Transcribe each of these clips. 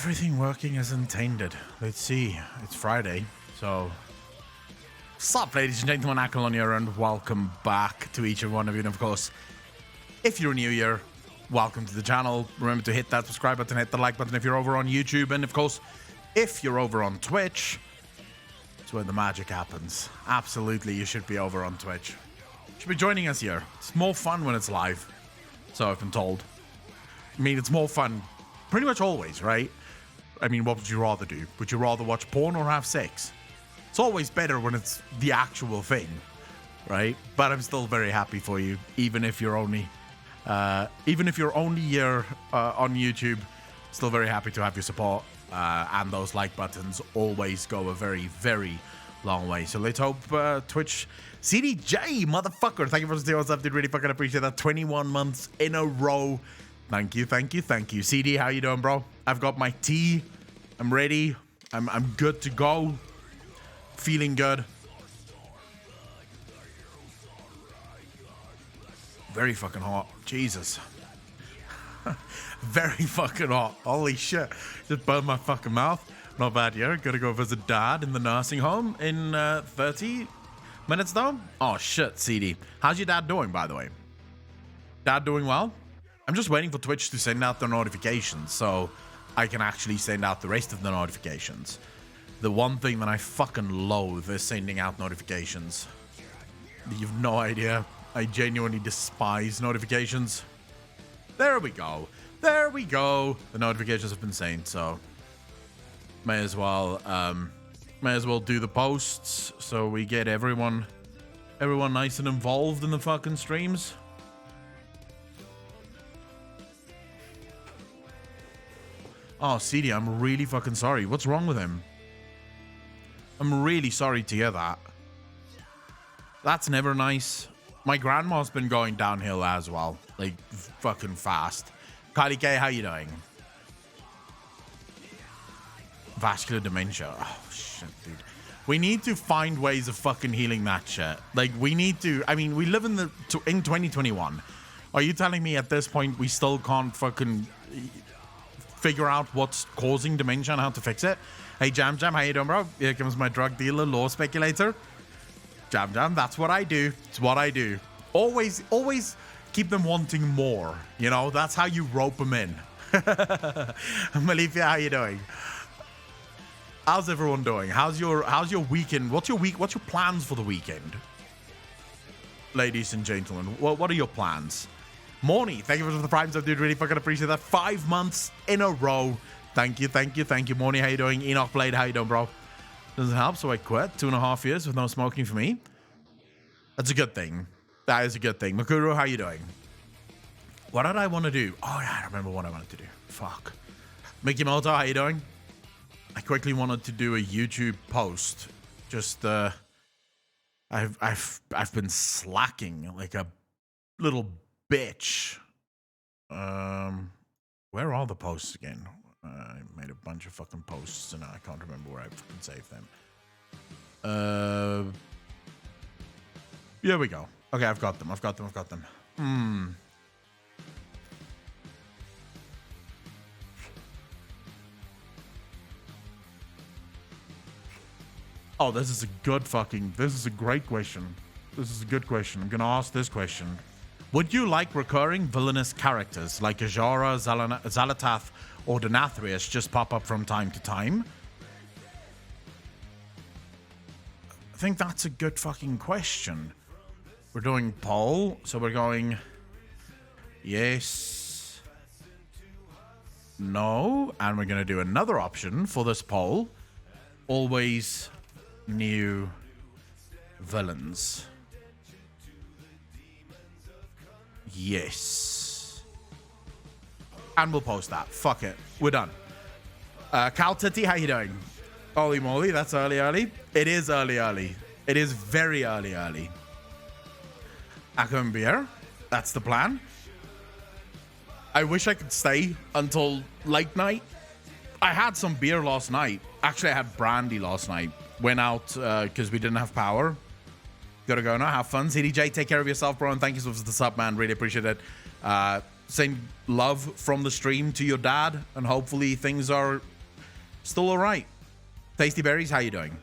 everything working as intended? Let's see. It's Friday, so... Sup, ladies and gentlemen, Ackle on your end. Welcome back to each and one of you. And of course, if you're new here, welcome to the channel. Remember to hit that subscribe button, hit the like button if you're over on YouTube. And of course, if you're over on Twitch, it's where the magic happens. Absolutely, you should be over on Twitch. You should be joining us here. It's more fun when it's live, so I've been told. I mean, it's more fun pretty much always, right? I mean, what would you rather do? Would you rather watch porn or have sex? It's always better when it's the actual thing, right? But I'm still very happy for you, even if you're only here on YouTube. Still very happy to have your support, and those like buttons always go a very, very long way. So let's hope Twitch CDJ, motherfucker. Thank you for staying. What's up, dude? Really fucking appreciate that. 21 months in a row. Thank you, thank you, thank you. CD, how you doing, bro? I've got my tea. I'm ready. I'm good to go. Feeling good. Very fucking hot. Jesus. Very fucking hot. Holy shit. Just burned my fucking mouth. Not bad here. Gotta go visit dad in the nursing home in 30 minutes though. Oh shit, CD. How's your dad doing, by the way? Dad doing well? I'm just waiting for Twitch to send out the notifications so I can actually send out the rest of the notifications. The one thing that I fucking loathe is sending out notifications. You've no idea. I genuinely despise notifications. There we go. There we go. The notifications have been sent, so may as well do the posts so we get everyone nice and involved in the fucking streams. Oh, CD, I'm really fucking sorry. What's wrong with him? I'm really sorry to hear that. That's never nice. My grandma's been going downhill as well. Like, fucking fast. Kylie K, how you doing? Vascular dementia. Oh, shit, dude. We need to find ways of fucking healing that shit. Like, we need to... I mean, we live in 2021. Are you telling me at this point we still can't fucking... figure out what's causing dementia and how to fix it? Hey, Jam Jam, how you doing, bro? Here comes my drug dealer, law speculator. Jam Jam, that's what I do. It's what I do. Always keep them wanting more. You know, that's how you rope them in. Malifia, how you doing? How's everyone doing? How's your weekend? What's your plans for the weekend? Ladies and gentlemen, what are your plans? Morny, thank you for the prime sub, dude. Really fucking appreciate that. 5 months in a row. Thank you, thank you, thank you. Morny, how you doing? Enoch Blade, how you doing, bro? Doesn't help, so I quit. 2.5 years with no smoking for me. That's a good thing. That is a good thing. Makuru, how you doing? What did I want to do? Oh, yeah, I remember what I wanted to do. Fuck. Mickey Moto, how you doing? I quickly wanted to do a YouTube post. Just, I've been slacking like a little bitch. Where are the posts again? I made a bunch of fucking posts and I can't remember where I fucking saved them. Here we go. Okay, I've got them. Oh, this is a great question. This is a good question. I'm gonna ask this question. Would you like recurring villainous characters like Ajara, Zalatath, or Denathrius just pop up from time to time? I think that's a good fucking question. We're doing poll, so we're going yes, no, and we're going to do another option for this poll. Always new villains. Yes. And we'll post that. Fuck it. We're done. Cal Titty, how you doing? Holy moly, that's early. It is early. It is very early. Akam beer. That's the plan. I wish I could stay until late night. I had some beer last night. Actually, I had brandy last night. Went out because we didn't have power. Gotta go now. Have fun. CDJ, take care of yourself, bro. And thank you so much for the sub, man. Really appreciate it. Send love from the stream to your dad. And hopefully things are Still all right. Tasty Berries, how you doing?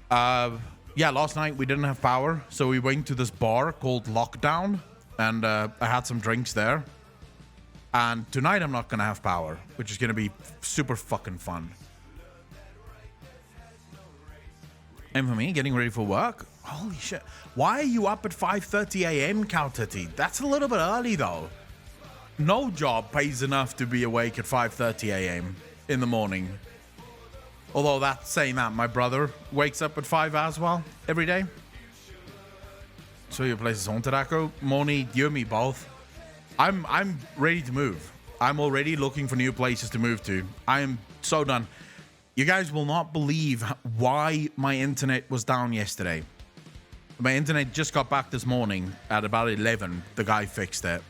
Yeah, last night we didn't have power, so we went to this bar called Lockdown, and I had some drinks there. And tonight I'm not gonna have power, which is gonna be super fucking fun. And for me, getting ready for work? Holy shit. Why are you up at 5:30 a.m., Cow Titty? That's a little bit early, though. No job pays enough to be awake at 5:30 a.m. in the morning. Although that's saying that, my brother wakes up at 5 as well, every day. So your place is haunted, Akko. Moni, you and me both. I'm ready to move. I'm already looking for new places to move to. I am so done. You guys will not believe why my internet was down yesterday. My internet just got back this morning at about 11. The guy fixed it.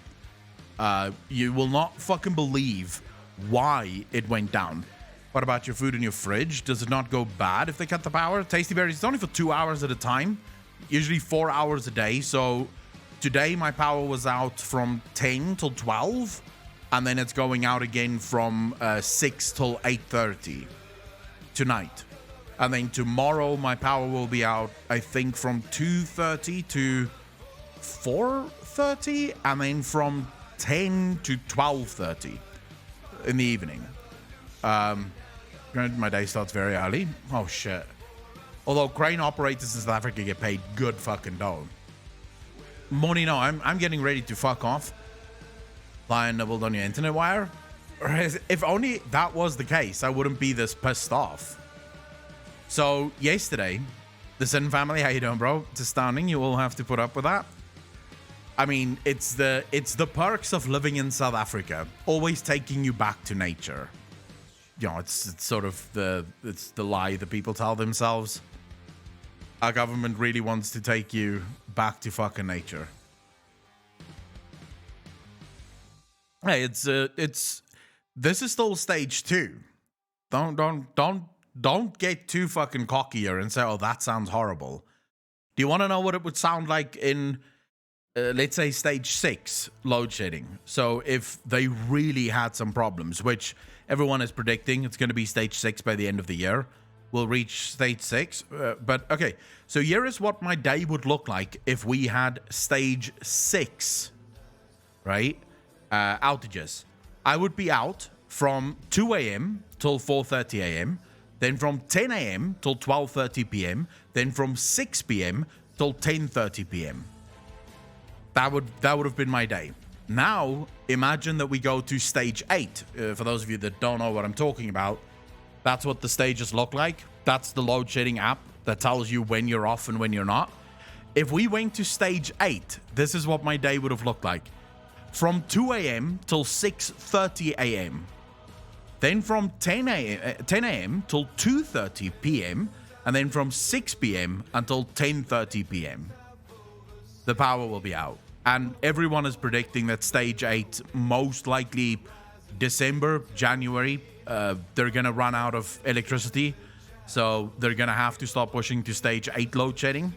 You will not fucking believe why it went down. What about your food in your fridge? Does it not go bad if they cut the power? Tasty Berries, it's only for 2 hours at a time. Usually 4 hours a day. So today my power was out from 10 till 12. And then it's going out again from 6 till 8:30 tonight. And then tomorrow my power will be out, I think, from 2:30 to 4:30. And then from 10 to 12:30 in the evening. My day starts very early. Oh shit. Although crane operators in South Africa get paid good fucking dough. Money, no, I'm getting ready to fuck off. Lion nibbled on your internet wire. If only that was the case, I wouldn't be this pissed off. So yesterday, the Sin family, how you doing, bro? It's astounding. You will have to put up with that. I mean, it's the perks of living in South Africa, always taking you back to nature. You know, it's sort of the lie that people tell themselves. Our government really wants to take you back to fucking nature. Hey, this is still stage 2. Don't get too fucking cocky here and say, oh, that sounds horrible. Do you want to know what it would sound like in, let's say, stage 6 load shedding? So if they really had some problems, which everyone is predicting it's going to be stage 6 by the end of the year, we'll reach stage 6. But okay, so here is what my day would look like if we had stage 6, right? Outages. I would be out from 2 a.m. till 4:30 a.m., then from 10 a.m. till 12:30 p.m., then from 6 p.m. till 10:30 p.m. That would have been my day. Now, imagine that we go to stage 8. For those of you that don't know what I'm talking about, that's what the stages look like. That's the load shedding app that tells you when you're off and when you're not. If we went to stage 8, this is what my day would have looked like. From 2 a.m. till 6:30 a.m. Then from 10 a.m. till 2:30 p.m. And then from 6 p.m. until 10:30 p.m. the power will be out. And everyone is predicting that stage 8, most likely December, January, they're going to run out of electricity. So they're going to have to start pushing to stage 8 load shedding.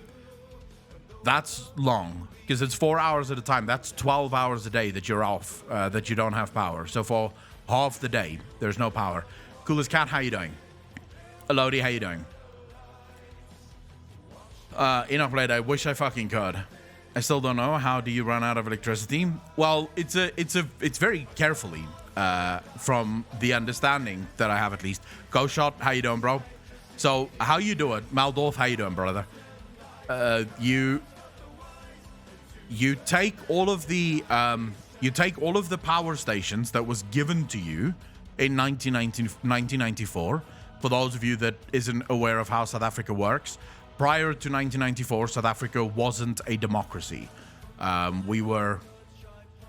That's long, because it's 4 hours at a time. That's 12 hours a day that you're off, that you don't have power. So for half the day, there's no power. Coolest Cat, how you doing? Elodie, how you doing? Enough late, I wish I fucking could. I still don't know. How do you run out of electricity? Well, it's very carefully, from the understanding that I have at least. Go Shot, how you doing, bro? So how you doing? Maldorf, how you doing, brother? You take all of the power stations that was given to you in 1994. For those of you that isn't aware of how South Africa works, prior to 1994, South Africa wasn't a democracy. We were,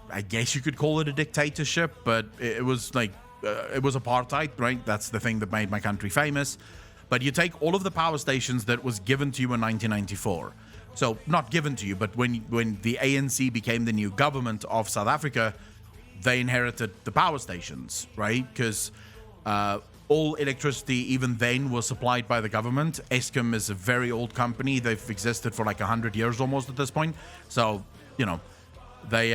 I guess you could call it a dictatorship, but it was like, it was apartheid, right? That's the thing that made my country famous. But you take all of the power stations that was given to you in 1994. So not given to you, but when the ANC became the new government of South Africa, they inherited the power stations, right? Because all electricity even then was supplied by the government. Eskom is a very old company. They've existed for like 100 years almost at this point. So, you know, they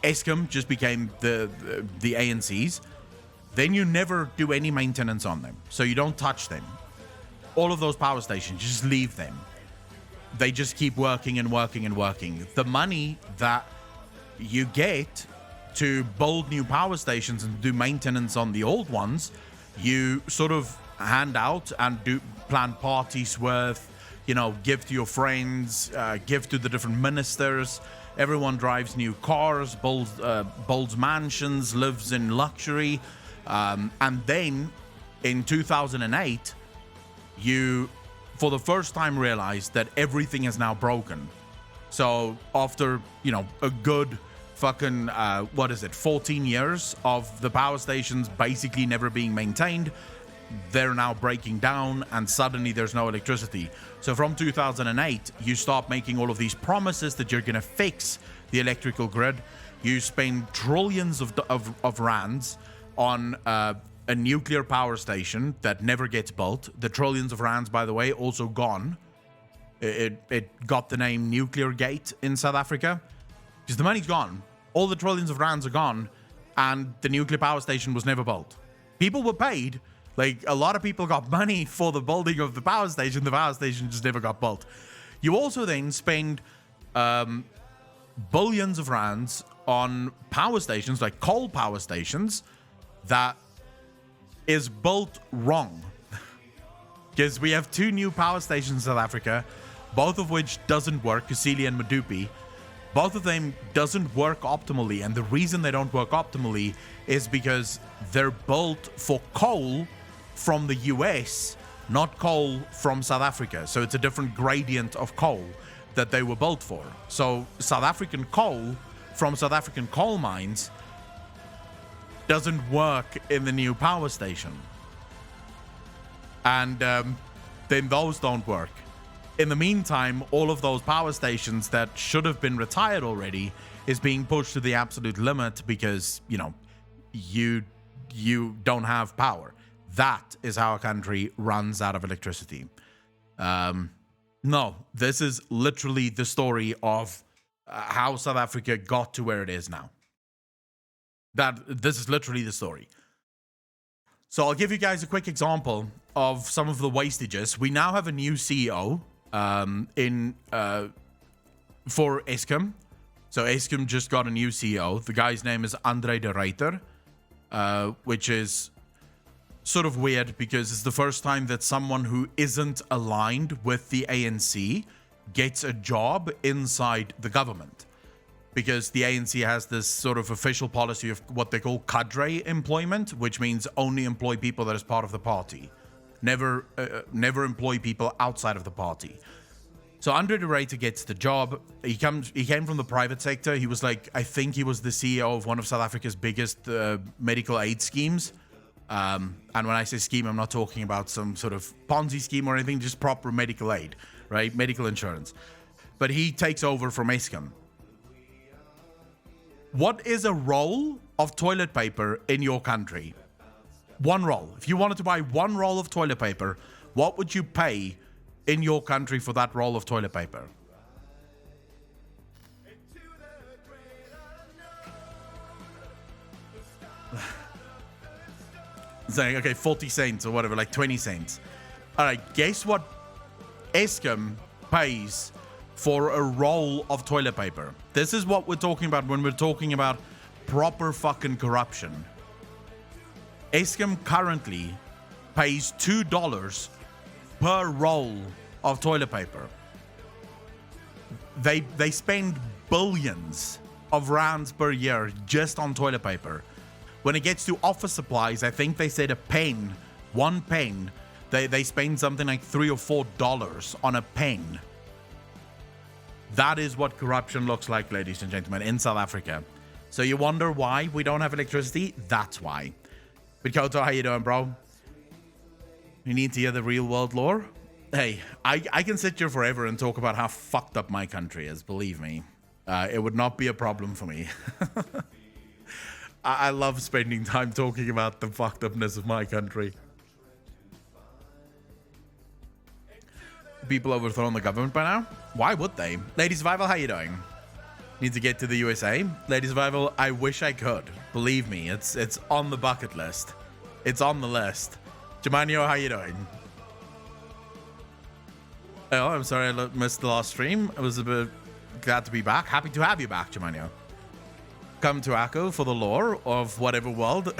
Eskom just became the ANC's. Then you never do any maintenance on them. So you don't touch them. All of those power stations, you just leave them. They just keep working and working and working. The money that you get to build new power stations and do maintenance on the old ones, you sort of hand out and do plan parties with, you know, give to your friends, give to the different ministers. Everyone drives new cars, builds mansions, lives in luxury. And then in 2008, you, for the first time, realized that everything is now broken. So after, you know, a good fucking, 14 years of the power stations basically never being maintained, they're now breaking down and suddenly there's no electricity. So from 2008, you start making all of these promises that you're going to fix the electrical grid. You spend trillions of rands on a nuclear power station that never gets built. The trillions of rands, by the way, also gone. It got the name Nuclear Gate in South Africa because the money's gone. All the trillions of rands are gone and the nuclear power station was never built. People were paid. Like, a lot of people got money for the building of the power station. The power station just never got built. You also then spend billions of rands on power stations, like coal power stations, that is built wrong. Because we have 2 new power stations in South Africa, both of which doesn't work, Kusile and Medupi. Both of them doesn't work optimally, and the reason they don't work optimally is because they're built for coal from the US, not coal from South Africa. So it's a different gradient of coal that they were built for. So South African coal from South African coal mines doesn't work in the new power station. And then those don't work. In the meantime, all of those power stations that should have been retired already is being pushed to the absolute limit because, you know, you don't have power. That is how a country runs out of electricity. No, this is literally the story of how South Africa got to where it is now. This is literally the story. So I'll give you guys a quick example of some of the wastages. We now have a new CEO for Eskom. So Eskom just got a new CEO. The guy's name is Andre de Ruyter, which is sort of weird because it's the first time that someone who isn't aligned with the ANC gets a job inside the government. Because the ANC has this sort of official policy of what they call cadre employment, which means only employ people that is part of the party. Never employ people outside of the party. So Andre de Ruyter gets the job. He came from the private sector. He was like, I think he was the CEO of one of South Africa's biggest medical aid schemes. And when I say scheme, I'm not talking about some sort of Ponzi scheme or anything, just proper medical aid, right? Medical insurance. But he takes over from Eskom. What is a roll of toilet paper in your country? One roll. If you wanted to buy one roll of toilet paper, what would you pay in your country for that roll of toilet paper? Saying, okay, 40 cents or whatever, like 20 cents. All right, guess what Eskom pays for a roll of toilet paper? This is what we're talking about when we're talking about proper fucking corruption. Eskom currently pays $2 per roll of toilet paper. They spend billions of rands per year just on toilet paper. When it gets to office supplies, I think they said one pen, they spend something like $3 or $4 on a pen. That is what corruption looks like, ladies and gentlemen, in South Africa. So you wonder why we don't have electricity? That's why. But Koto, how you doing, bro? You need to hear the real world lore? Hey, I can sit here forever and talk about how fucked up my country is, believe me. It would not be a problem for me. I love spending time talking about the fucked upness of my country. People overthrown the government by now? Why would they? Lady Survival, how you doing? Need to get to the USA. Lady Survival, I wish I could. Believe me, it's on the bucket list. It's on the list. Jamanio, how you doing? Oh, I'm sorry I missed the last stream. I was a bit glad to be back. Happy to have you back, Jamanio. Come to Akko for the lore of whatever world.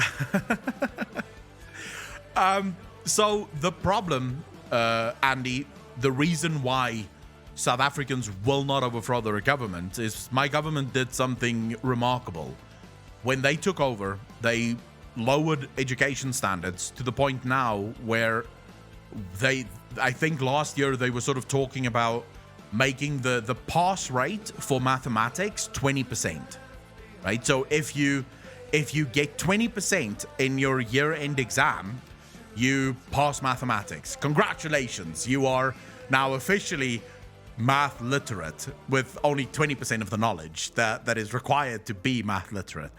So the problem, Andy, the reason why South Africans will not overthrow their government is my government did something remarkable. When they took over, they lowered education standards to the point now where I think last year they were sort of talking about making the pass rate for mathematics 20%, right? So if you get 20% in your year-end exam, you pass mathematics. Congratulations, you are now officially math literate with only 20% of the knowledge that is required to be math literate.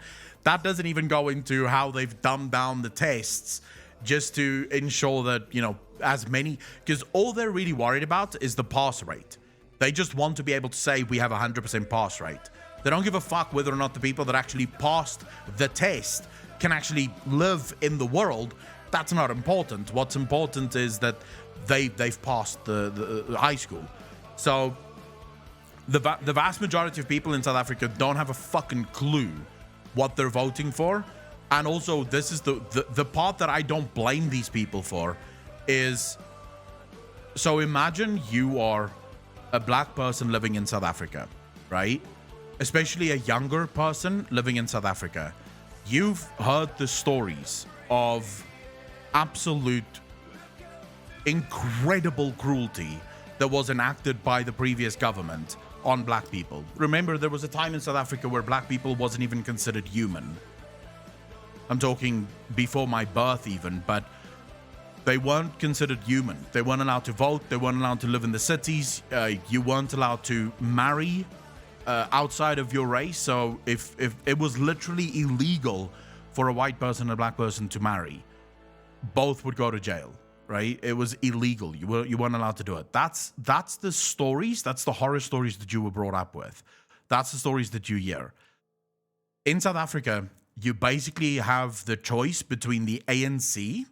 That doesn't even go into how they've dumbed down the tests just to ensure that, you know, as many, because all they're really worried about is the pass rate. They just want to be able to say we have 100% pass rate. They don't give a fuck whether or not the people that actually passed the test can actually live in the world. That's not important. What's important is that they've passed the high school. So the vast majority of people in South Africa don't have a fucking clue what they're voting for. And also, this is the part that I don't blame these people for is, so imagine you are a black person living in South Africa, right? Especially a younger person living in South Africa. You've heard the stories of absolute incredible cruelty that was enacted by the previous government on black people. Remember, there was a time in South Africa where black people wasn't even considered human. I'm talking before my birth even, but they weren't considered human. They weren't allowed to vote. They weren't allowed to live in the cities. You weren't allowed to marry outside of your race. So if it was literally illegal for a white person and a black person to marry, both would go to jail. Right? It was illegal. You weren't allowed to do it. That's the stories. That's the horror stories that you were brought up with. That's the stories that you hear. In South Africa, you basically have the choice between the ANC,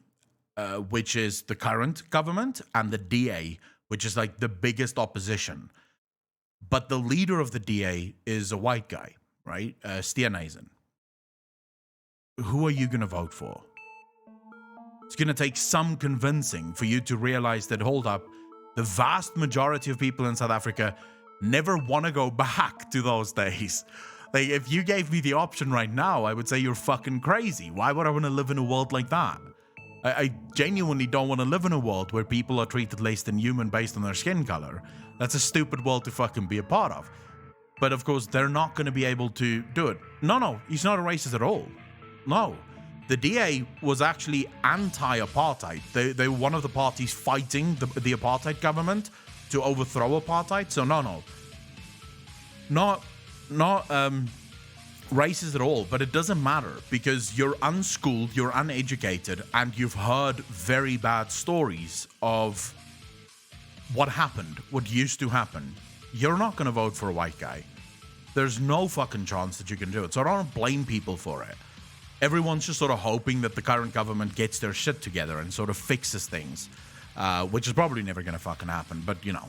which is the current government, and the DA, which is like the biggest opposition. But the leader of the DA is a white guy, right? Steenhuisen. Who are you going to vote for? It's going to take some convincing for you to realize that, hold up, the vast majority of people in South Africa never want to go back to those days. Like, if you gave me the option right now, I would say you're fucking crazy. Why would I want to live in a world like that? I genuinely don't want to live in a world where people are treated less than human based on their skin color. That's a stupid world to fucking be a part of. But of course, they're not going to be able to do it. No, he's not a racist at all. No. The DA was actually anti-apartheid. They were one of the parties fighting the apartheid government to overthrow apartheid. So no. Not racist at all, but it doesn't matter because you're unschooled, you're uneducated, and you've heard very bad stories of what happened, what used to happen. You're not going to vote for a white guy. There's no fucking chance that you can do it. So I don't blame people for it. Everyone's just sort of hoping that the current government gets their shit together and sort of fixes things, which is probably never going to fucking happen, but you know.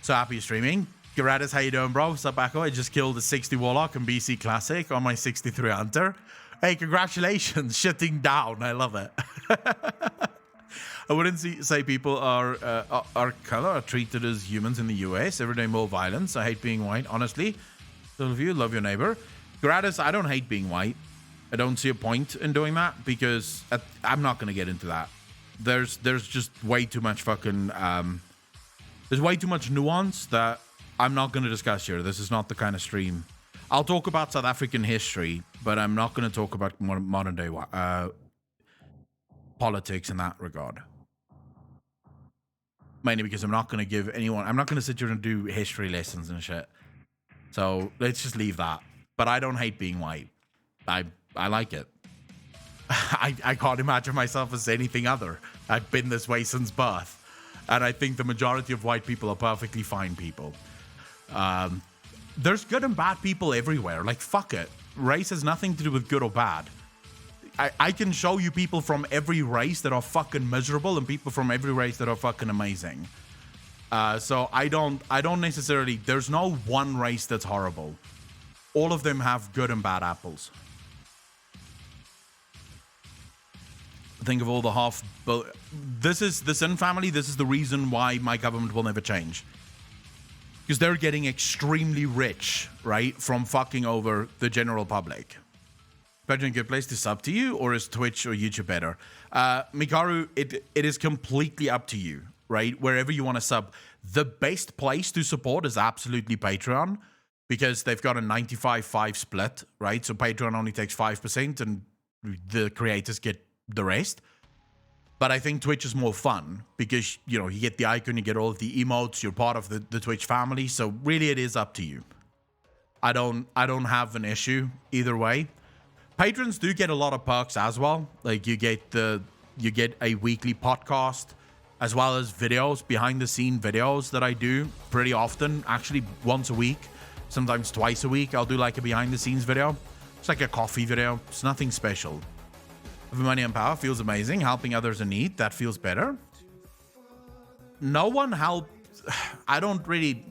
So happy you're streaming. Geratis, how you doing, bro? What's up, Akko? I just killed a 60 Warlock in BC Classic on my 63 Hunter. Hey, congratulations. Shitting down. I love it. I wouldn't say people are color are treated as humans in the US. Everyday more violence. I hate being white, honestly. Some of you love your neighbor. Geratis, I don't hate being white. I don't see a point in doing that because I'm not going to get into that. There's just way too much fucking... there's way too much nuance that I'm not going to discuss here. This is not the kind of stream. I'll talk about South African history, but I'm not going to talk about modern day politics in that regard. Mainly because I'm not going to give anyone... I'm not going to sit here and do history lessons and shit. So let's just leave that. But I don't hate being white. I like it. I can't imagine myself as anything other. I've been this way since birth. And I think the majority of white people are perfectly fine people. there's good and bad people everywhere. Like, fuck it. Race has nothing to do with good or bad. I can show you people from every race that are fucking miserable and people from every race that are fucking amazing. So I don't necessarily, there's no one race that's horrible. All of them have good and bad apples. Think of all the this is the Sin family. This is the reason why my government will never change. Because they're getting extremely rich, right, from fucking over the general public. Patreon a good place to sub to you, or is Twitch or YouTube better? Mikaru, it is completely up to you, right? Wherever you want to sub. The best place to support is absolutely Patreon, because they've got a 95-5 split, right? So Patreon only takes 5% and the creators get the rest. But I think Twitch is more fun because, you know, you get the icon, you get all of the emotes, you're part of the Twitch family. So really it is up to you. I don't have an issue either way. Patrons do get a lot of perks as well. Like you get a weekly podcast as well as videos, behind the scene videos that I do pretty often, actually once a week, sometimes twice a week. I'll do like a behind the scenes video. It's like a coffee video. It's nothing special. Having money and power feels amazing. Helping others in need, that feels better. No one helped. I don't really.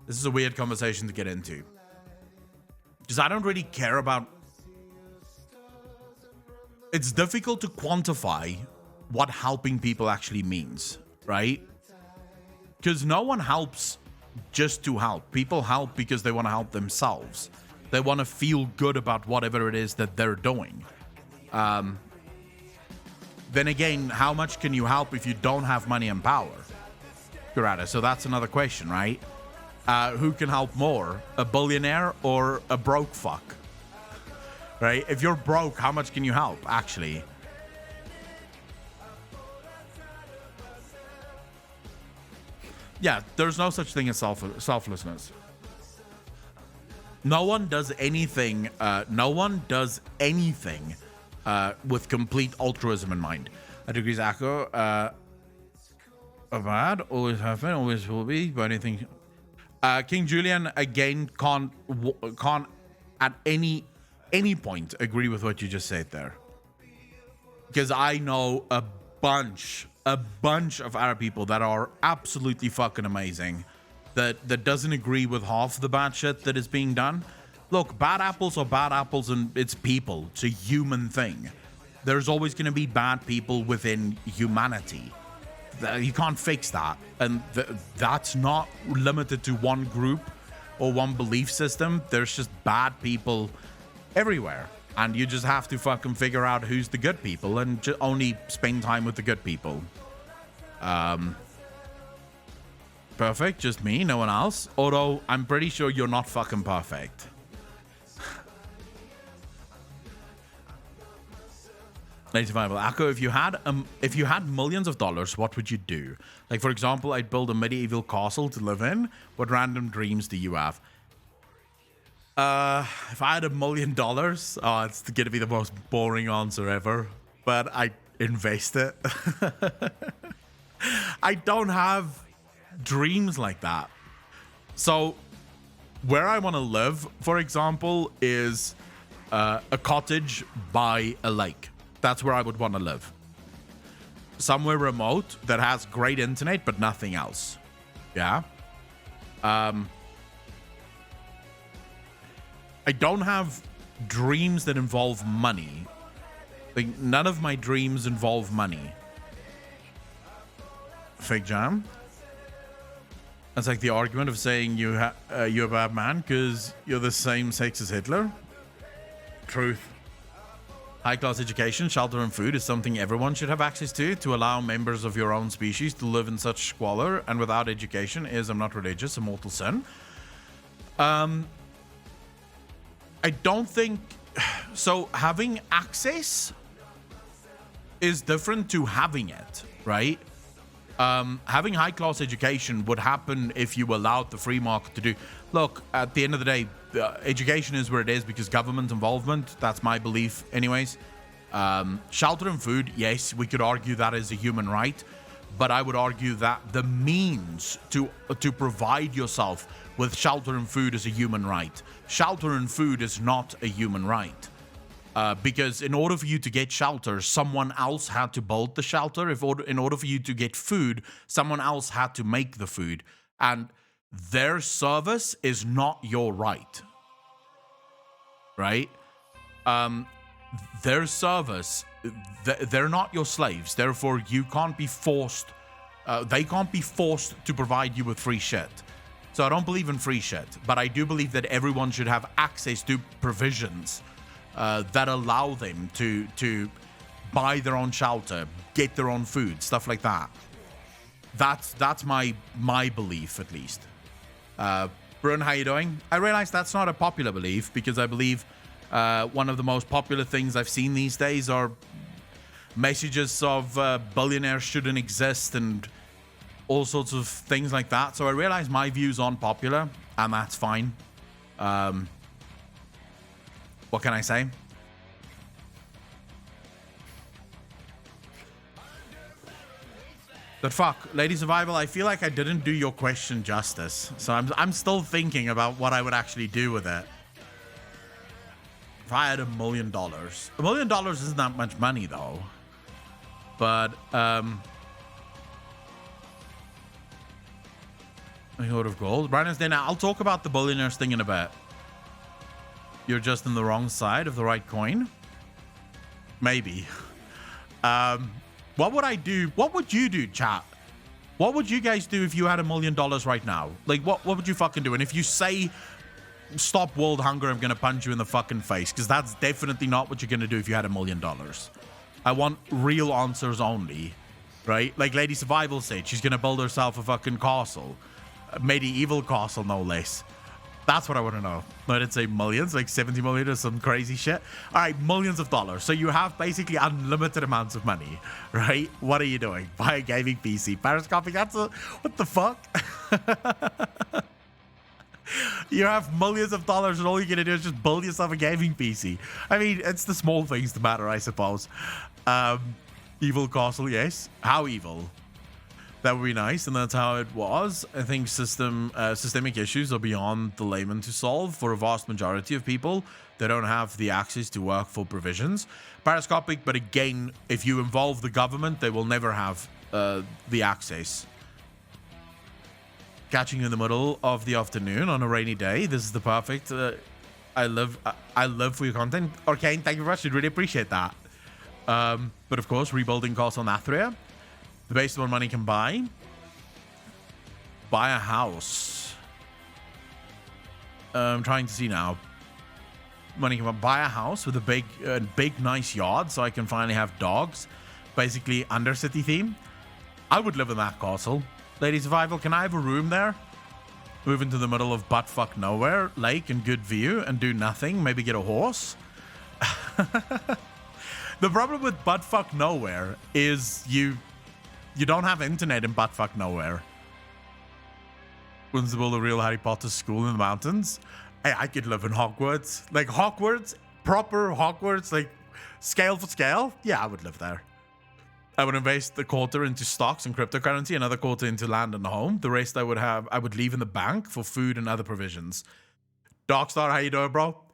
This is a weird conversation to get into. Because I don't really care about. It's difficult to quantify what helping people actually means, right? Because no one helps just to help. People help because they want to help themselves. They want to feel good about whatever it is that they're doing. Then again, how much can you help if you don't have money and power? Kurata, so that's another question, right? Who can help more? A billionaire or a broke fuck? Right? If you're broke, how much can you help, actually? Yeah, there's no such thing as selflessness. No one does anything. With complete altruism in mind. I agree, Zako. Bad, always have been, always will be. But anything. King Julian again can't at any point agree with what you just said there. Because I know a bunch of Arab people that are absolutely fucking amazing that doesn't agree with half the bad shit that is being done. Look, bad apples are bad apples and it's people. It's a human thing. There's always going to be bad people within humanity. You can't fix that. And that's not limited to one group or one belief system. There's just bad people everywhere. And you just have to fucking figure out who's the good people and only spend time with the good people. Perfect, just me, no one else. Although, I'm pretty sure you're not fucking perfect. Survival. Akko, if you had millions of dollars, what would you do? Like, for example, I'd build a medieval castle to live in. What random dreams do you have? If I had $1 million, it's gonna be the most boring answer ever. But I invest it. I don't have dreams like that. So, where I want to live, for example, is a cottage by a lake. That's where I would want to live. Somewhere remote that has great internet, but nothing else. Yeah. I don't have dreams that involve money. Like, none of my dreams involve money. Fake jam. That's like the argument of saying you're a bad man because you're the same sex as Hitler. Truth. High-class education, shelter, and food is something everyone should have access to allow members of your own species to live in such squalor, and without education is, I'm not religious, a mortal sin. I don't think... So, having access is different to having it, right? Having high-class education would happen if you allowed the free market to do... Look, at the end of the day, education is where it is because government involvement, that's my belief anyways. Shelter and food, yes, we could argue that is a human right. But I would argue that the means to provide yourself with shelter and food is a human right. Shelter and food is not a human right. Because in order for you to get shelter, someone else had to build the shelter. In order for you to get food, someone else had to make the food. And their service is not your right. Right? Their service, they're not your slaves. Therefore, you can't be forced. They can't be forced to provide you with free shit. So I don't believe in free shit. But I do believe that everyone should have access to provisions that allow them to buy their own shelter, get their own food, stuff like that. That's my belief, at least. Brun, how you doing? I realize that's not a popular belief, because I believe one of the most popular things I've seen these days are messages of billionaires shouldn't exist and all sorts of things like that. So I realize my views aren't popular, and that's fine. What can I say? But fuck, Lady Survival, I feel like I didn't do your question justice. So I'm still thinking about what I would actually do with it. If I had $1 million. $1 million isn't that much money, though. But, a hoard of gold. Brandon's there now. I'll talk about the billionaires thing in a bit. You're just on the wrong side of the right coin. Maybe. What would I do? What would you do, chat? What would you guys do if you had $1 million right now? Like, what would you fucking do? And if you say, stop world hunger, I'm going to punch you in the fucking face. Because that's definitely not what you're going to do if you had $1 million. I want real answers only. Right? Like Lady Survival said, she's going to build herself a fucking castle. A medieval castle, no less. That's what I want to know. I didn't say millions, like 70 million or some crazy shit. All right, millions of dollars. So you have basically unlimited amounts of money, right? What are you doing? Buy a gaming PC. Periscoping, that's a... What the fuck? You have millions of dollars and all you're going to do is just build yourself a gaming PC. I mean, it's the small things that matter, I suppose. Evil castle, yes. How evil? That would be nice, and that's how it was. I think systemic issues are beyond the layman to solve for a vast majority of people. They don't have the access to work for provisions. Parascopic, but again, if you involve the government, they will never have the access. Catching you in the middle of the afternoon on a rainy day. This is the perfect. I live for your content. Arcane, thank you very much. I really appreciate that. But of course, rebuilding Castle Nathria. The base one money can buy. Buy a house. I'm trying to see now. Money can buy a house with a big, nice yard, so I can finally have dogs. Basically, Undercity theme. I would live in that castle. Lady Survival, can I have a room there? Move into the middle of buttfuck nowhere, lake and good view, and do nothing. Maybe get a horse. The problem with buttfuck nowhere is you don't have internet in buttfuck nowhere. Wouldn't build a real Harry Potter school in the mountains? Hey, I could live in Hogwarts. Like Hogwarts, proper Hogwarts, like scale for scale. Yeah, I would live there. I would invest a quarter into stocks and cryptocurrency, another quarter into land and home. The rest I would leave in the bank for food and other provisions. Darkstar, how you doing, bro? All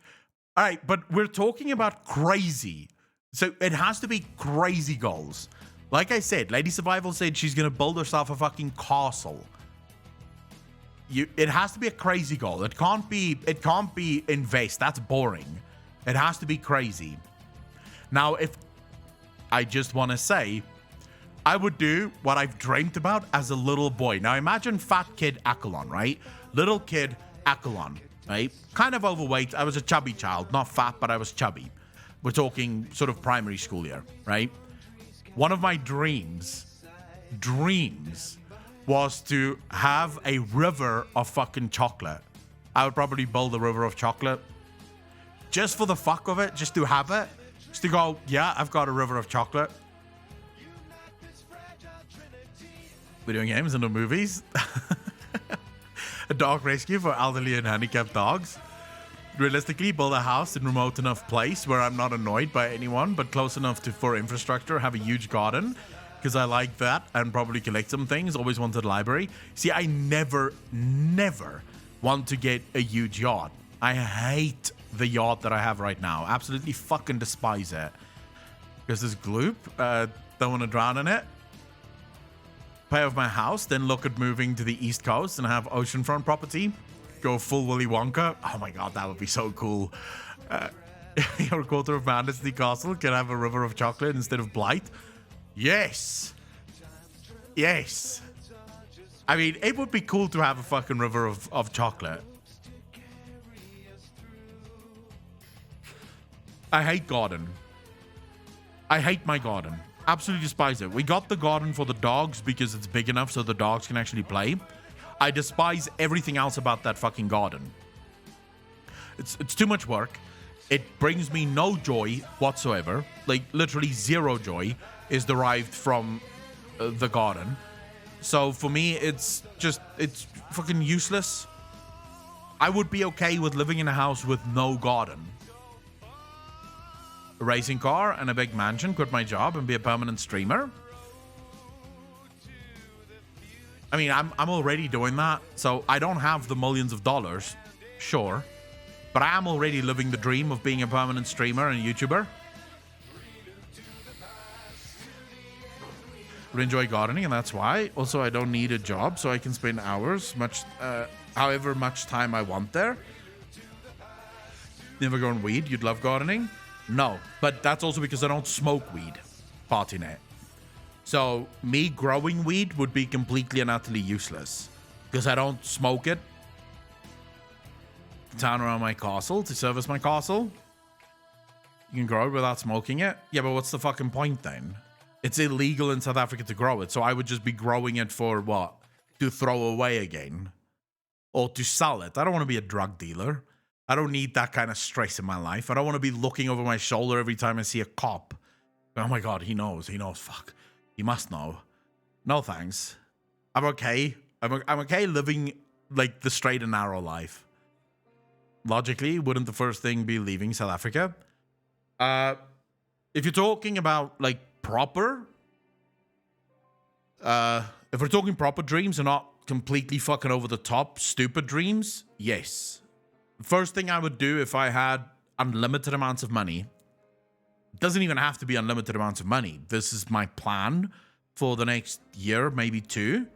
right, but we're talking about crazy. So it has to be crazy goals. Like I said, Lady Survival said she's going to build herself a fucking castle. It has to be a crazy goal. It can't be invest. That's boring. It has to be crazy. Now, if I just want to say, I would do what I've dreamt about as a little boy. Now, imagine fat kid Akalon, right? Little kid Akalon, right? Kind of overweight. I was a chubby child. Not fat, but I was chubby. We're talking sort of primary school year, right? One of my dreams was to have a river of fucking chocolate. I would probably build a river of chocolate just for the fuck of it, just to have it. Just to go, yeah, I've got a river of chocolate. Video games and the movies. A dog rescue for elderly and handicapped dogs. Realistically, build a house in a remote enough place where I'm not annoyed by anyone, but close enough for infrastructure, have a huge garden, because I like that and probably collect some things. Always wanted a library. See, I never want to get a huge yacht. I hate the yacht that I have right now. Absolutely fucking despise it. Because this gloop, don't want to drown in it. Pay off my house, then look at moving to the East Coast and have oceanfront property. Go full Willy Wonka. Oh my god, that would be so cool. Your quarter of Mandersley Castle can have a river of chocolate instead of blight. Yes. Yes. I mean, it would be cool to have a fucking river of chocolate. I hate garden. I hate my garden. Absolutely despise it. We got the garden for the dogs because it's big enough so the dogs can actually play. I despise everything else about that fucking garden. It's too much work. It brings me no joy whatsoever. Like, literally zero joy is derived from the garden. So for me, it's fucking useless. I would be okay with living in a house with no garden. A racing car and a big mansion, quit my job and be a permanent streamer. I mean, I'm already doing that, so I don't have the millions of dollars, sure, but I am already living the dream of being a permanent streamer and a YouTuber. Would enjoy gardening, and that's why. Also, I don't need a job, so I can spend hours, however much time I want there. Never grown weed. You'd love gardening? No, but that's also because I don't smoke weed. Partynet. So me growing weed would be completely and utterly useless because I don't smoke it. Town around my castle to service my castle. You can grow it without smoking it. Yeah, but what's the fucking point then? It's illegal in South Africa to grow it, so I would just be growing it for what? To throw away again, or to sell it. I don't want to be a drug dealer. I don't need that kind of stress in my life. I don't want to be looking over my shoulder every time I see a cop. Oh my god, he knows. He knows. Fuck. He must know. No thanks. I'm okay. I'm okay living like the straight and narrow life. Logically, wouldn't the first thing be leaving South Africa? If you're talking about like proper, if we're talking proper dreams and not completely fucking over the top stupid dreams, yes. First thing I would do if I had unlimited amounts of money, doesn't even have to be unlimited amounts of money. This is my plan for the next year, maybe two.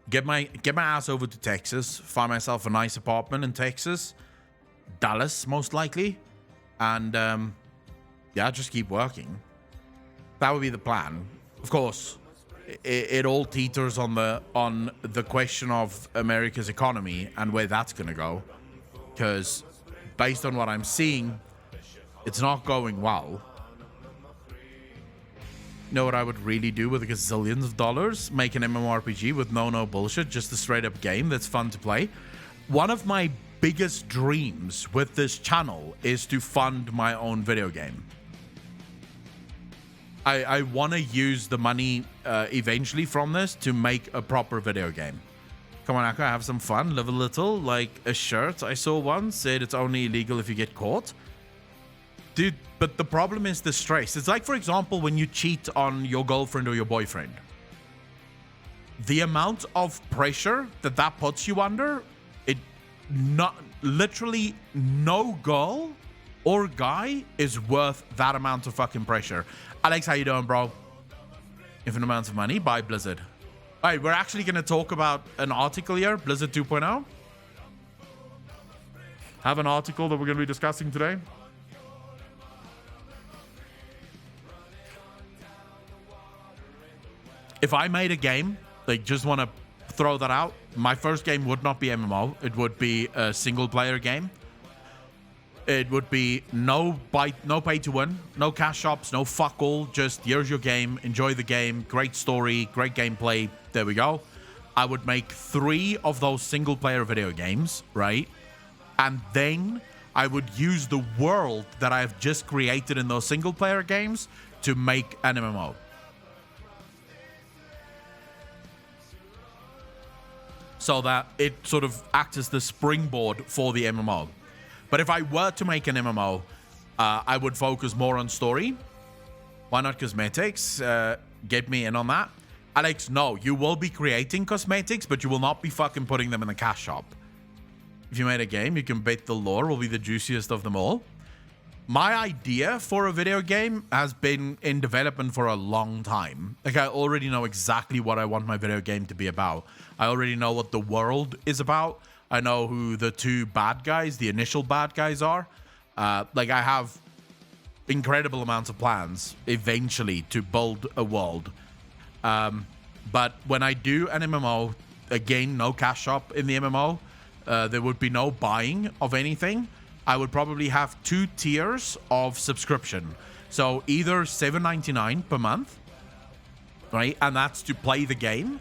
Get my ass over to Texas, find myself a nice apartment in Texas, Dallas most likely, and yeah, just keep working. That would be the plan. Of course, it all teeters on the question of America's economy and where that's going to go. Because based on what I'm seeing, it's not going well. You know what I would really do with gazillions of dollars? Make an MMORPG with no bullshit, just a straight up game that's fun to play. One of my biggest dreams with this channel is to fund my own video game. I want to use the money eventually from this to make a proper video game. Come on, Akka, have some fun, live a little. Like a shirt I saw once said it's only illegal if you get caught. Dude, but the problem is the stress. It's like, for example, when you cheat on your girlfriend or your boyfriend. The amount of pressure that puts you under, literally no girl or guy is worth that amount of fucking pressure. Alex, how you doing, bro? Infinite amounts of money, buy Blizzard. All right, we're actually going to talk about an article here, Blizzard 2.0. Have an article that we're going to be discussing today. If I made a game, like, just want to throw that out, my first game would not be MMO. It would be a single-player game. It would be no pay to win, no cash shops, no fuck all. Just here's your game, enjoy the game, great story, great gameplay. There we go. I would make 3 of those single-player video games, right? And then I would use the world that I've just created in those single-player games to make an MMO. So that it sort of acts as the springboard for the MMO. But if I were to make an MMO, I would focus more on story. Why not cosmetics? Get me in on that. Alex, no, you will be creating cosmetics, but you will not be fucking putting them in the cash shop. If you made a game, you can bet the lore will be the juiciest of them all. My idea for a video game has been in development for a long time. Like, I already know exactly what I want my video game to be about. I already know what the world is about. I know who the two bad guys, the initial bad guys are. Like, I have incredible amounts of plans eventually to build a world. But when I do an MMO, again, no cash shop in the MMO, there would be no buying of anything. I would probably have 2 tiers of subscription. So either $7.99 per month, right? And that's to play the game.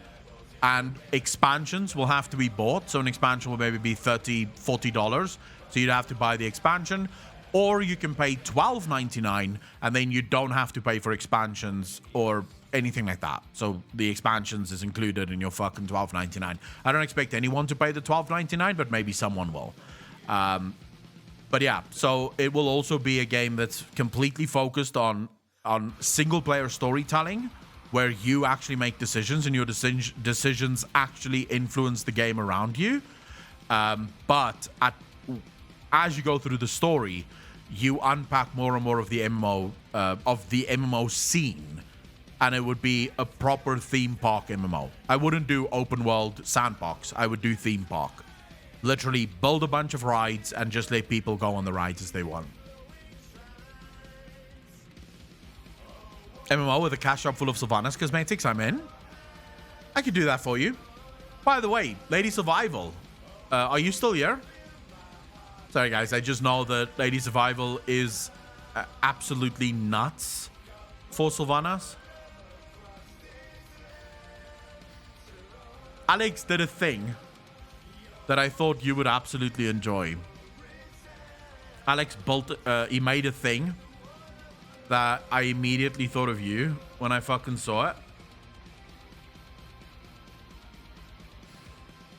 And expansions will have to be bought. So an expansion will maybe be $30, $40. So you'd have to buy the expansion. Or you can pay $12.99 and then you don't have to pay for expansions or anything like that. So the expansions is included in your fucking $12.99. I don't expect anyone to pay the $12.99, but maybe someone will. But yeah, so it will also be a game that's completely focused on single player storytelling, where you actually make decisions and your decisions actually influence the game around you. But as you go through the story, you unpack more and more of the MMO scene, and it would be a proper theme park MMO. I wouldn't do open world sandbox. I would do theme park. Literally build a bunch of rides and just let people go on the rides as they want. MMO with a cash shop full of Sylvanas cosmetics, I'm in. I could do that for you. By the way, Lady Survival, are you still here? Sorry guys, I just know that Lady Survival is absolutely nuts for Sylvanas. Alex did a thing that I thought you would absolutely enjoy. Alex he made a thing that I immediately thought of you when I fucking saw it.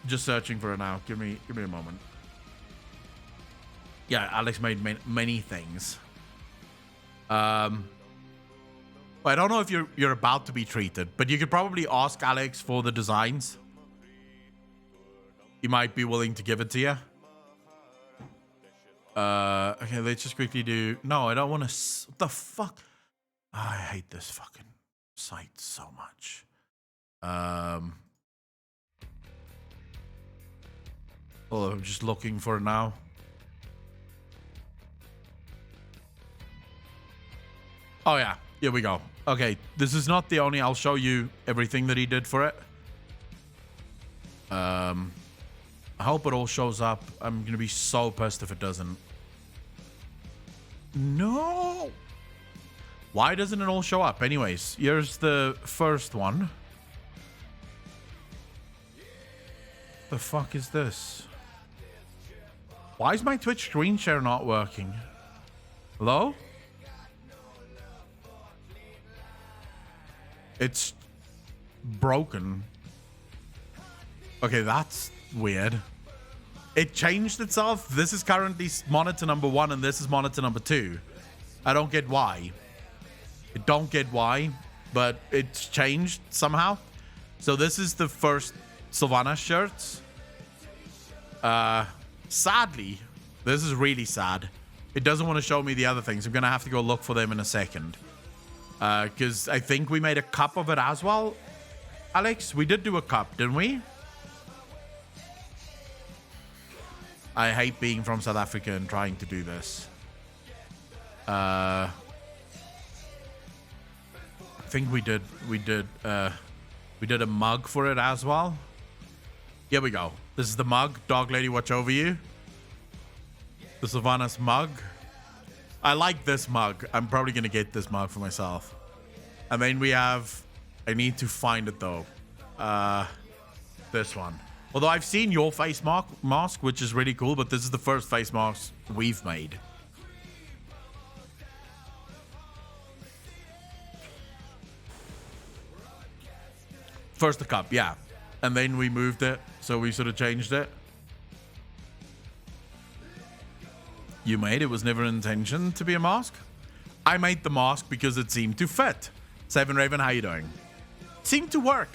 Just searching for it now. Give me a moment. Yeah, Alex made many things. I don't know if you're about to be treated, but you could probably ask Alex for the designs. He might be willing to give it to you. Okay, let's just quickly do... No, I don't want to... What the fuck? I hate this fucking site so much. Oh, I'm just looking for it now. Oh, yeah. Here we go. Okay, this is not the only... I'll show you everything that he did for it. I hope it all shows up. I'm going to be so pissed if it doesn't. No! Why doesn't it all show up? Anyways, here's the first one. The fuck is this? Why is my Twitch screen share not working? Hello? It's broken. Okay, that's weird. It changed itself. This is currently monitor number 1 and this is monitor number 2. I don't get why. I don't get why, but it's changed somehow. So this is the first Sylvanas shirts. Sadly, this is really sad. It doesn't want to show me the other things. I'm going to have to go look for them in a second. Because I think we made a cup of it as well. Alex, we did do a cup, didn't we? I hate being from South Africa and trying to do this. I think we did a mug for it as well. Here we go. This is the mug. Dog Lady, watch over you. The Sylvanas mug. I like this mug. I'm probably going to get this mug for myself. And then we have... I need to find it though. This one. Although I've seen your face mask, which is really cool, but this is the first face mask we've made. First the cup, yeah. And then we moved it, so we sort of changed it. You made it was never an intention to be a mask. I made the mask because it seemed to fit. Seven Raven, how you doing? Seemed to work.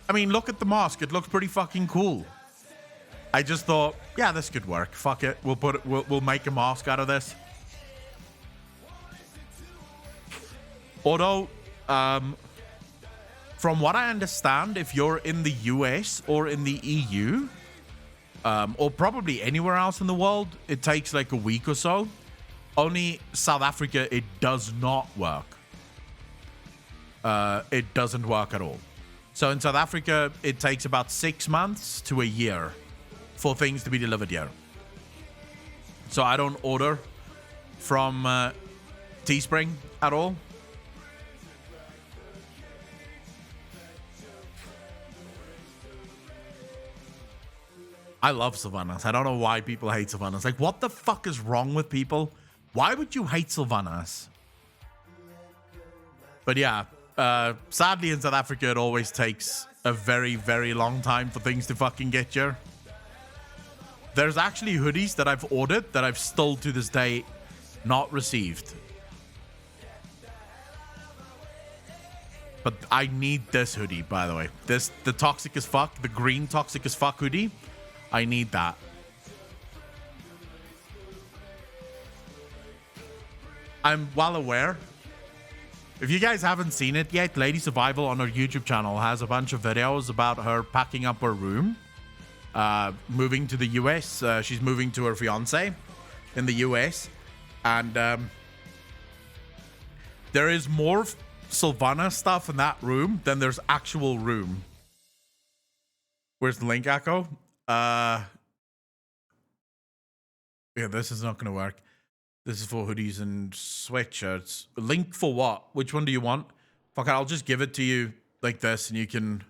I mean, look at the mask. It looks pretty fucking cool. I just thought, yeah, this could work. Fuck it. We'll make a mask out of this. Although, from what I understand, if you're in the US or in the EU, or probably anywhere else in the world, it takes like a week or so. Only South Africa, it does not work. It doesn't work at all. So in South Africa, it takes about 6 months to a year for things to be delivered here. So I don't order from Teespring at all. I love Sylvanas. I don't know why people hate Sylvanas. Like, what the fuck is wrong with people? Why would you hate Sylvanas? But yeah, sadly in South Africa, it always takes a very, very long time for things to fucking get here. There's actually hoodies that I've ordered that I've still to this day not received. But I need this hoodie, by the way. The toxic as fuck, the green toxic as fuck hoodie. I need that. I'm well aware. If you guys haven't seen it yet, Lady Survival on her YouTube channel has a bunch of videos about her packing up her room, moving to the US. She's moving to her fiance in the US. And there is more Sylvana stuff in that room than there's actual room. Where's the link, Echo? Yeah, this is not going to work. This is for hoodies and sweatshirts. Link for what? Which one do you want? Fuck it, I'll just give it to you like this, and you can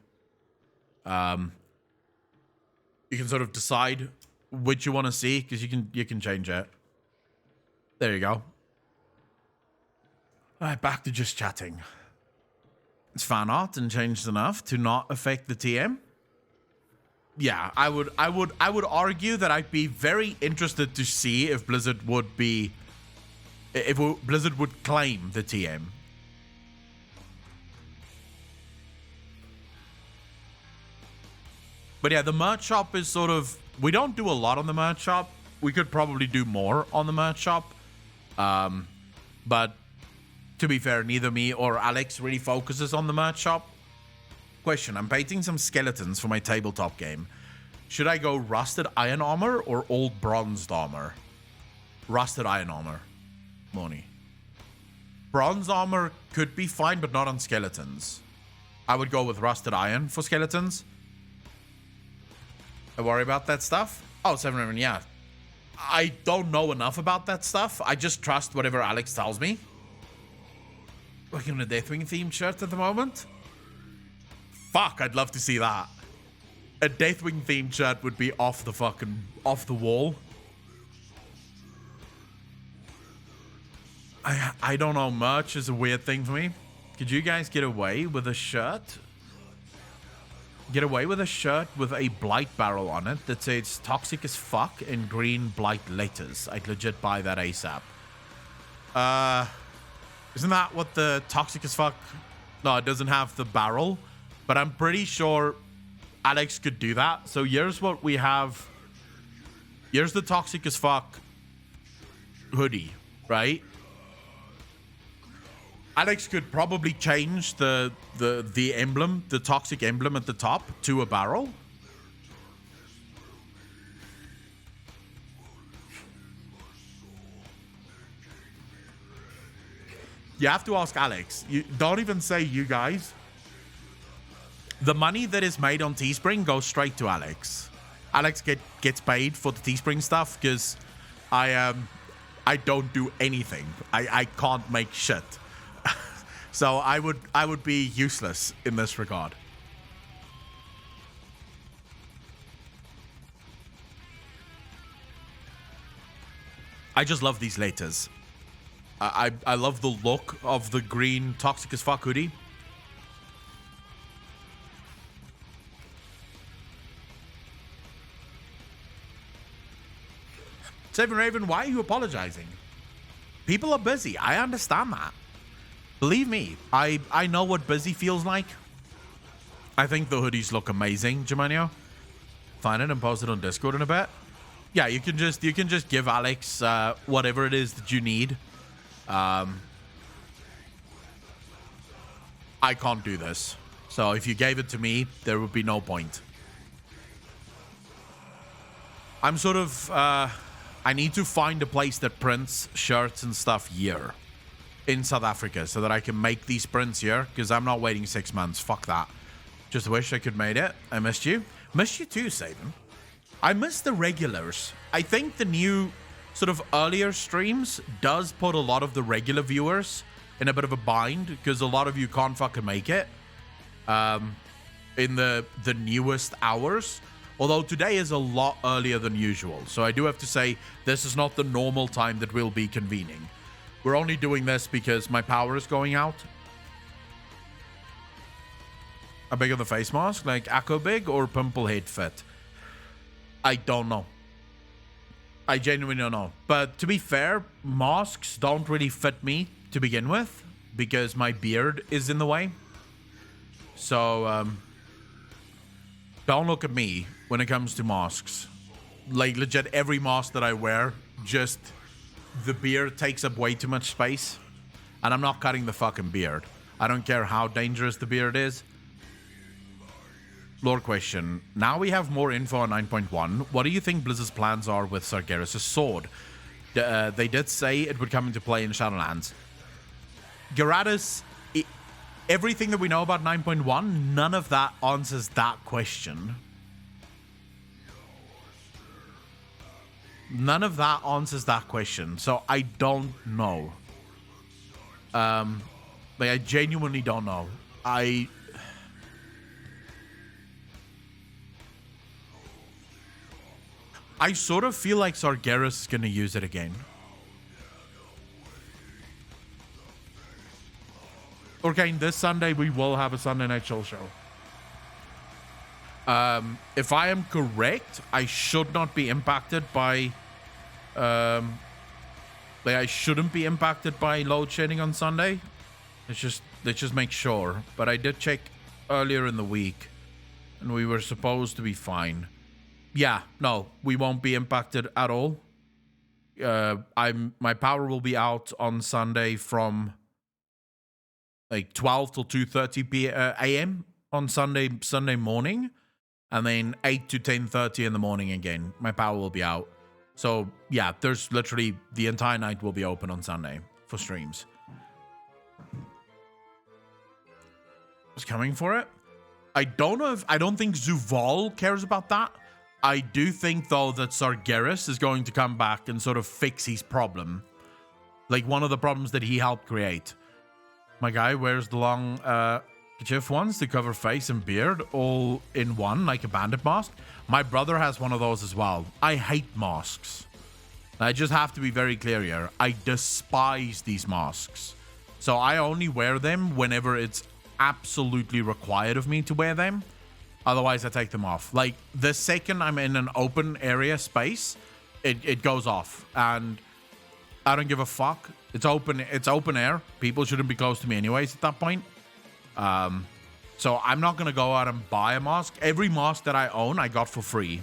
sort of decide which you want to see, because you can change it. There you go. All right, back to just chatting. It's fan art and changed enough to not affect the TM. Yeah, I would argue that I'd be very interested to see if Blizzard would claim the TM. But yeah, the merch shop is sort of, we don't do a lot on the merch shop. We could probably do more on the merch shop. But to be fair, neither me or Alex really focuses on the merch shop. Question, I'm painting some skeletons for my tabletop game. Should I go rusted iron armor or old bronzed armor? Rusted iron armor. Moni. Bronze armor could be fine, but not on skeletons. I would go with rusted iron for skeletons. I worry about that stuff. Oh, 7-11, yeah. I don't know enough about that stuff. I just trust whatever Alex tells me. Working on a Deathwing themed shirt at the moment. Fuck, I'd love to see that. A Deathwing themed shirt would be off the wall. I don't know, merch is a weird thing for me. Could you guys get away with a shirt? Get away with a shirt with a blight barrel on it that says toxic as fuck in green blight letters. I'd legit buy that ASAP. Isn't that what the toxic as fuck? No, it doesn't have the barrel. But I'm pretty sure Alex could do that. So here's what we have. Here's the toxic as fuck hoodie, right? Alex could probably change the emblem, the toxic emblem at the top to a barrel. You have to ask Alex. You don't even say you guys. The money that is made on Teespring goes straight to Alex. Alex gets paid for the Teespring stuff because I don't do anything. I can't make shit. So I would be useless in this regard. I just love these letters. I love the look of the green toxic as fuck hoodie. Seven Raven, why are you apologizing? People are busy. I understand that. Believe me, I know what busy feels like. I think the hoodies look amazing, Germanio. Find it and post it on Discord in a bit. Yeah, you can just give Alex whatever it is that you need. I can't do this. So if you gave it to me, there would be no point. I'm sort of I need to find a place that prints shirts and stuff here in South Africa so that I can make these prints here, because I'm not waiting 6 months. Fuck that. Just wish I could made it. I missed you. Missed you too, Saban. I miss the regulars. I think the new sort of earlier streams does put a lot of the regular viewers in a bit of a bind, because a lot of you can't fucking make it in the newest hours. Although today is a lot earlier than usual. So I do have to say, this is not the normal time that we'll be convening. We're only doing this because my power is going out. How big of the face mask? Like Akko big or pimple head fit? I don't know. I genuinely don't know. But to be fair, masks don't really fit me to begin with, because my beard is in the way. So, don't look at me when it comes to masks. Like, legit, every mask that I wear, just the beard takes up way too much space. And I'm not cutting the fucking beard. I don't care how dangerous the beard is. Lore question. Now we have more info on 9.1. What do you think Blizzard's plans are with Sargeras' sword? They did say it would come into play in Shadowlands. Gyarados, everything that we know about 9.1, none of that answers that question. None of that answers that question. So I don't know. Like, I genuinely don't know. I sort of feel like Sargeras is going to use it again. Okay, this Sunday we will have a Sunday Night Chill show. If I am correct, I should not be impacted by... like, I shouldn't be impacted by load shedding on Sunday. Let's just make sure. But I did check earlier in the week, and we were supposed to be fine. Yeah, no, we won't be impacted at all. My power will be out on Sunday from like 12 till 2:30 a.m. on Sunday morning, and then 8 to 10:30 in the morning again. My power will be out. So yeah, there's literally the entire night will be open on Sunday for streams. What's coming for it? I don't think Zuval cares about that. I do think, though, that Sargeras is going to come back and sort of fix his problem. Like, one of the problems that he helped create. My guy wears the long kerchief ones to cover face and beard all in one, like a bandit mask. My brother has one of those as well. I hate masks. I just have to be very clear here. I despise these masks. So I only wear them whenever it's absolutely required of me to wear them. Otherwise, I take them off. Like, the second I'm in an open area space, it goes off. And I don't give a fuck. It's open air. People shouldn't be close to me anyways at that point. So I'm not going to go out and buy a mask. Every mask that I own, I got for free.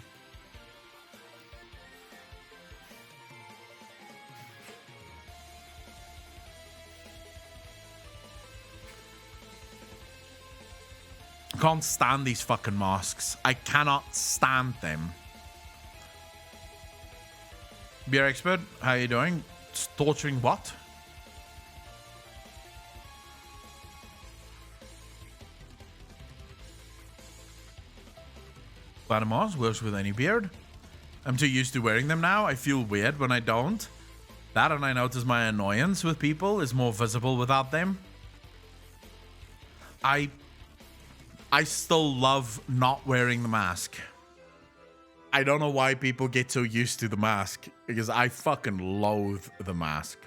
Can't stand these fucking masks. I cannot stand them. Beer expert, how you doing? It's torturing what? Panama's works with any beard. I'm too used to wearing them now. I feel weird when I don't. That, and I notice my annoyance with people is more visible without them. I still love not wearing the mask. I don't know why people get so used to the mask, because I fucking loathe the mask.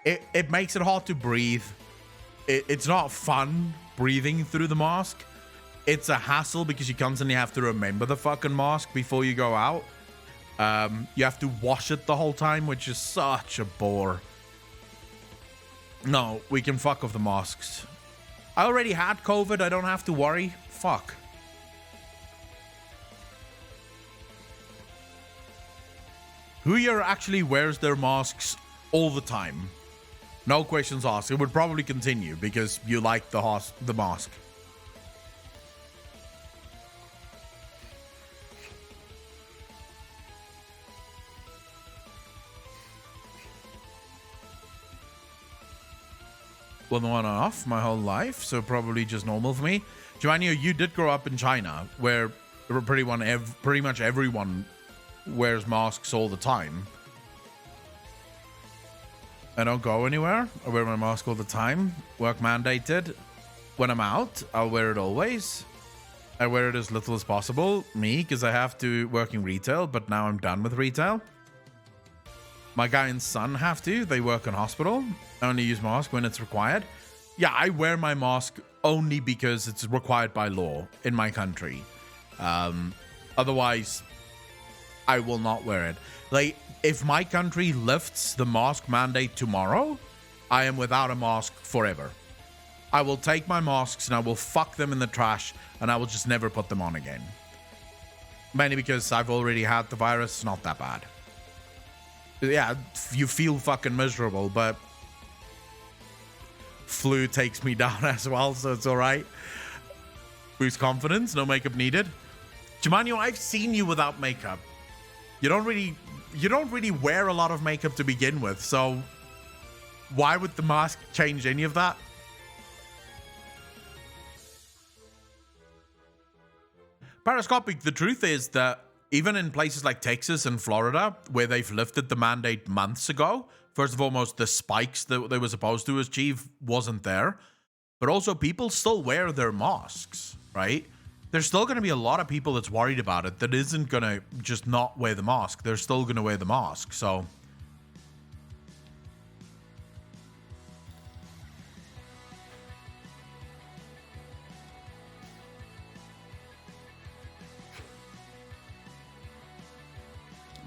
It makes it hard to breathe. It's not fun breathing through the mask. It's a hassle because you constantly have to remember the fucking mask before you go out. You have to wash it the whole time, which is such a bore. No, we can fuck off the mosques. I already had COVID. I don't have to worry. Fuck. Who here actually wears their masks all the time? No questions asked. It would probably continue because you like the mask. Well, on and off my whole life, so probably just normal for me. Giovanni, you did grow up in China, where pretty much everyone wears masks all the time. I don't go anywhere. I wear my mask all the time. Work mandated. When I'm out, I'll wear it always. I wear it as little as possible. Me, because I have to work in retail, but now I'm done with retail. My guy and son have to. They work in hospital. I only use mask when it's required. Yeah, I wear my mask only because it's required by law in my country. Otherwise, I will not wear it. Like, if my country lifts the mask mandate tomorrow, I am without a mask forever. I will take my masks and I will fuck them in the trash and I will just never put them on again. Mainly because I've already had the virus. It's not that bad. Yeah, you feel fucking miserable, but flu takes me down as well, so it's alright. Boost confidence, no makeup needed. Jumanio, I've seen you without makeup. You don't really wear a lot of makeup to begin with, so why would the mask change any of that? Parascopic, the truth is that even in places like Texas and Florida, where they've lifted the mandate months ago, first and foremost, the spikes that they were supposed to achieve wasn't there. But also, people still wear their masks, right? There's still going to be a lot of people that's worried about it that isn't going to just not wear the mask. They're still going to wear the mask, so...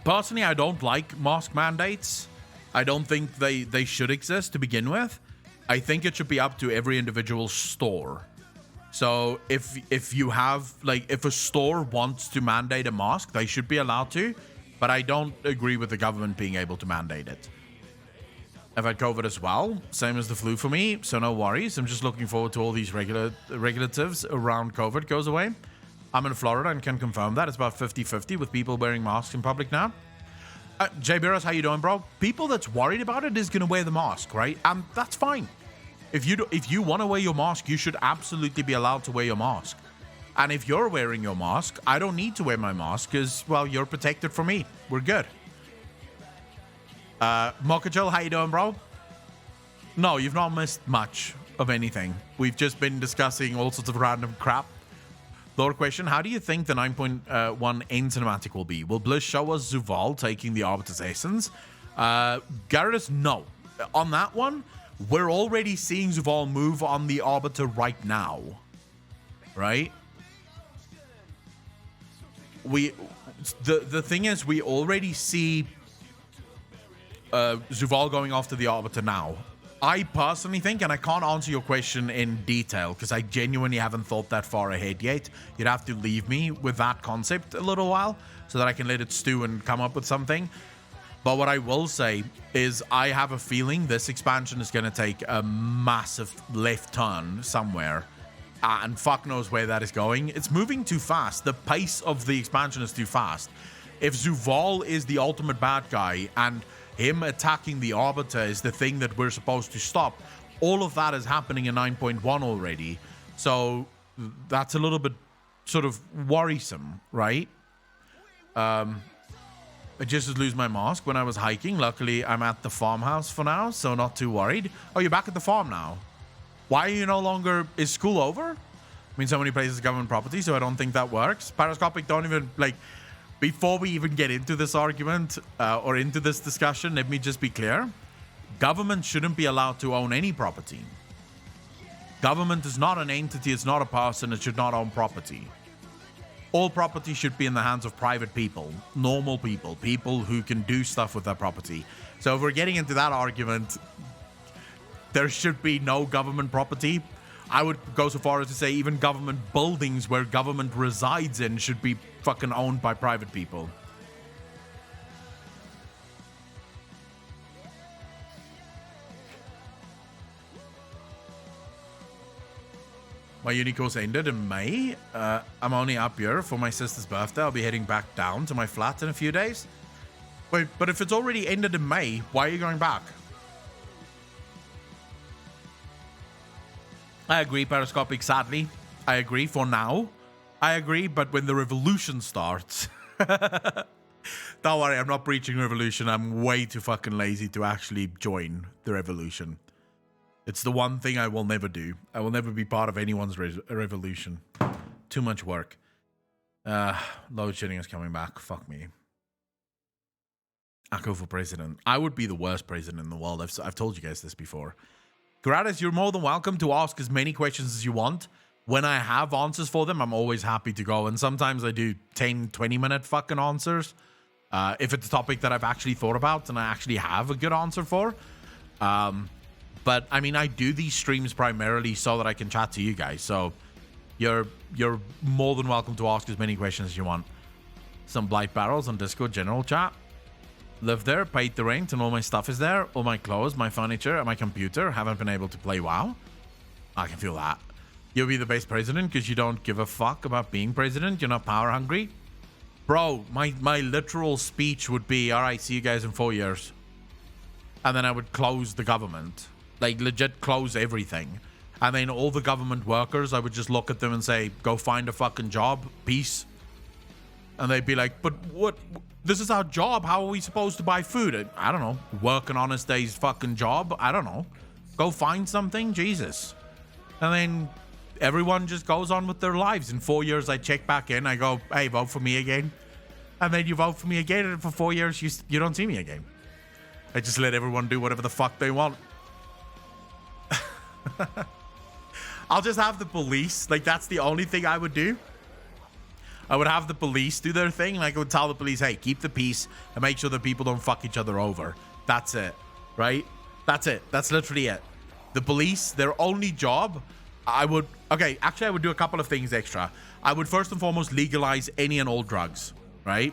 Personally, I don't like mask mandates. I don't think they should exist to begin with. I think it should be up to every individual store. So if you have, like, if a store wants to mandate a mask, they should be allowed to. But I don't agree with the government being able to mandate it. I've had COVID as well, same as the flu for me, so no worries. I'm just looking forward to all these regulatives around COVID goes away. I'm in Florida and can confirm that. It's about 50-50 with people wearing masks in public now. Jay Barros, how you doing, bro? People that's worried about it is going to wear the mask, right? And that's fine. If you want to wear your mask, you should absolutely be allowed to wear your mask. And if you're wearing your mask, I don't need to wear my mask because, well, you're protected from me. We're good. Mokachil, how you doing, bro? No, you've not missed much of anything. We've just been discussing all sorts of random crap. Lord question, how do you think the 9.1 end cinematic will be? Will Bliss show us Zuval taking the Arbiter's essence? Garrus, no. On that one, we're already seeing Zuval move on the Arbiter right now. Right? The thing is, we already see Zuval going after the Arbiter now. I personally think, and I can't answer your question in detail because I genuinely haven't thought that far ahead yet. You'd have to leave me with that concept a little while so that I can let it stew and come up with something. But what I will say is I have a feeling this expansion is going to take a massive left turn somewhere. And fuck knows where that is going. It's moving too fast. The pace of the expansion is too fast. If Zuval is the ultimate bad guy and him attacking the Arbiter is the thing that we're supposed to stop, all of that is happening in 9.1 already. So that's a little bit sort of worrisome, right? I just lose my mask when I was hiking. Luckily, I'm at the farmhouse for now, so not too worried. Oh, you're back at the farm now. Why are you no longer... Is school over? I mean, so many places government property, so I don't think that works. Parascopic don't even, like... Before we even get into this argument or into this discussion, let me just be clear. Government shouldn't be allowed to own any property. Government is not an entity, it's not a person, it should not own property. All property should be in the hands of private people, normal people, people who can do stuff with their property. So if we're getting into that argument, there should be no government property. I would go so far as to say even government buildings where government resides in should be fucking owned by private people. My uni course ended in May. I'm only up here for my sister's birthday. I'll be heading back down to my flat in a few days. Wait, but if it's already ended in May, why are you going back? I agree, Periscopic, sadly. I agree for now. I agree, but when the revolution starts... Don't worry, I'm not preaching revolution. I'm way too fucking lazy to actually join the revolution. It's the one thing I will never do. I will never be part of anyone's revolution. Too much work. Load shedding is coming back. Fuck me. Akko for president. I would be the worst president in the world. I've told you guys this before. Gratis, you're more than welcome to ask as many questions as you want. When I have answers for them, I'm always happy to go. And sometimes I do 10, 20-minute fucking answers. If it's a topic that I've actually thought about and I actually have a good answer for. But, I mean, I do these streams primarily so that I can chat to you guys. So, you're more than welcome to ask as many questions as you want. Some Blight Barrels on Discord general chat. Live there, paid the rent, and all my stuff is there. All my clothes, my furniture, and my computer. Haven't been able to play WoW. I can feel that. You'll be the best president because you don't give a fuck about being president. You're not power hungry. Bro, my literal speech would be, all right, see you guys in 4 years. And then I would close the government. Like, legit close everything. And then all the government workers, I would just look at them and say, go find a fucking job. Peace. And they'd be like, but what? This is our job. How are we supposed to buy food? I don't know. Work an honest day's fucking job. I don't know. Go find something. Jesus. And then everyone just goes on with their lives. In 4 years, I check back in. I go, hey, vote for me again. And then you vote for me again. And for 4 years, you don't see me again. I just let everyone do whatever the fuck they want. I'll just have the police. Like, that's the only thing I would do. I would have the police do their thing. Like, I would tell the police, hey, keep the peace and make sure that people don't fuck each other over. That's it. Right? That's it. That's literally it. The police, their only job, I would do a couple of things extra. I would first and foremost legalize any and all drugs. Right?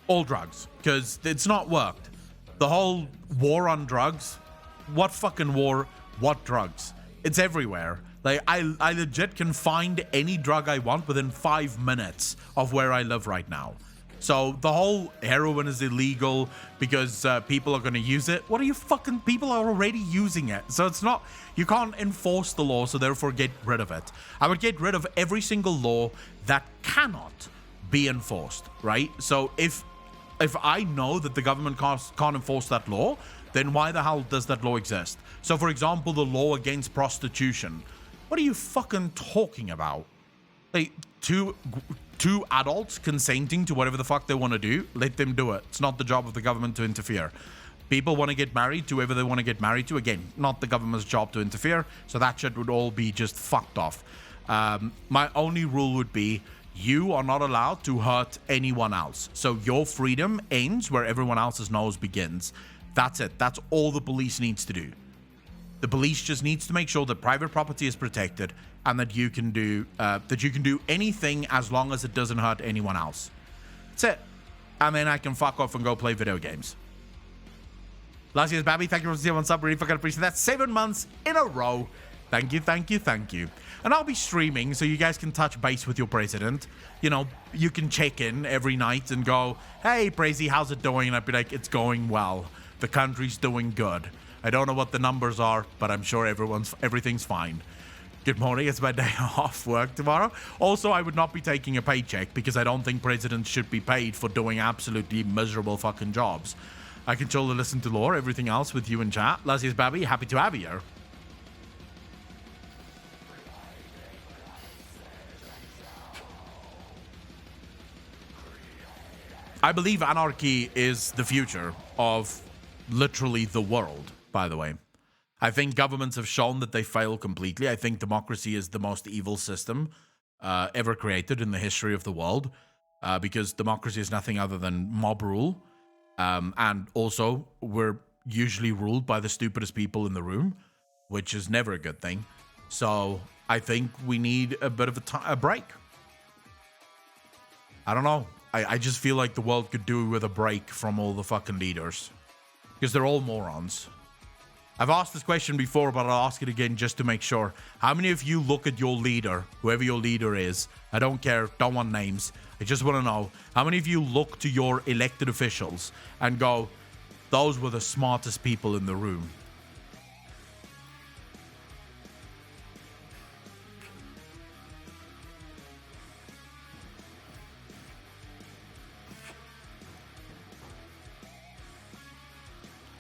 All drugs. Because it's not worked. The whole war on drugs. What fucking war? What drugs? It's everywhere. Like, I legit can find any drug I want within 5 minutes of where I live right now. So the whole heroin is illegal because people are going to use it. What are you fucking... People are already using it. So it's not... You can't enforce the law, so therefore get rid of it. I would get rid of every single law that cannot be enforced, right? So if I know that the government can't enforce that law, then why the hell does that law exist? So, for example, the law against prostitution. What are you fucking talking about? Like, two adults consenting to whatever the fuck they want to do, let them do it. It's not the job of the government to interfere. People want to get married to whoever they want to get married to. Again, not the government's job to interfere. So that shit would all be just fucked off. My only rule would be you are not allowed to hurt anyone else. So your freedom ends where everyone else's nose begins. That's it. That's all the police needs to do. The police just needs to make sure that private property is protected and that you can do anything as long as it doesn't hurt anyone else. That's it. And then I can fuck off and go play video games. Last year's Babby, thank you for 7 sub. Really fucking appreciate that. 7 months in a row. Thank you, thank you, thank you. And I'll be streaming so you guys can touch base with your president. You know, you can check in every night and go, hey, Prezi, how's it doing? And I'd be like, it's going well. The country's doing good. I don't know what the numbers are, but I'm sure everything's fine. Good morning, it's my day off work tomorrow. Also, I would not be taking a paycheck because I don't think presidents should be paid for doing absolutely miserable fucking jobs. I can chill to listen to lore, everything else with you in chat. Lazia's Babby, happy to have you here. I believe anarchy is the future of literally the world, by the way. I think governments have shown that they fail completely. I think democracy is the most evil system ever created in the history of the world because democracy is nothing other than mob rule. And also, we're usually ruled by the stupidest people in the room. which is never a good thing. So I think we need a bit of a break. I don't know. I just feel like the world could do with a break from all the fucking leaders, because they're all morons. I've asked this question before, but I'll ask it again just to make sure. How many of you look at your leader, whoever your leader is? I don't care, don't want names. I just want to know, how many of you look to your elected officials and go, those were the smartest people in the room?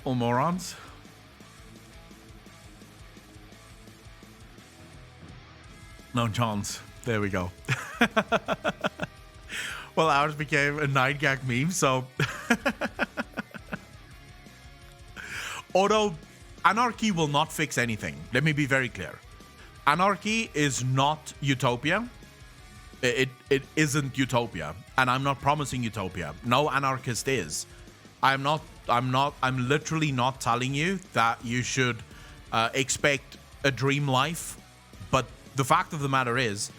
All morons? No chance. There we go. Well, ours became a 9gag meme, so... Although, anarchy will not fix anything. Let me be very clear. Anarchy is not utopia. It isn't utopia. And I'm not promising utopia. No anarchist is. I'm literally not telling you that you should expect a dream life. But the fact of the matter is,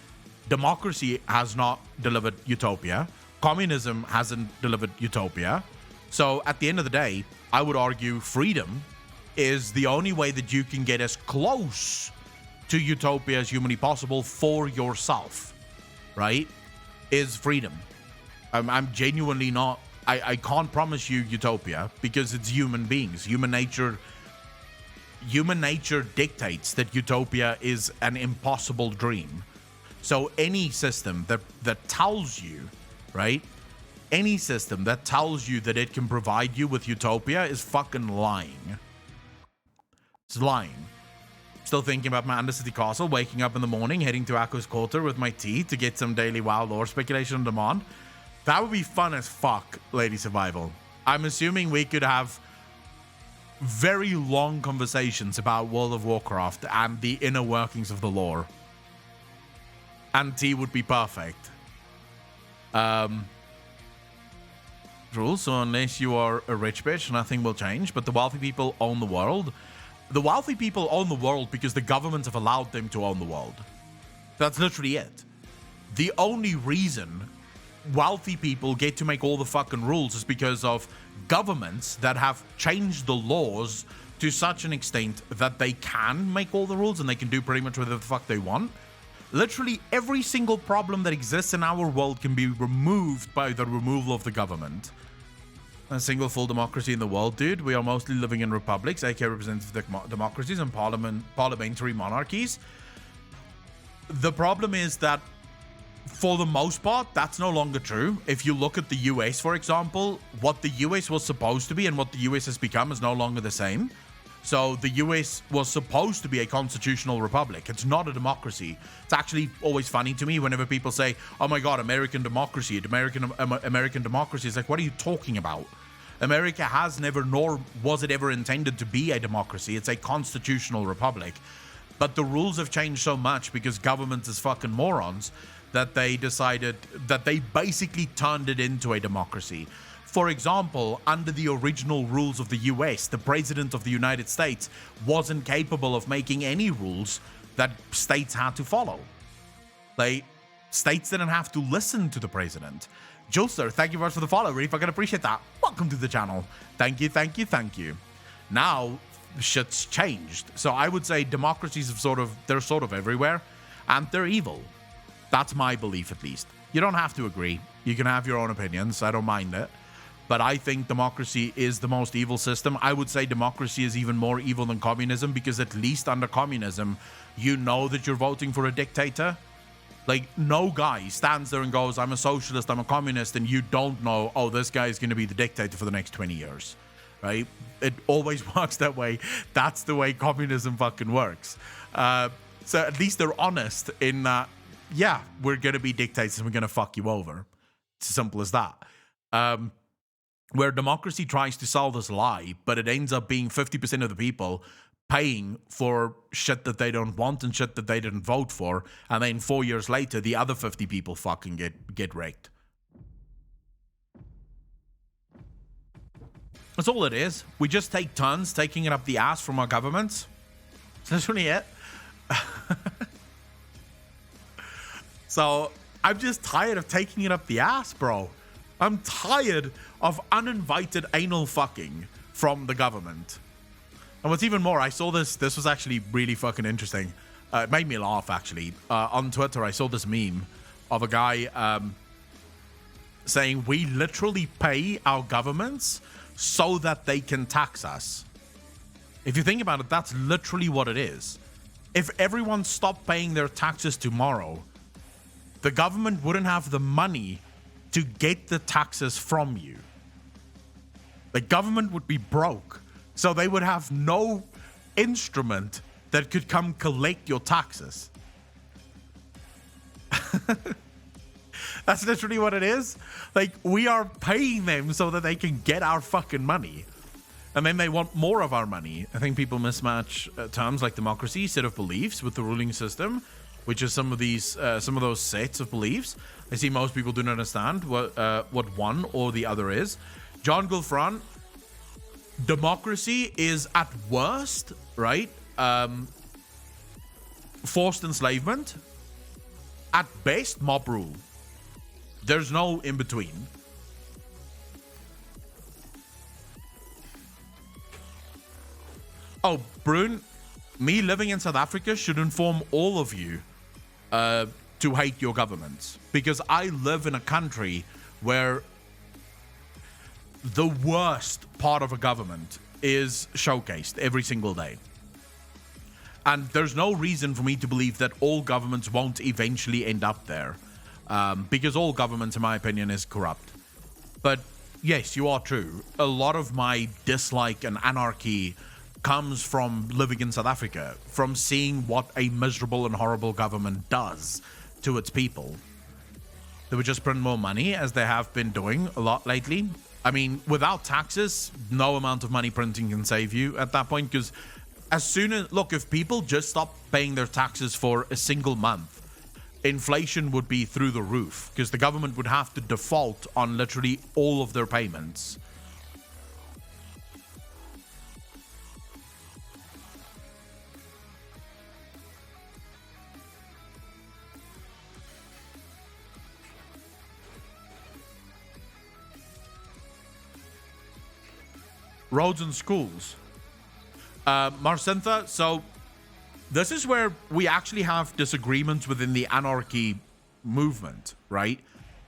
democracy has not delivered utopia. Communism hasn't delivered utopia. So at the end of the day, I would argue freedom is the only way that you can get as close to utopia as humanly possible for yourself, right? Is freedom. I'm genuinely not, I can't promise you utopia because it's human beings. Human nature dictates that utopia is an impossible dream. So any system that tells you, right? Any system that tells you that it can provide you with utopia is fucking lying. It's lying. Still thinking about my Undercity Castle, waking up in the morning, heading to Akko's Quarter with my tea to get some daily wild lore speculation on demand. That would be fun as fuck, Lady Survival. I'm assuming we could have very long conversations about World of Warcraft and the inner workings of the lore. And tea would be perfect. Rules, so unless you are a rich bitch, nothing will change, but the wealthy people own the world. The wealthy people own the world because the governments have allowed them to own the world. That's literally it. The only reason wealthy people get to make all the fucking rules is because of governments that have changed the laws to such an extent that they can make all the rules and they can do pretty much whatever the fuck they want. Literally every single problem that exists in our world can be removed by the removal of the government. A single full democracy in the world, dude. We are mostly living in republics, aka representative democracies and parliamentary monarchies. The problem is that for the most part, that's no longer true. If you look at the US, for example, what the US was supposed to be and what the US has become is no longer the same. So the US was supposed to be a constitutional republic. It's not a democracy. It's actually always funny to me whenever people say, oh my God, American democracy, American democracy. It's like, what are you talking about? America has never, nor was it ever intended to be a democracy. It's a constitutional republic. But the rules have changed so much because governments is fucking morons that they decided that they basically turned it into a democracy. For example, under the original rules of the US, the president of the United States wasn't capable of making any rules that states had to follow. States didn't have to listen to the president. Joester, thank you very much for the follow. Really fucking appreciate that. Welcome to the channel. Thank you, thank you, thank you. Now, shit's changed. So I would say democracies have they're sort of everywhere, and they're evil. That's my belief, at least. You don't have to agree. You can have your own opinions. I don't mind it. But I think democracy is the most evil system. I would say democracy is even more evil than communism because at least under communism, you know that you're voting for a dictator. Like, no guy stands there and goes, I'm a socialist, I'm a communist, and you don't know, oh, this guy is going to be the dictator for the next 20 years, right? It always works that way. That's the way communism fucking works. So at least they're honest in that, yeah, we're going to be dictators and we're going to fuck you over. It's as simple as that. Where democracy tries to sell this lie, but it ends up being 50% of the people paying for shit that they don't want and shit that they didn't vote for, and then 4 years later, the other 50 people fucking get wrecked. That's all it is. We just take turns taking it up the ass from our governments. It's literally it. So I'm just tired of taking it up the ass, bro. I'm tired of uninvited anal fucking from the government. And what's even more, I saw this was actually really fucking interesting. It made me laugh, actually. On Twitter, I saw this meme of a guy saying, we literally pay our governments so that they can tax us. If you think about it, that's literally what it is. If everyone stopped paying their taxes tomorrow, the government wouldn't have the money to get the taxes from you. The government would be broke, so they would have no instrument that could come collect your taxes. That's literally what it is. Like, we are paying them so that they can get our fucking money. And then they want more of our money. I think people mismatch terms like democracy, set of beliefs, with the ruling system, which is some of those sets of beliefs. I see most people do not understand what one or the other is. John Gulfran, democracy is at worst, right? Forced enslavement. At best, mob rule. There's no in between. Oh, Brune, me living in South Africa should inform all of you to hate your governments, because I live in a country where the worst part of a government is showcased every single day. And there's no reason for me to believe that all governments won't eventually end up there, because all governments, in my opinion, is corrupt. But yes, you are true. A lot of my dislike and anarchy comes from living in South Africa, from seeing what a miserable and horrible government does to its people. They would just print more money, as they have been doing a lot lately. I mean, without taxes, no amount of money printing can save you at that point, because as soon as, look, if people just stop paying their taxes for a single month, inflation would be through the roof, because the government would have to default on literally all of their payments. Roads and schools. Marcintha, so this is where we actually have disagreements within the anarchy movement, right?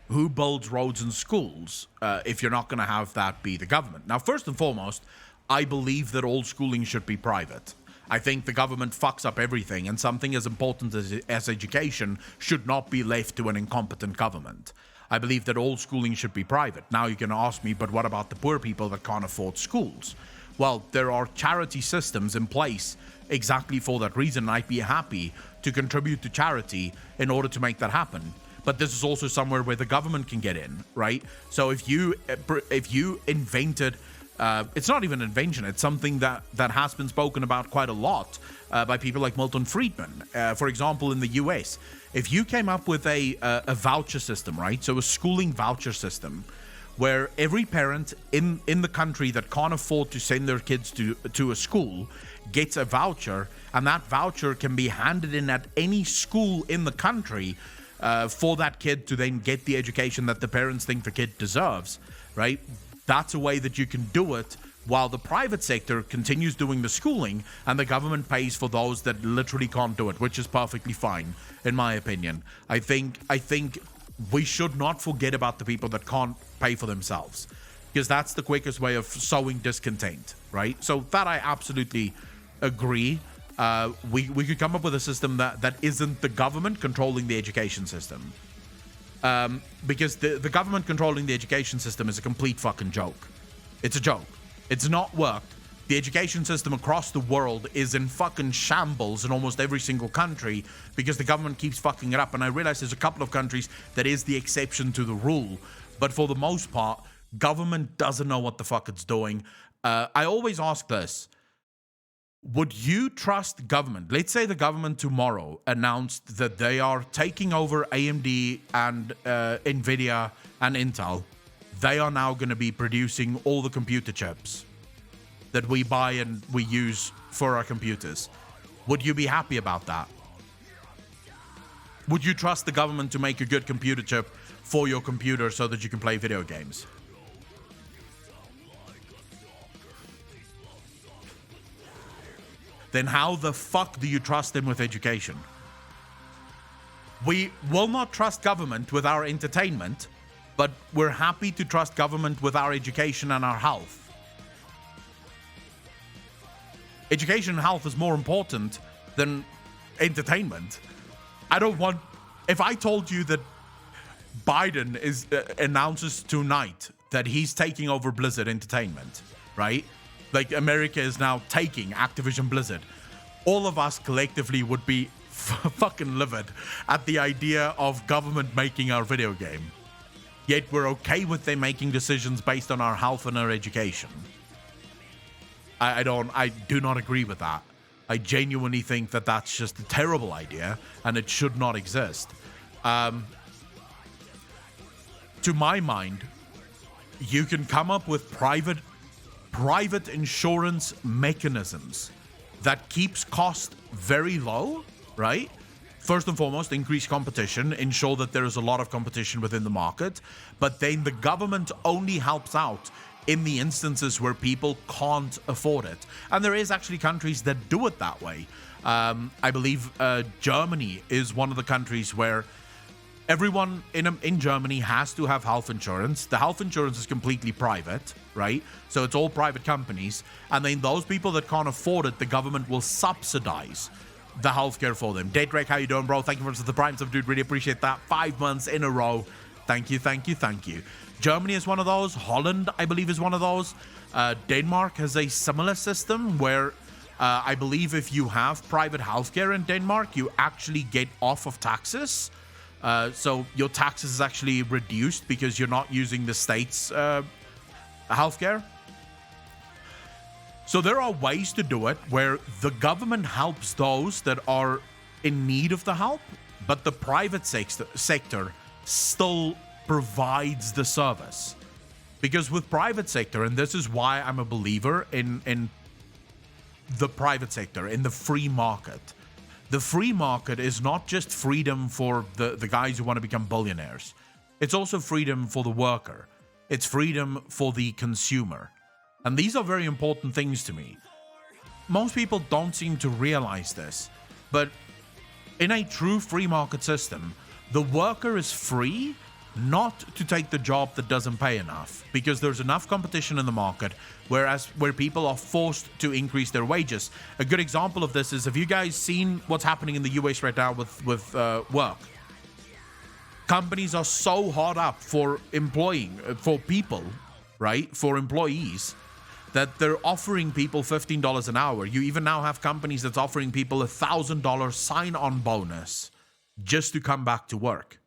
Who builds roads and schools if you're not going to have that be the government? Now, first and foremost, I believe that all schooling should be private. I think the government fucks up everything, and something as important as education should not be left to an incompetent government. I believe that all schooling should be private. Now you can ask me, but what about the poor people that can't afford schools? Well, there are charity systems in place exactly for that reason. I'd be happy to contribute to charity in order to make that happen. But this is also somewhere where the government can get in, right? So if you invented, it's not even an invention, it's something that has been spoken about quite a lot by people like Milton Friedman. For example, in the US, if you came up with a voucher system, right? So a schooling voucher system where every parent in the country that can't afford to send their kids to a school gets a voucher, and that voucher can be handed in at any school in the country for that kid to then get the education that the parents think the kid deserves, right? That's a way that you can do it while the private sector continues doing the schooling and the government pays for those that literally can't do it, which is perfectly fine, in my opinion. I think we should not forget about the people that can't pay for themselves, because that's the quickest way of sowing discontent, right? So that I absolutely agree. We could come up with a system that isn't the government controlling the education system. Because the government controlling the education system is a complete fucking joke. It's a joke. It's not worked. The education system across the world is in fucking shambles in almost every single country because the government keeps fucking it up. And I realize there's a couple of countries that is the exception to the rule. But for the most part, government doesn't know what the fuck it's doing. I always ask this. Would you trust government? Let's say the government tomorrow announced that they are taking over AMD and Nvidia and Intel. They are now going to be producing all the computer chips that we buy and we use for our computers. Would you be happy about that? Would you trust the government to make a good computer chip for your computer so that you can play video games? Then how the fuck do you trust them with education? We will not trust government with our entertainment, but we're happy to trust government with our education and our health. Education and health is more important than entertainment. I don't want... If I told you that Biden announces tonight that he's taking over Blizzard Entertainment, right? Like, America is now taking Activision Blizzard. All of us collectively would be fucking livid at the idea of government making our video game. Yet we're okay with them making decisions based on our health and our education. I do not agree with that. I genuinely think that that's just a terrible idea and it should not exist. To my mind, you can come up with private insurance mechanisms that keeps cost very low, right? First and foremost, increase competition, ensure that there is a lot of competition within the market, but then the government only helps out in the instances where people can't afford it. And there is actually countries that do it that way. I believe Germany is one of the countries where everyone in Germany has to have health insurance. The health insurance is completely private, right? So it's all private companies. And then those people that can't afford it, the government will subsidize the healthcare for them. Daedrek, how you doing, bro? Thank you for the prime sub, dude. Really appreciate that. 5 months in a row. Thank you, thank you, thank you. Germany is one of those. Holland, I believe, is one of those. Denmark has a similar system where I believe if you have private healthcare in Denmark, you actually get off of taxes. So your taxes is actually reduced because you're not using the state's healthcare. So there are ways to do it where the government helps those that are in need of the help, but the private sector still provides the service. Because with private sector, and this is why I'm a believer in the private sector, in the free market. The free market is not just freedom for the guys who want to become billionaires. It's also freedom for the worker. It's freedom for the consumer. And these are very important things to me. Most people don't seem to realize this, but in a true free market system, the worker is free not to take the job that doesn't pay enough, because there's enough competition in the market, where people are forced to increase their wages. A good example of this is, have you guys seen what's happening in the US right now with work? Companies are so hard up for people, right? For employees, that they're offering people $15 an hour. You even now have companies that's offering people $1,000 sign-on bonus just to come back to work.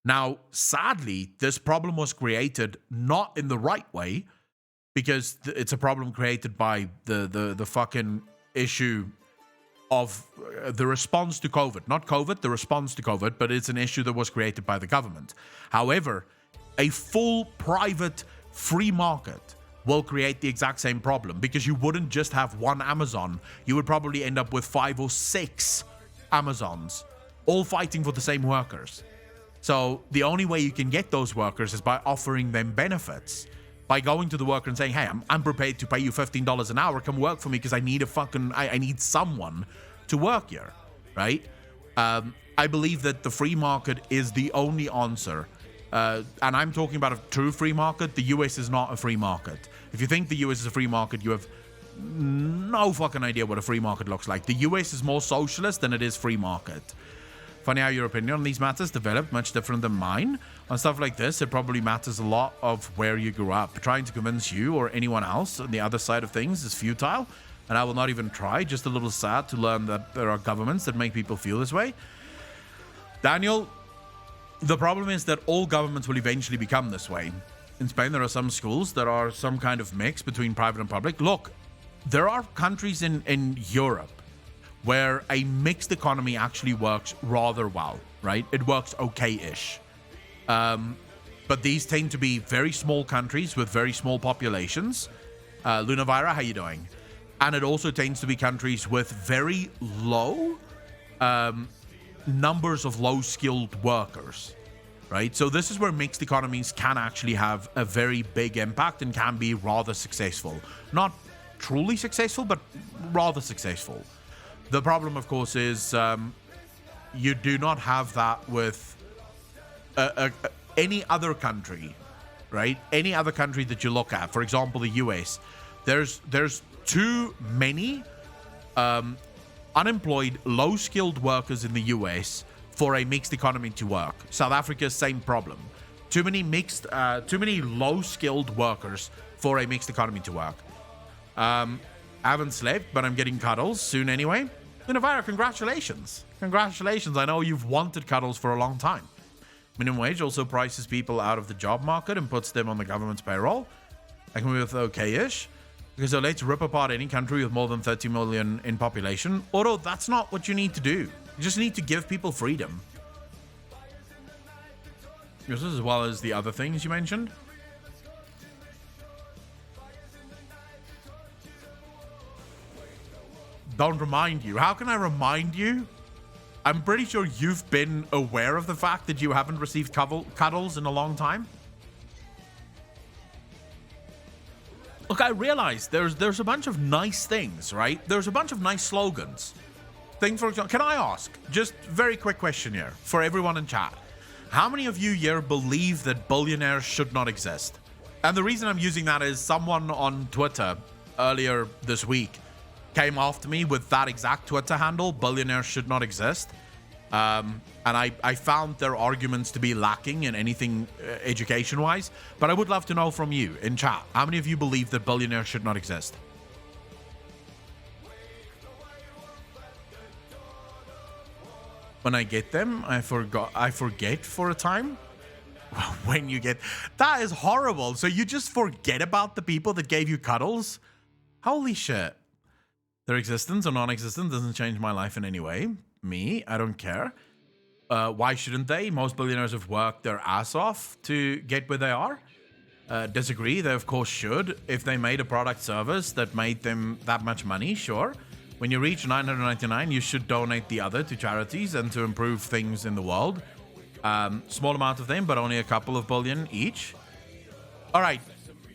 Now, sadly, this problem was created not in the right way, because it's a problem created by the fucking issue of the response to COVID. Not COVID, the response to COVID, but it's an issue that was created by the government. However, a full private free market will create the exact same problem, because you wouldn't just have one Amazon. You would probably end up with 5 or 6 Amazons, all fighting for the same workers. So the only way you can get those workers is by offering them benefits. By going to the worker and saying, hey, I'm prepared to pay you $15 an hour. Come work for me because I need I need someone to work here, right? I believe that the free market is the only answer. And I'm talking about a true free market. The US is not a free market. If you think the US is a free market, you have no fucking idea what a free market looks like. The US is more socialist than it is free market. Funny how your opinion on these matters developed much different than mine. On stuff like this, it probably matters a lot of where you grew up. Trying to convince you or anyone else on the other side of things is futile, and I will not even try. Just a little sad to learn that there are governments that make people feel this way. Daniel, the problem is that all governments will eventually become this way. In Spain, there are some schools that are some kind of mix between private and public. Look, there are countries in Europe where a mixed economy actually works rather well, right? It works okay-ish. But these tend to be very small countries with very small populations. Lunavira, how you doing? And it also tends to be countries with very low numbers of low-skilled workers, right? So this is where mixed economies can actually have a very big impact and can be rather successful. Not truly successful, but rather successful. The problem, of course, is you do not have that with any other country, right? Any other country that you look at, for example, the US, there's too many unemployed, low-skilled workers in the US for a mixed economy to work. South Africa, same problem. Too many low-skilled workers for a mixed economy to work. I haven't slept, but I'm getting cuddles soon anyway. Univira, congratulations. Congratulations. I know you've wanted cuddles for a long time. Minimum wage also prices people out of the job market and puts them on the government's payroll. I can be with okay-ish. Okay, so let's rip apart any country with more than 30 million in population. Although that's not what you need to do. You just need to give people freedom. Just as well as the other things you mentioned. Don't remind you. How can I remind you? I'm pretty sure you've been aware of the fact that you haven't received cuddles in a long time. Look, I realize there's a bunch of nice things, right? There's a bunch of nice slogans. Things, for example, can I ask, just very quick question here for everyone in chat. How many of you here believe that billionaires should not exist? And the reason I'm using that is someone on Twitter earlier this week came after me with that exact Twitter handle, billionaires should not exist. And I found their arguments to be lacking in anything education-wise. But I would love to know from you in chat, how many of you believe that billionaires should not exist? When I get them, I forget for a time. When you get... That is horrible. So you just forget about the people that gave you cuddles? Holy shit. Their existence or non-existence doesn't change my life in any way. Me, I don't care. Why shouldn't they? Most billionaires have worked their ass off to get where they are. Disagree, they of course should. If they made a product service that made them that much money, sure. When you reach 999, you should donate the other to charities and to improve things in the world. Small amount of them, but only a couple of billion each. All right.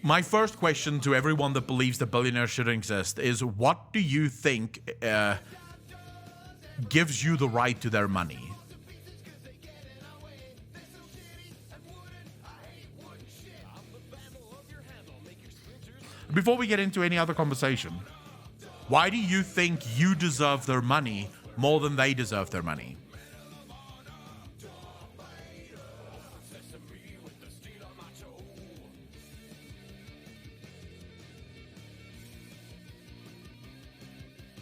My first question to everyone that believes that billionaires shouldn't exist is, what do you think gives you the right to their money? Before we get into any other conversation, why do you think you deserve their money more than they deserve their money?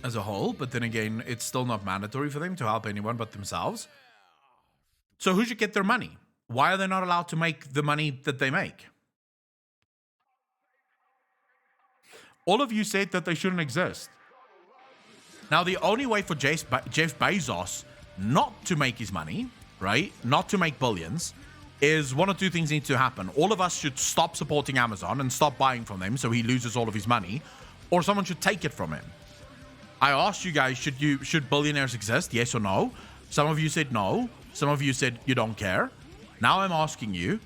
As a whole, but then again, it's still not mandatory for them to help anyone but themselves. So who should get their money? Why are they not allowed to make the money that they make? All of you said that they shouldn't exist. Now, the only way for Jeff Bezos not to make his money, right, not to make billions, is one or two things need to happen. All of us should stop supporting Amazon and stop buying from them so he loses all of his money, or someone should take it from him. I asked you guys, should billionaires exist? Yes or no? Some of you said no. Some of you said you don't care. Now I'm asking you,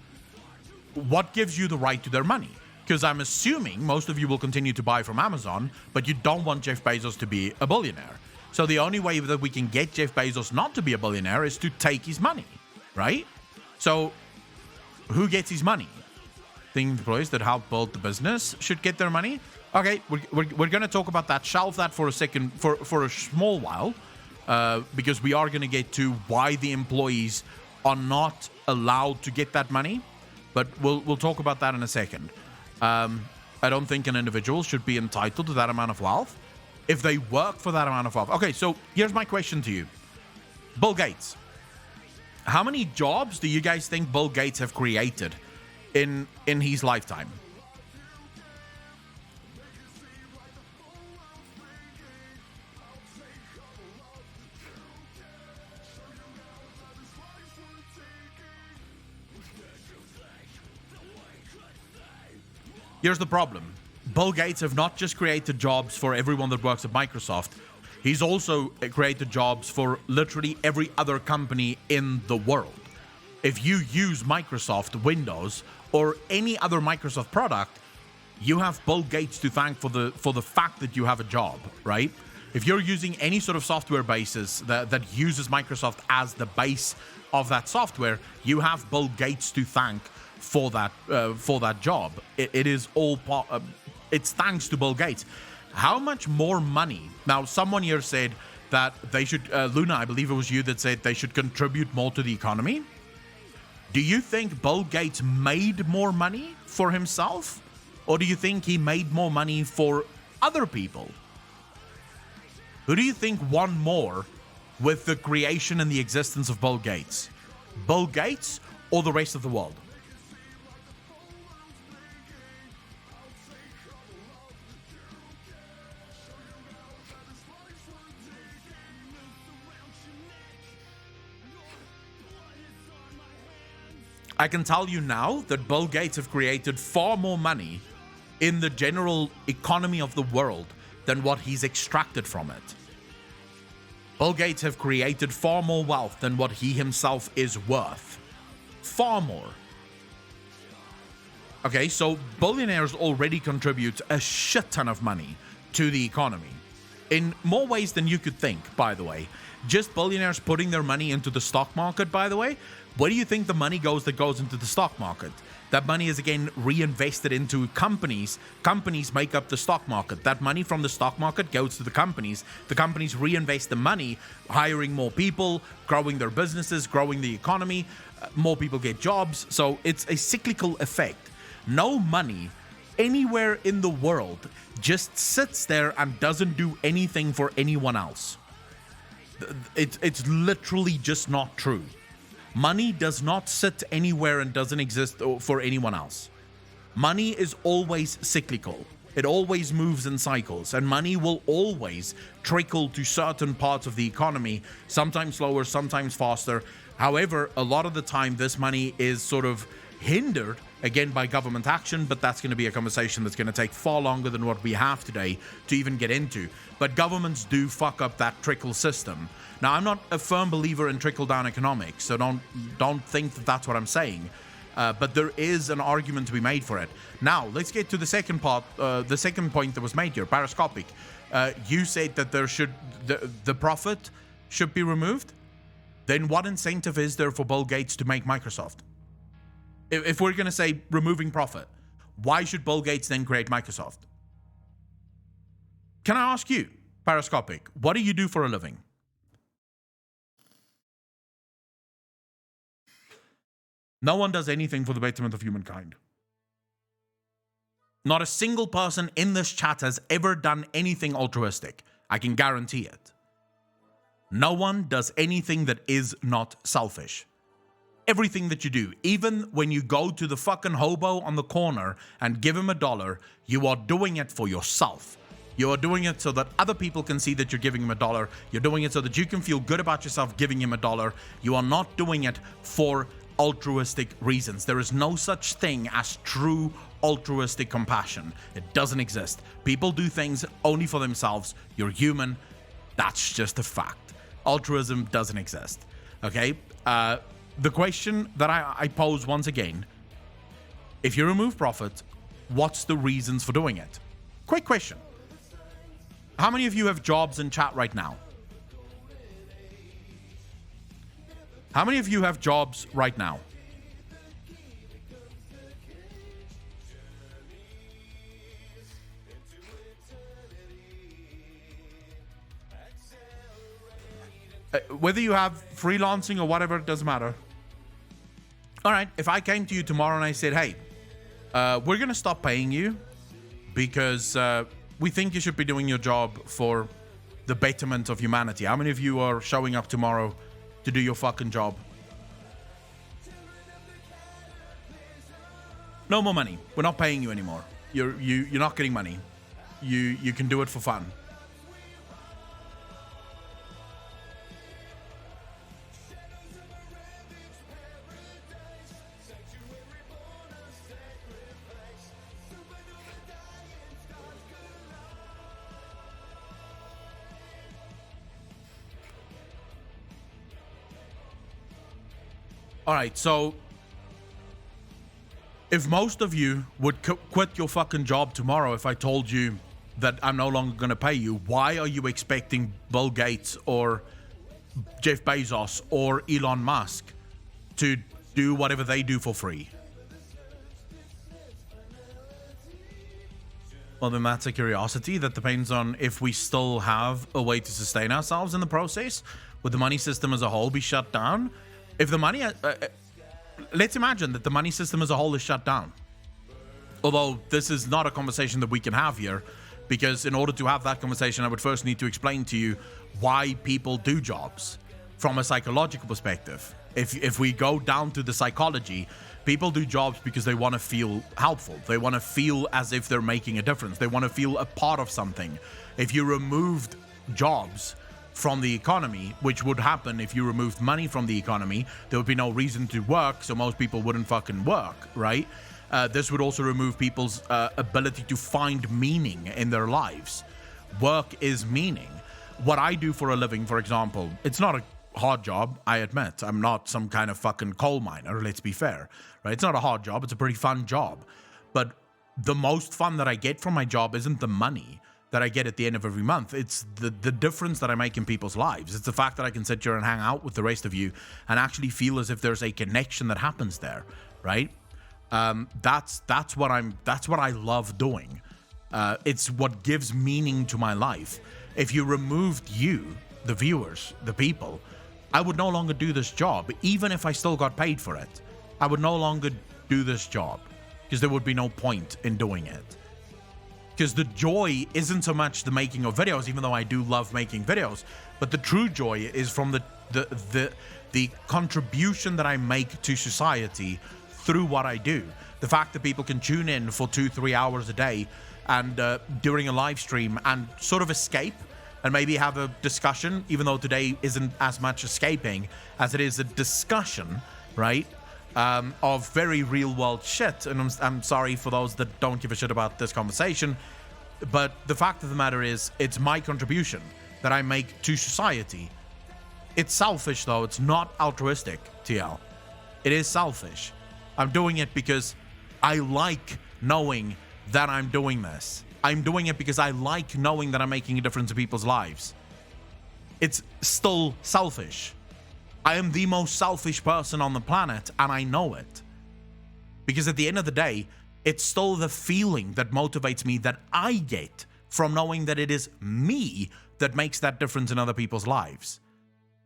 what gives you the right to their money? Because I'm assuming most of you will continue to buy from Amazon, but you don't want Jeff Bezos to be a billionaire. So the only way that we can get Jeff Bezos not to be a billionaire is to take his money, right? So who gets his money? The employees that help build the business should get their money. Okay, we're going to talk about that. Shelve that for a second, for a small while, because we are going to get to why the employees are not allowed to get that money. But we'll talk about that in a second. I don't think an individual should be entitled to that amount of wealth if they work for that amount of wealth. Okay, so here's my question to you. Bill Gates. How many jobs do you guys think Bill Gates have created in his lifetime? Here's the problem. Bill Gates have not just created jobs for everyone that works at Microsoft, he's also created jobs for literally every other company in the world. If you use Microsoft Windows or any other Microsoft product, you have Bill Gates to thank for the fact that you have a job, right? If you're using any sort of software basis that uses Microsoft as the base of that software, you have Bill Gates to thank for that job. It is all it's thanks to Bill Gates. How much more money? Now, someone here said that they should, Luna, I believe it was you that said they should contribute more to the economy. Do you think Bill Gates made more money for himself? Or do you think he made more money for other people? Who do you think won more with the creation and the existence of Bill Gates? Bill Gates or the rest of the world? I can tell you now that Bill Gates have created far more money in the general economy of the world than what he's extracted from it. Bill Gates have created far more wealth than what he himself is worth. Far more. Okay, so billionaires already contribute a shit ton of money to the economy. In more ways than you could think, by the way. Just billionaires putting their money into the stock market, by the way. Where do you think the money goes that goes into the stock market? That money is again reinvested into companies. Companies make up the stock market. That money from the stock market goes to the companies. The companies reinvest the money, hiring more people, growing their businesses, growing the economy. More people get jobs. So it's a cyclical effect. No money anywhere in the world just sits there and doesn't do anything for anyone else. It's literally just not true. Money does not sit anywhere and doesn't exist for anyone else. Money is always cyclical. It always moves in cycles, and money will always trickle to certain parts of the economy, sometimes slower, sometimes faster. However, a lot of the time, this money is sort of hindered, again, by government action, but that's going to be a conversation that's going to take far longer than what we have today to even get into. But governments do fuck up that trickle system. Now, I'm not a firm believer in trickle-down economics, so don't think that that's what I'm saying. But there is an argument to be made for it. Now, let's get to the second part, the second point that was made here, parascopic. You said that there should the profit should be removed. Then what incentive is there for Bill Gates to make Microsoft? If we're going to say removing profit, why should Bill Gates then create Microsoft? Can I ask you, parascopic, what do you do for a living? No one does anything for the betterment of humankind. Not a single person in this chat has ever done anything altruistic. I can guarantee it. No one does anything that is not selfish. Everything that you do, even when you go to the fucking hobo on the corner and give him $1, you are doing it for yourself. You are doing it so that other people can see that you're giving him $1. You're doing it so that you can feel good about yourself giving him $1. You are not doing it for altruistic reasons. There is no such thing as true altruistic compassion. It doesn't exist. People do things only for themselves. You're human. That's just a fact. Altruism doesn't exist. Okay? The question that I pose once again, if you remove profit, what's the reasons for doing it? Quick question. How many of you have jobs in chat right now? How many of you have jobs right now? Whether you have freelancing or whatever, it doesn't matter. All right, if I came to you tomorrow and I said, hey, we're going to stop paying you because we think you should be doing your job for the betterment of humanity. How many of you are showing up tomorrow to do your fucking job? No more money. We're not paying you anymore. You're not getting money. You can do it for fun. All right, so if most of you would quit your fucking job tomorrow if I told you that I'm no longer going to pay you, why are you expecting Bill Gates or Jeff Bezos or Elon Musk to do whatever they do for free? Well, then that's a curiosity that depends on if we still have a way to sustain ourselves in the process. Would the money system as a whole be shut down? If the money... let's imagine that the money system as a whole is shut down. Although this is not a conversation that we can have here, because in order to have that conversation, I would first need to explain to you why people do jobs from a psychological perspective. If we go down to the psychology, people do jobs because they want to feel helpful. They want to feel as if they're making a difference. They want to feel a part of something. If you removed jobs from the economy, which would happen if you removed money from the economy, there would be no reason to work, so most people wouldn't fucking work, right? This would also remove people's ability to find meaning in their lives. Work is meaning. What I do for a living, for example, it's not a hard job, I admit. I'm not some kind of fucking coal miner, let's be fair, right? It's not a hard job, it's a pretty fun job. But the most fun that I get from my job isn't the money that I get at the end of every month. It's the difference that I make in people's lives. It's the fact that I can sit here and hang out with the rest of you and actually feel as if there's a connection that happens there, right? That's what I love doing. It's what gives meaning to my life. If you removed you, the viewers, the people, I would no longer do this job. Even if I still got paid for it, I would no longer do this job because there would be no point in doing it. Because the joy isn't so much the making of videos, even though I do love making videos, but the true joy is from the contribution that I make to society through what I do. The fact that people can tune in for 2-3 hours a day and during a live stream and sort of escape and maybe have a discussion, even though today isn't as much escaping as it is a discussion, right? Of very real world shit. And I'm sorry for those that don't give a shit about this conversation, but the fact of the matter is, it's my contribution that I make to society. It's selfish though, it's not altruistic, TL. It is selfish. I'm doing it because I like knowing that I'm doing this. I'm doing it because I like knowing that I'm making a difference in people's lives. It's still selfish. I am the most selfish person on the planet, and I know it. Because at the end of the day, it's still the feeling that motivates me that I get from knowing that it is me that makes that difference in other people's lives.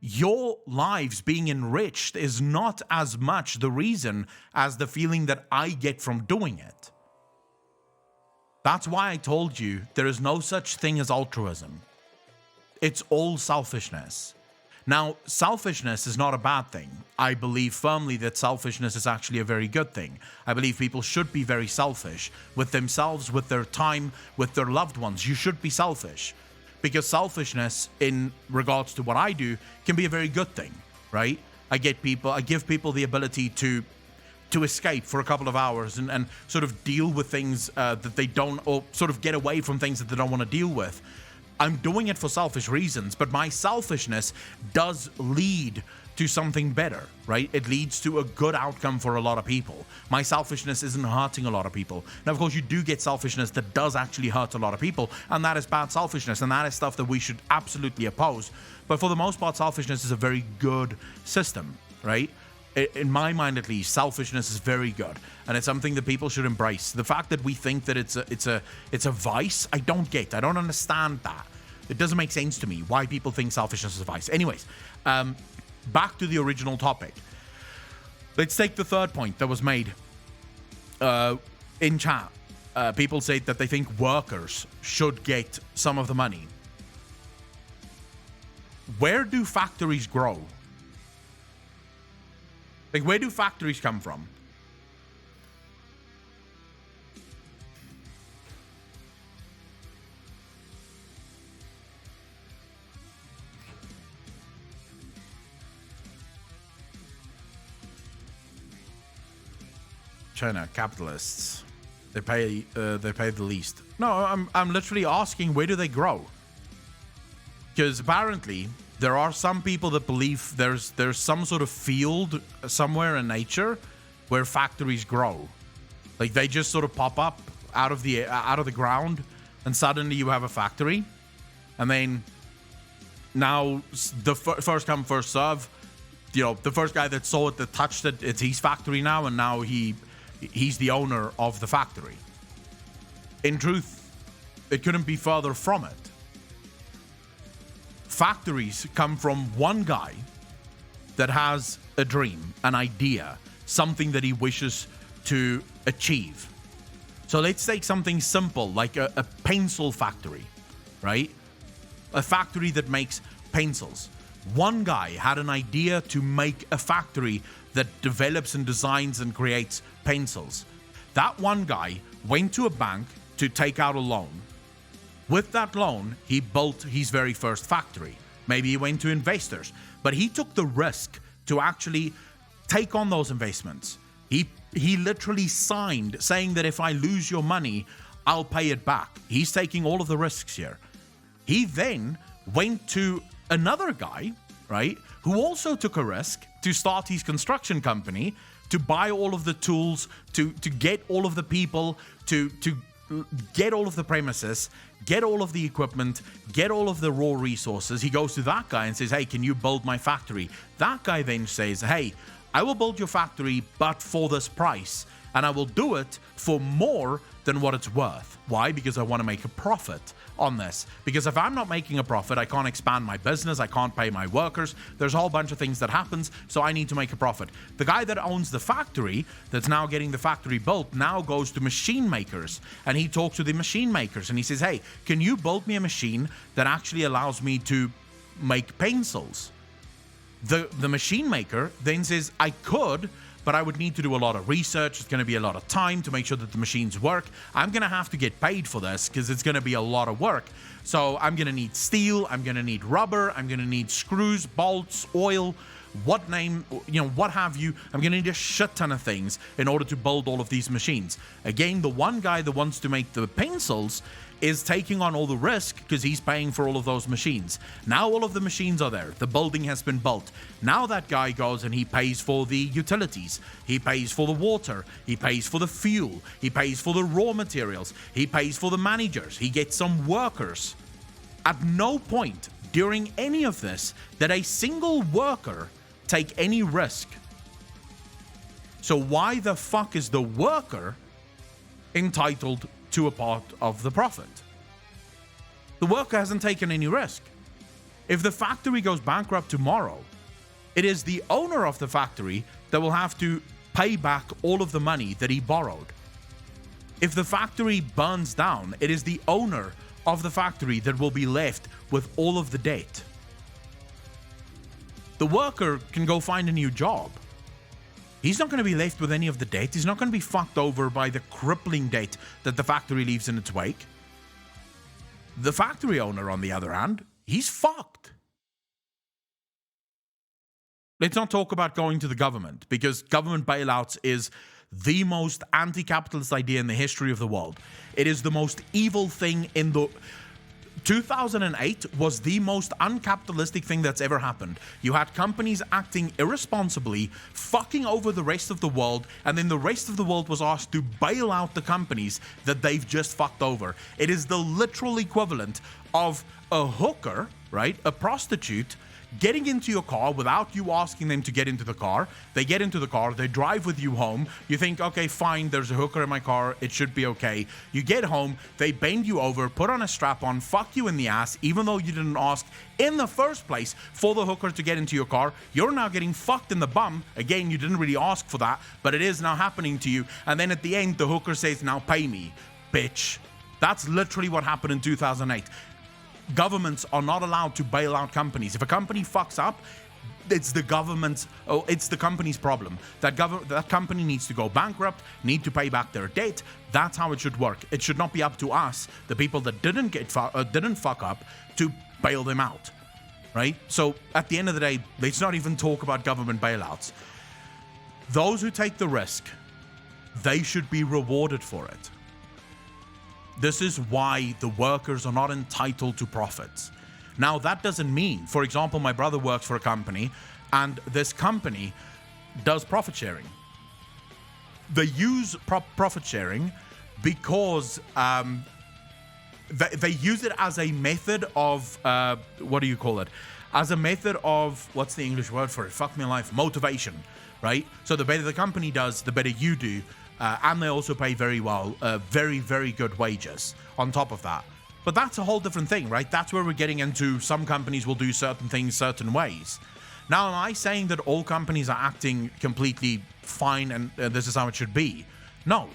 Your lives being enriched is not as much the reason as the feeling that I get from doing it. That's why I told you there is no such thing as altruism. It's all selfishness. Now, selfishness is not a bad thing. I believe firmly that selfishness is actually a very good thing. I believe people should be very selfish with themselves, with their time, with their loved ones. You should be selfish. Because selfishness, in regards to what I do, can be a very good thing, right? I give people the ability to escape for a couple of hours and sort of deal with things that they don't, or sort of get away from things that they don't want to deal with. I'm doing it for selfish reasons, but my selfishness does lead to something better, right? It leads to a good outcome for a lot of people. My selfishness isn't hurting a lot of people. Now, of course, you do get selfishness that does actually hurt a lot of people, and that is bad selfishness, and that is stuff that we should absolutely oppose. But for the most part, selfishness is a very good system, right? In my mind, at least, selfishness is very good, and it's something that people should embrace. The fact that we think that it's a vice, I don't get. I don't understand that. It doesn't make sense to me why people think selfishness is a vice. Anyways, back to the original topic. Let's take the third point that was made in chat. People say that they think workers should get some of the money. Where do factories grow? Like, where do factories come from? China, capitalists. They pay the least. No, I'm literally asking, where do they grow? Because apparently There are some people that believe there's some sort of field somewhere in nature where factories grow. Like they just sort of pop up out of the ground, and suddenly you have a factory. And then now the first come first serve. You know, the first guy that saw it, that touched it, it's his factory now, and now he's the owner of the factory. In truth, it couldn't be further from it. Factories come from one guy that has a dream, an idea, something that he wishes to achieve. So let's take something simple like a pencil factory, right? A factory that makes pencils. One guy had an idea to make a factory that develops and designs and creates pencils. That one guy went to a bank to take out a loan. With that loan, he built his very first factory. Maybe he went to investors, but he took the risk to actually take on those investments. He literally signed saying that if I lose your money, I'll pay it back. He's taking all of the risks here. He then went to another guy, right, who also took a risk to start his construction company, to buy all of the tools, to get all of the people, to get all of the premises, get all of the equipment, get all of the raw resources. He goes to that guy and says, hey, can you build my factory? That guy then says, hey, I will build your factory, but for this price. And I will do it for more than what it's worth. Why? Because I want to make a profit on this. Because if I'm not making a profit, I can't expand my business, I can't pay my workers. There's a whole bunch of things that happens, so I need to make a profit. The guy that owns the factory, that's now getting the factory built, now goes to machine makers, and he talks to the machine makers, and he says, hey, can you build me a machine that actually allows me to make pencils? The machine maker then says, I could, but I would need to do a lot of research. It's going to be a lot of time to make sure that the machines work. I'm going to have to get paid for this because it's going to be a lot of work. So I'm going to need steel. I'm going to need rubber. I'm going to need screws, bolts, oil, what have you. I'm going to need a shit ton of things in order to build all of these machines. Again, the one guy that wants to make the pencils is taking on all the risk because he's paying for all of those machines. Now all of the machines are there. The building has been built. Now that guy goes and he pays for the utilities. He pays for the water. He pays for the fuel. He pays for the raw materials. He pays for the managers. He gets some workers. At no point during any of this did a single worker take any risk. So why the fuck is the worker entitled to a part of the profit? The worker hasn't taken any risk. If the factory goes bankrupt tomorrow, it is the owner of the factory that will have to pay back all of the money that he borrowed. If the factory burns down, it is the owner of the factory that will be left with all of the debt. The worker can go find a new job. He's not going to be left with any of the debt. He's not going to be fucked over by the crippling debt that the factory leaves in its wake. The factory owner, on the other hand, he's fucked. Let's not talk about going to the government, because government bailouts is the most anti-capitalist idea in the history of the world. It is the most evil thing in the... 2008 was the most uncapitalistic thing that's ever happened. You had companies acting irresponsibly, fucking over the rest of the world, and then the rest of the world was asked to bail out the companies that they've just fucked over. It is the literal equivalent of a hooker, right? A prostitute getting into your car without you asking them to get into the car. They get into the car, they drive with you home. You think, okay, fine, there's a hooker in my car, it should be okay. You get home, they bend you over, put on a strap on, fuck you in the ass, even though you didn't ask in the first place for the hooker to get into your car. You're now getting fucked in the bum. Again, you didn't really ask for that, but it is now happening to you. And then at the end, the hooker says, now pay me, bitch. That's literally what happened in 2008. Governments are not allowed to bail out companies. If a company fucks up, it's the company's problem. That company needs to go bankrupt, need to pay back their debt. That's how it should work. It should not be up to us, the people that didn't fuck up, to bail them out, right? So at the end of the day, let's not even talk about government bailouts. Those who take the risk, they should be rewarded for it. This is why the workers are not entitled to profits. Now, that doesn't mean, for example, my brother works for a company, and this company does profit sharing. They use profit sharing because they use it as a method of, what do you call it? As a method of, what's the English word for it? Fuck me life. Motivation, right? So the better the company does, the better you do. And they also pay very well, very, very good wages on top of that. But that's a whole different thing, right? That's where we're getting into some companies will do certain things certain ways. Now, am I saying that all companies are acting completely fine and this is how it should be? No.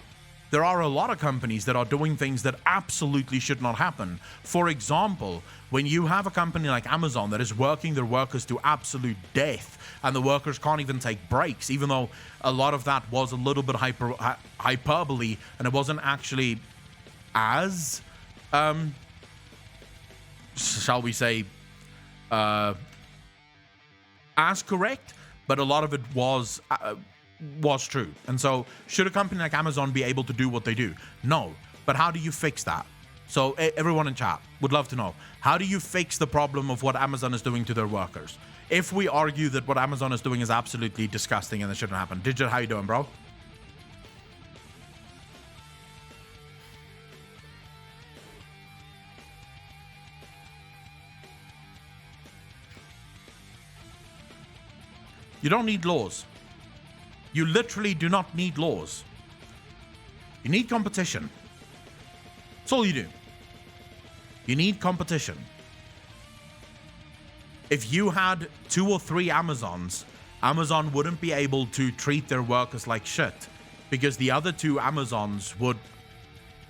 There are a lot of companies that are doing things that absolutely should not happen. For example, when you have a company like Amazon that is working their workers to absolute death and the workers can't even take breaks, even though a lot of that was a little bit hyperbole and it wasn't actually as, shall we say, as correct, but a lot of it was true. And so should a company like Amazon be able to do what they do? No. But how do you fix that? So everyone in chat would love to know, how do you fix the problem of what Amazon is doing to their workers? If we argue that what Amazon is doing is absolutely disgusting and it shouldn't happen. Digital, how you doing, bro? You don't need laws. You literally do not need laws. You need competition. That's all you do. You need competition. If you had 2 or 3 Amazons, Amazon wouldn't be able to treat their workers like shit because the other 2 Amazons would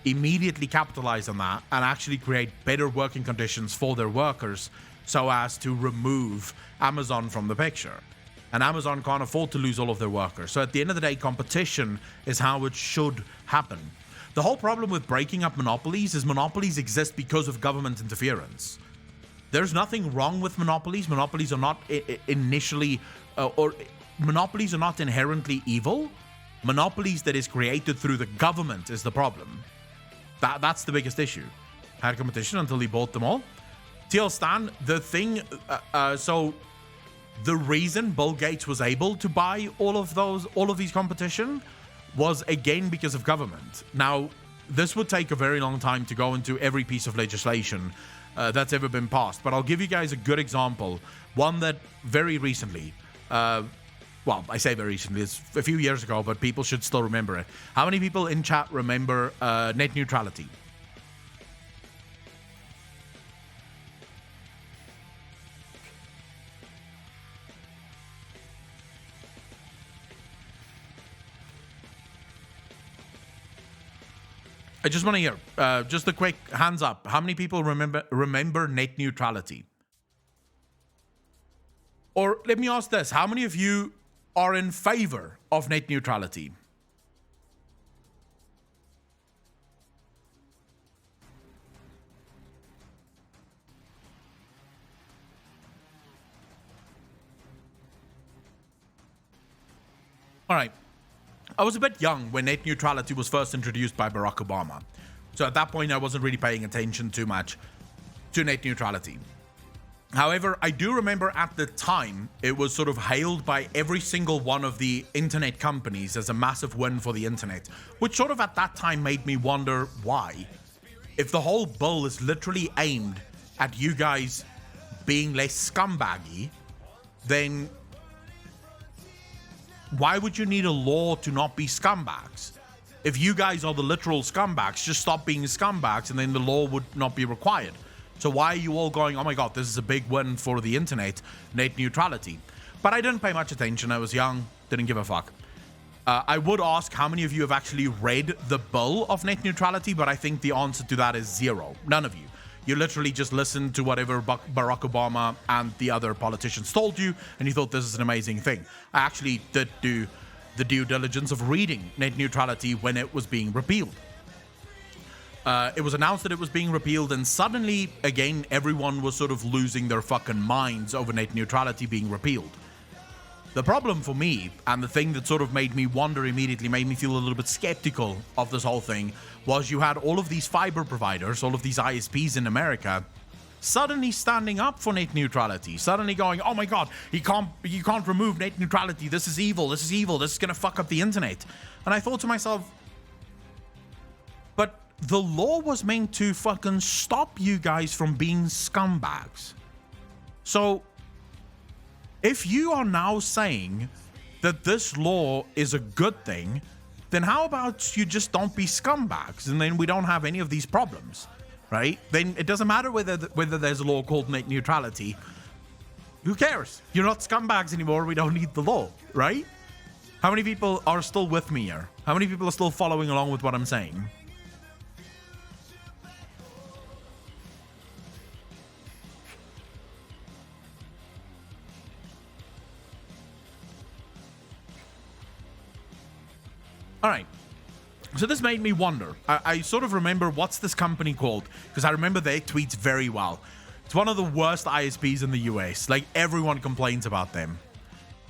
immediately capitalize on that and actually create better working conditions for their workers so as to remove Amazon from the picture. And Amazon can't afford to lose all of their workers. So at the end of the day, competition is how it should happen. The whole problem with breaking up monopolies is monopolies exist because of government interference. There's nothing wrong with monopolies. Monopolies are not initially, or monopolies are not inherently evil. Monopolies that is created through the government is the problem. That's the biggest issue. Had competition until he bought them all. TL Stan, the thing, so the reason Bill Gates was able to buy all of these competition was again because of government. Now, this would take a very long time to go into every piece of legislation that's ever been passed, but I'll give you guys a good example. One that very recently, well, I say very recently, it's a few years ago, but people should still remember it. How many people in chat remember net neutrality? I just want to hear, just a quick hands up. How many people remember net neutrality? Or let me ask this. How many of you are in favor of net neutrality? All right. I was a bit young when net neutrality was first introduced by Barack Obama. So at that point, I wasn't really paying attention too much to net neutrality. However, I do remember at the time, it was sort of hailed by every single one of the internet companies as a massive win for the internet, which sort of at that time made me wonder why. If the whole bill is literally aimed at you guys being less scumbaggy, then why would you need a law to not be scumbags? If you guys are the literal scumbags, just stop being scumbags and then the law would not be required. So why are you all going, oh my god, this is a big win for the internet, net neutrality? But I didn't pay much attention. I was young, didn't give a fuck. I would ask how many of you have actually read the bill of net neutrality, but I think the answer to that is 0. None of you. You literally just listened to whatever Barack Obama and the other politicians told you, and you thought this is an amazing thing. I actually did do the due diligence of reading net neutrality when it was being repealed. It was announced that it was being repealed, and suddenly, again, everyone was sort of losing their fucking minds over net neutrality being repealed. The problem for me, and the thing that sort of made me wonder immediately, made me feel a little bit skeptical of this whole thing, was you had all of these fiber providers, all of these ISPs in America, suddenly standing up for net neutrality, suddenly going, oh my god, you can't remove net neutrality, this is evil, this is gonna fuck up the internet. And I thought to myself, but the law was meant to fucking stop you guys from being scumbags. So if you are now saying that this law is a good thing, then how about you just don't be scumbags, and then we don't have any of these problems, right? Then it doesn't matter whether there's a law called net neutrality. Who cares? You're not scumbags anymore. We don't need the law, right? How many people are still with me here? How many people are still following along with what I'm saying? All right. So this made me wonder. I sort of remember, what's this company called? Because I remember their tweets very well. It's one of the worst ISPs in the US. Like, everyone complains about them.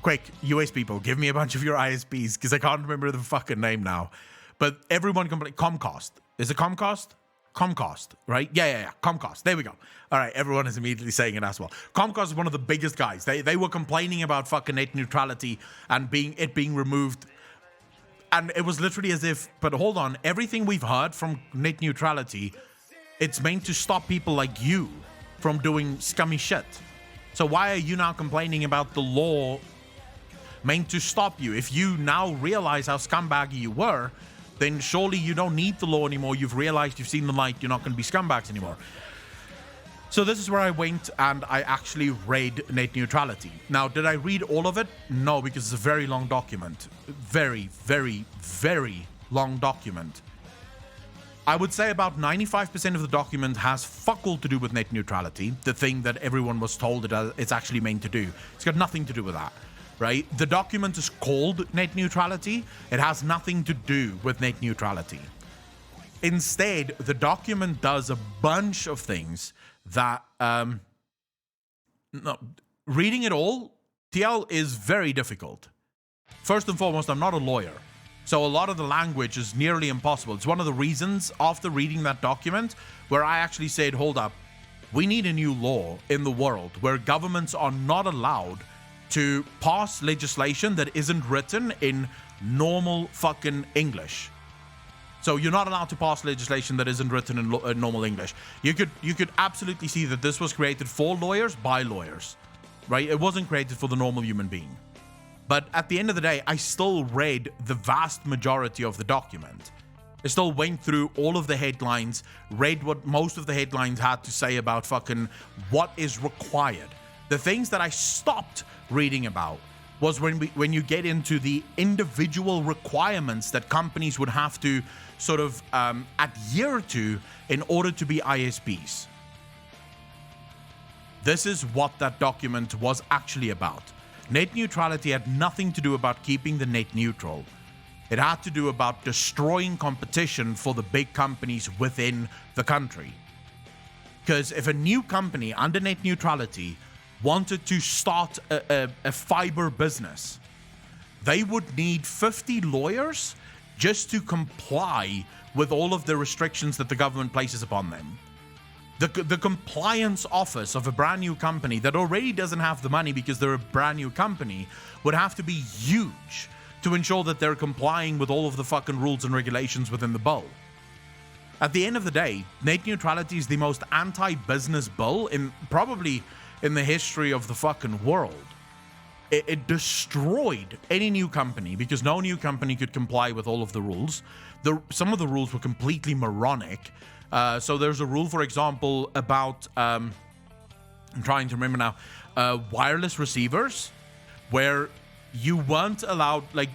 Quick, US people, give me a bunch of your ISPs, because I can't remember the fucking name now. But everyone complains. Comcast. Is it Comcast? Comcast, right? Yeah. Comcast. There we go. All right, everyone is immediately saying it as well. Comcast is one of the biggest guys. They were complaining about fucking net neutrality and it being removed. And it was literally as if, but hold on, everything we've heard from net neutrality, it's meant to stop people like you from doing scummy shit. So why are you now complaining about the law meant to stop you? If you now realize how scumbaggy you were, then surely you don't need the law anymore. You've realized, you've seen the light, you're not going to be scumbags anymore. So this is where I went and I actually read net neutrality. Now, did I read all of it? No, because it's a very long document. Very, very, very long document. I would say about 95% of the document has fuck all to do with net neutrality, the thing that everyone was told it's actually meant to do. It's got nothing to do with that, right? The document is called net neutrality. It has nothing to do with net neutrality. Instead, the document does a bunch of things that reading it all, TL, is very difficult. First and foremost, I'm not a lawyer, so a lot of the language is nearly impossible. It's one of the reasons after reading that document where I actually said, hold up, we need a new law in the world where governments are not allowed to pass legislation that isn't written in normal fucking English. So you're not allowed to pass legislation that isn't written in normal English. You could absolutely see that this was created for lawyers by lawyers, right? It wasn't created for the normal human being. But at the end of the day, I still read the vast majority of the document. I still went through all of the headlines, read what most of the headlines had to say about fucking what is required. The things that I stopped reading about was when you get into the individual requirements that companies would have to sort of adhere to in order to be ISPs. This is what that document was actually about. Net neutrality had nothing to do about keeping the net neutral. It had to do about destroying competition for the big companies within the country. Because if a new company under net neutrality wanted to start a fiber business, they would need 50 lawyers just to comply with all of the restrictions that the government places upon them. The compliance office of a brand new company that already doesn't have the money because they're a brand new company would have to be huge to ensure that they're complying with all of the fucking rules and regulations within the bill. At the end of the day, net neutrality is the most anti-business bill probably in the history of the fucking world. It destroyed any new company because no new company could comply with all of the rules. Some of the rules were completely moronic. So there's a rule, for example, about, I'm trying to remember now, wireless receivers, where you weren't allowed, like,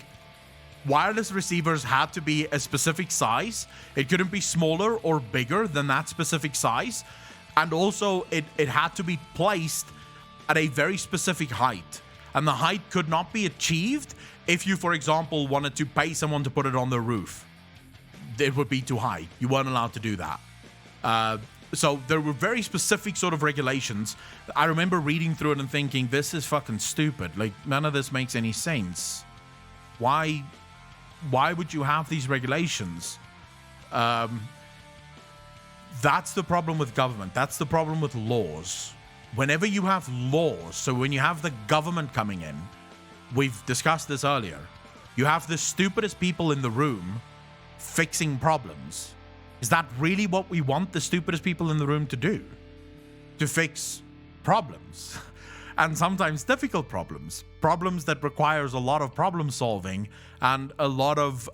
wireless receivers had to be a specific size. It couldn't be smaller or bigger than that specific size. And also, it had to be placed at a very specific height. And the height could not be achieved if you, for example, wanted to pay someone to put it on their roof. It would be too high. You weren't allowed to do that. So there were very specific sort of regulations. I remember reading through it and thinking, this is fucking stupid. Like, none of this makes any sense. Why would you have these regulations? That's the problem with government. That's the problem with laws. Whenever you have laws, so when you have the government coming in, we've discussed this earlier, you have the stupidest people in the room fixing problems. Is that really what we want the stupidest people in the room to do? To fix problems. And sometimes difficult problems. Problems that requires a lot of problem solving and a lot of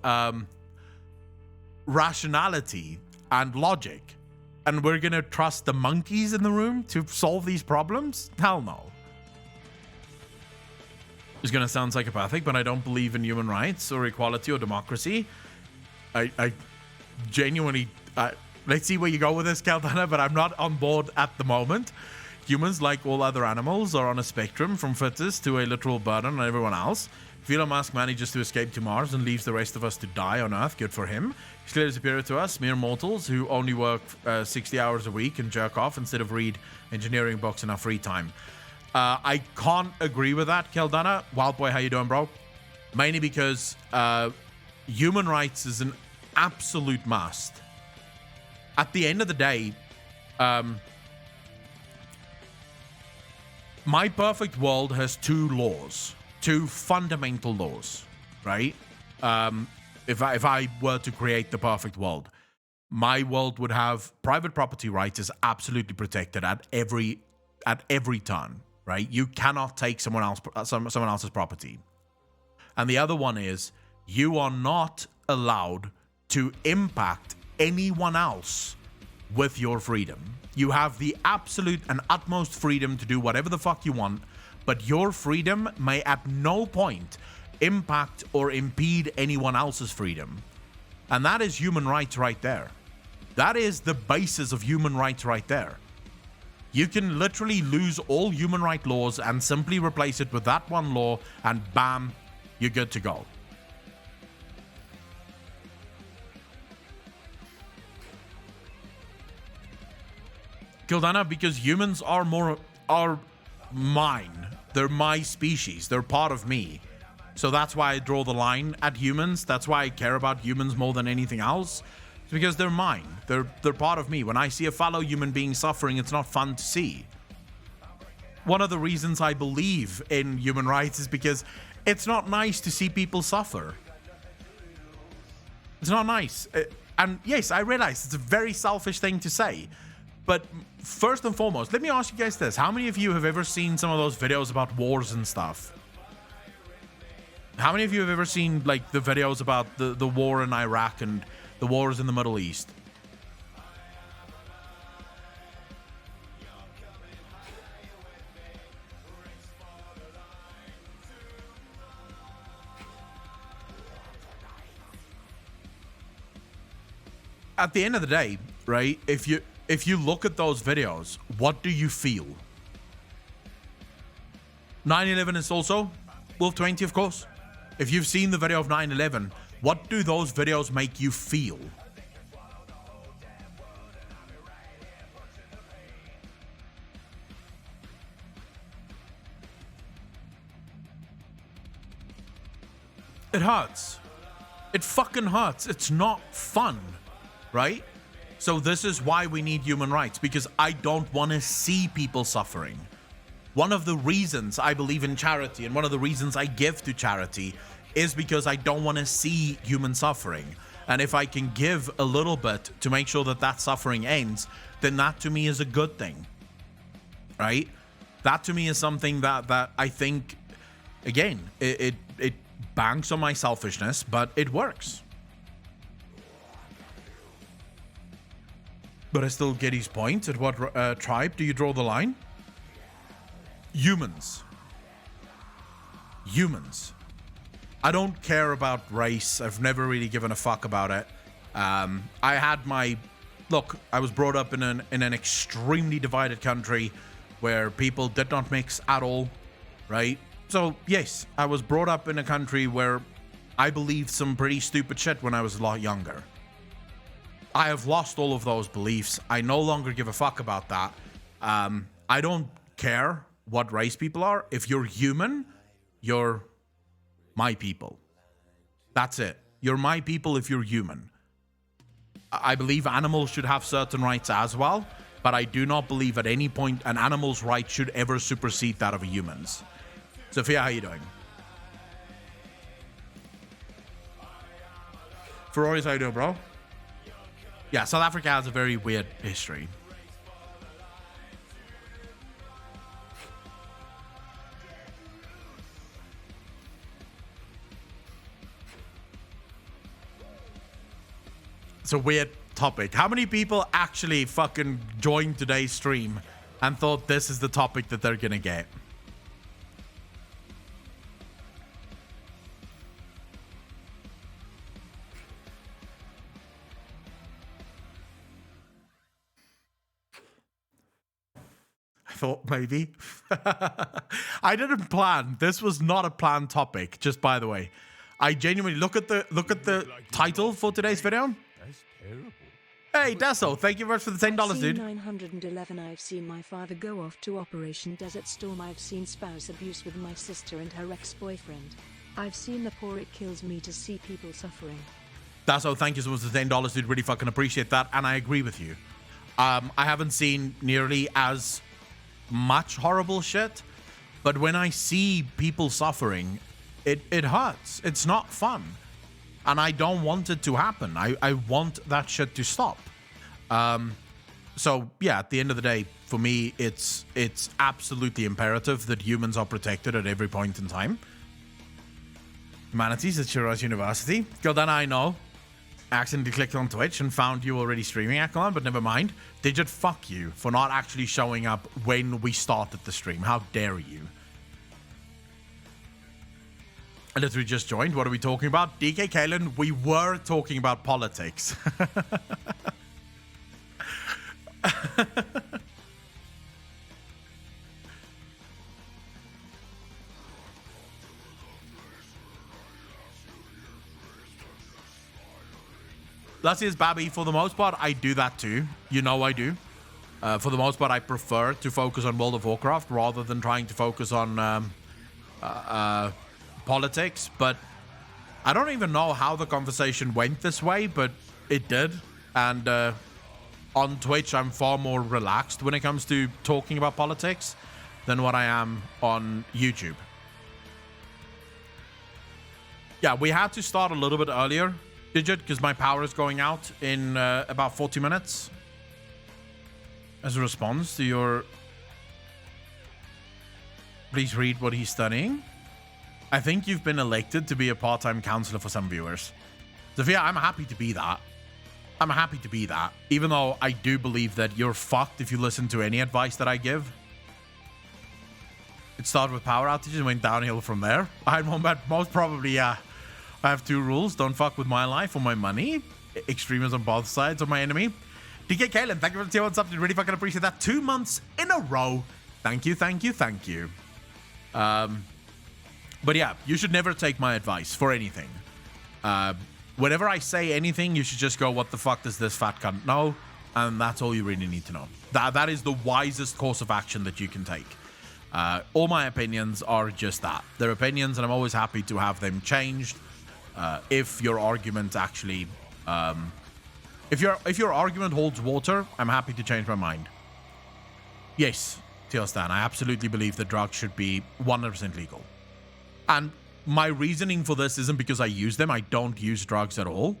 rationality and logic. And we're gonna trust the monkeys in the room to solve these problems? Hell no. It's gonna sound psychopathic, but I don't believe in human rights or equality or democracy. I genuinely... let's see where you go with this, Caldana, but I'm not on board at the moment. Humans, like all other animals, are on a spectrum from fittest to a literal burden on everyone else. If Elon Musk manages to escape to Mars and leaves the rest of us to die on Earth, good for him. He's clearly superior to us, mere mortals who only work 60 hours a week and jerk off instead of read engineering books in our free time. I can't agree with that, Caldana. Wild boy, how you doing, bro? Mainly because human rights is an absolute must. At the end of the day, my perfect world has two laws, two fundamental laws, right? If I were to create the perfect world, my world would have private property rights is absolutely protected at every turn, right? You cannot take someone else's property. And the other one is you are not allowed to impact anyone else with your freedom. You have the absolute and utmost freedom to do whatever the fuck you want, but your freedom may at no point impact or impede anyone else's freedom. And that is human rights right there. That is the basis of human rights right there. You can literally lose all human right laws and simply replace it with that one law, and bam, you're good to go. Kildana, because humans are mine. They're my species. They're part of me. So that's why I draw the line at humans. That's why I care about humans more than anything else. It's because they're mine. They're part of me. When I see a fellow human being suffering, it's not fun to see. One of the reasons I believe in human rights is because it's not nice to see people suffer. It's not nice. And yes, I realize it's a very selfish thing to say. But first and foremost, let me ask you guys this. How many of you have ever seen some of those videos about wars and stuff? How many of you have ever seen like the videos about the war in Iraq and the wars in the Middle East? At the end of the day, right, if you look at those videos, what do you feel? 9/11 is also Wolf 20, of course. If you've seen the video of 9/11, what do those videos make you feel? It hurts. It fucking hurts. It's not fun, right? So this is why we need human rights, because I don't want to see people suffering. One of the reasons I believe in charity and one of the reasons I give to charity is because I don't want to see human suffering. And if I can give a little bit to make sure that that suffering ends, then that to me is a good thing, right? That to me is something that I think, again, it banks on my selfishness, but it works. But I still get his point. At what tribe do you draw the line? Humans. Humans. I don't care about race. I've never really given a fuck about it. I had my... Look, I was brought up in an extremely divided country where people did not mix at all, right? So, yes, I was brought up in a country where I believed some pretty stupid shit when I was a lot younger. I have lost all of those beliefs. I no longer give a fuck about that. I don't care what race people are. If you're human, you're my people. That's it. You're my people if you're human. I believe animals should have certain rights as well, but I do not believe at any point an animal's right should ever supersede that of a human's. Sophia, how you doing? Ferraris, how you doing, bro? Yeah, South Africa has a very weird history. It's a weird topic. How many people actually fucking joined today's stream and thought this is the topic that they're gonna get? I thought maybe. I didn't plan. This was not a planned topic, just by the way. I genuinely look at the title for today's video. That's terrible. Hey, Dasso, thank you very much for the $10, dude. 911. I've seen my father go off to Operation Desert Storm. I've seen spouse abuse with my sister and her ex-boyfriend. I've seen the poor. It kills me to see people suffering. Dasso, thank you so much for the $10, dude. Really fucking appreciate that, and I agree with you. I haven't seen nearly as much horrible shit, but when I see people suffering, it hurts. It's not fun. And I don't want it to happen. I want that shit to stop. So yeah, at the end of the day, for me, it's absolutely imperative that humans are protected at every point in time. Humanities at Shiraz University. Girl, then I know. Accidentally clicked on Twitch and found you already streaming, Akalon, but never mind. Digit, fuck you for not actually showing up when we started the stream. How dare you? I literally just joined. What are we talking about? DK Kalen, we were talking about politics. Lassie is Babby. For the most part, I do that too. You know I do. For the most part, I prefer to focus on World of Warcraft rather than trying to focus on politics, but I don't even know how the conversation went this way, but it did. And on Twitch, I'm far more relaxed when it comes to talking about politics than what I am on YouTube. Yeah, we had to start a little bit earlier, Digit, because my power is going out in about 40 minutes. As a response to your... Please read what he's studying. I think you've been elected to be a part-time counselor for some viewers. Sophia, I'm happy to be that. I'm happy to be that. Even though I do believe that you're fucked if you listen to any advice that I give. It started with power outages and went downhill from there. I most probably, I have two rules. Don't fuck with my life or my money. Extremists on both sides of my enemy. DK Kalen, thank you for the tier 1 sub. Really fucking appreciate that. 2 months in a row. Thank you, thank you, thank you. But yeah, you should never take my advice for anything. Whenever I say anything, you should just go, what the fuck does this fat cunt know? And that's all you really need to know. That is the wisest course of action that you can take. All my opinions are just that. They're opinions, and I'm always happy to have them changed. If your argument actually... if your argument holds water, I'm happy to change my mind. Yes, Teostan, I absolutely believe that drugs should be 100% legal. And my reasoning for this isn't because I use them. I don't use drugs at all.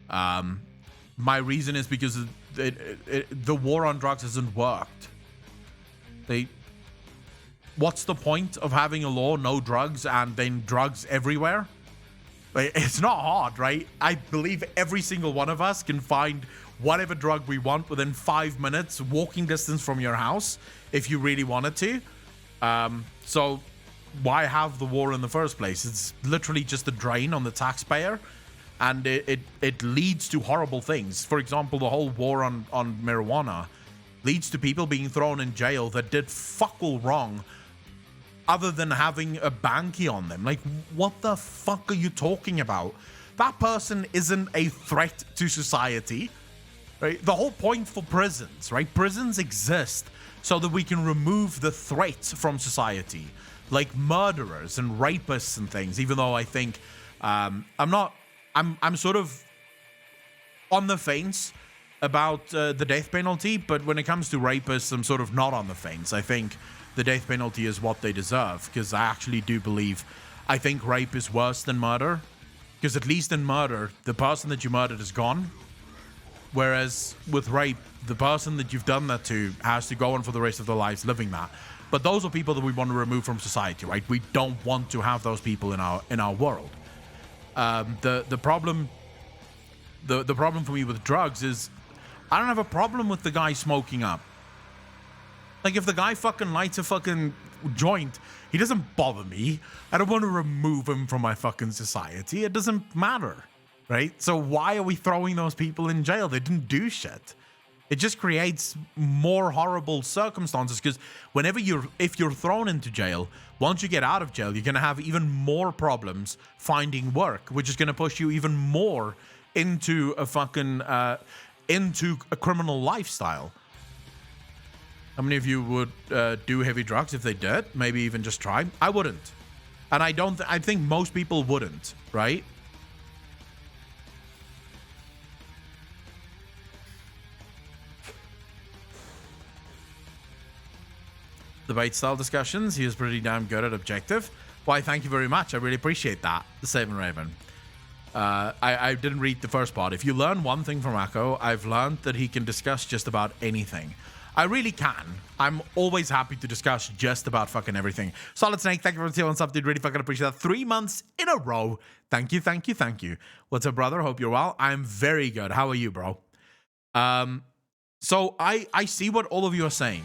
My reason is because the war on drugs hasn't worked. What's the point of having a law, no drugs, and then drugs everywhere? It's not hard, right? I believe every single one of us can find whatever drug we want within 5 minutes, walking distance from your house, if you really wanted to. So why have the war in the first place? It's literally just a drain on the taxpayer, and it leads to horrible things. For example, the whole war on marijuana leads to people being thrown in jail that did fuck all wrong other than having a banky on them. Like, what the fuck are you talking about? That person isn't a threat to society, right? The whole point for prisons, right? Prisons exist so that we can remove the threats from society, like murderers and rapists and things. Even though I think I'm sort of on the fence about the death penalty, but when it comes to rapists, I'm sort of not on the fence. I think the death penalty is what they deserve, because I actually do believe, I think rape is worse than murder, because at least in murder, the person that you murdered is gone, whereas with rape, the person that you've done that to has to go on for the rest of their lives living that. But those are people that we want to remove from society, right? We don't want to have those people in our world. The problem for me with drugs is I don't have a problem with the guy smoking up. Like, if the guy fucking lights a fucking joint, he doesn't bother me. I don't want to remove him from my fucking society. It doesn't matter, right? So why are we throwing those people in jail? They didn't do shit. It just creates more horrible circumstances, because if you're thrown into jail, once you get out of jail, you're going to have even more problems finding work, which is going to push you even more into a fucking into a criminal lifestyle. How many of you would do heavy drugs if they did? Maybe even just try? I wouldn't. And I think most people wouldn't, right? Debate style discussions. He is pretty damn good at objective. Why, thank you very much. I really appreciate that, Seven Raven. I didn't read the first part. If you learn one thing from Akko, I've learned that he can discuss just about anything. I really can. I'm always happy to discuss just about fucking everything. Solid Snake, thank you for the on sub, dude. Really fucking appreciate that. 3 months in a row. Thank you, thank you, thank you. What's up, brother? Hope you're well. I'm very good. How are you, bro? So I see what all of you are saying.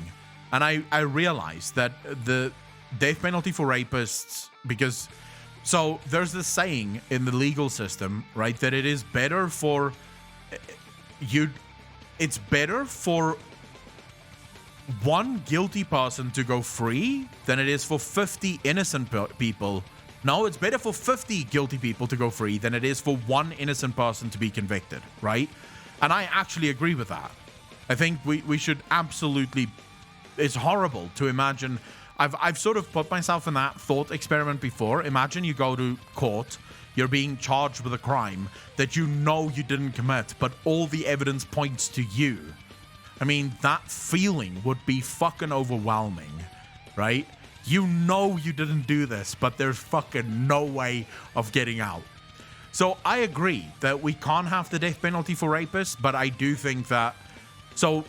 And I realize that the death penalty for rapists, because... So there's this saying in the legal system, right, that it is better for you... It's better for one guilty person to go free than it is for 50 innocent people. No, it's better for 50 guilty people to go free than it is for one innocent person to be convicted, right? And I actually agree with that. I think we should absolutely... It's horrible to imagine... I've sort of put myself in that thought experiment before. Imagine you go to court, you're being charged with a crime that you know you didn't commit, but all the evidence points to you. I mean, that feeling would be fucking overwhelming, right? You know you didn't do this, but there's fucking no way of getting out. So I agree that we can't have the death penalty for rapists, but I do think that... So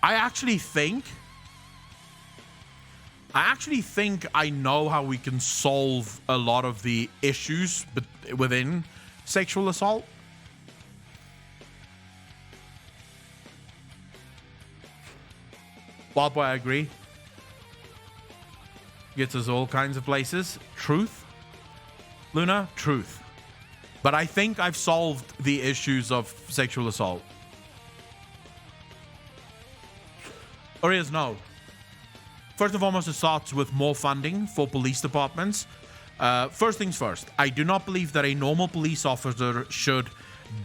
I actually think I know how we can solve a lot of the issues within sexual assault. Wild Boy, I agree. Gets us all kinds of places. Truth. Luna, truth. But I think I've solved the issues of sexual assault. Or is no. First and foremost, it starts with more funding for police departments. First things first, I do not believe that a normal police officer should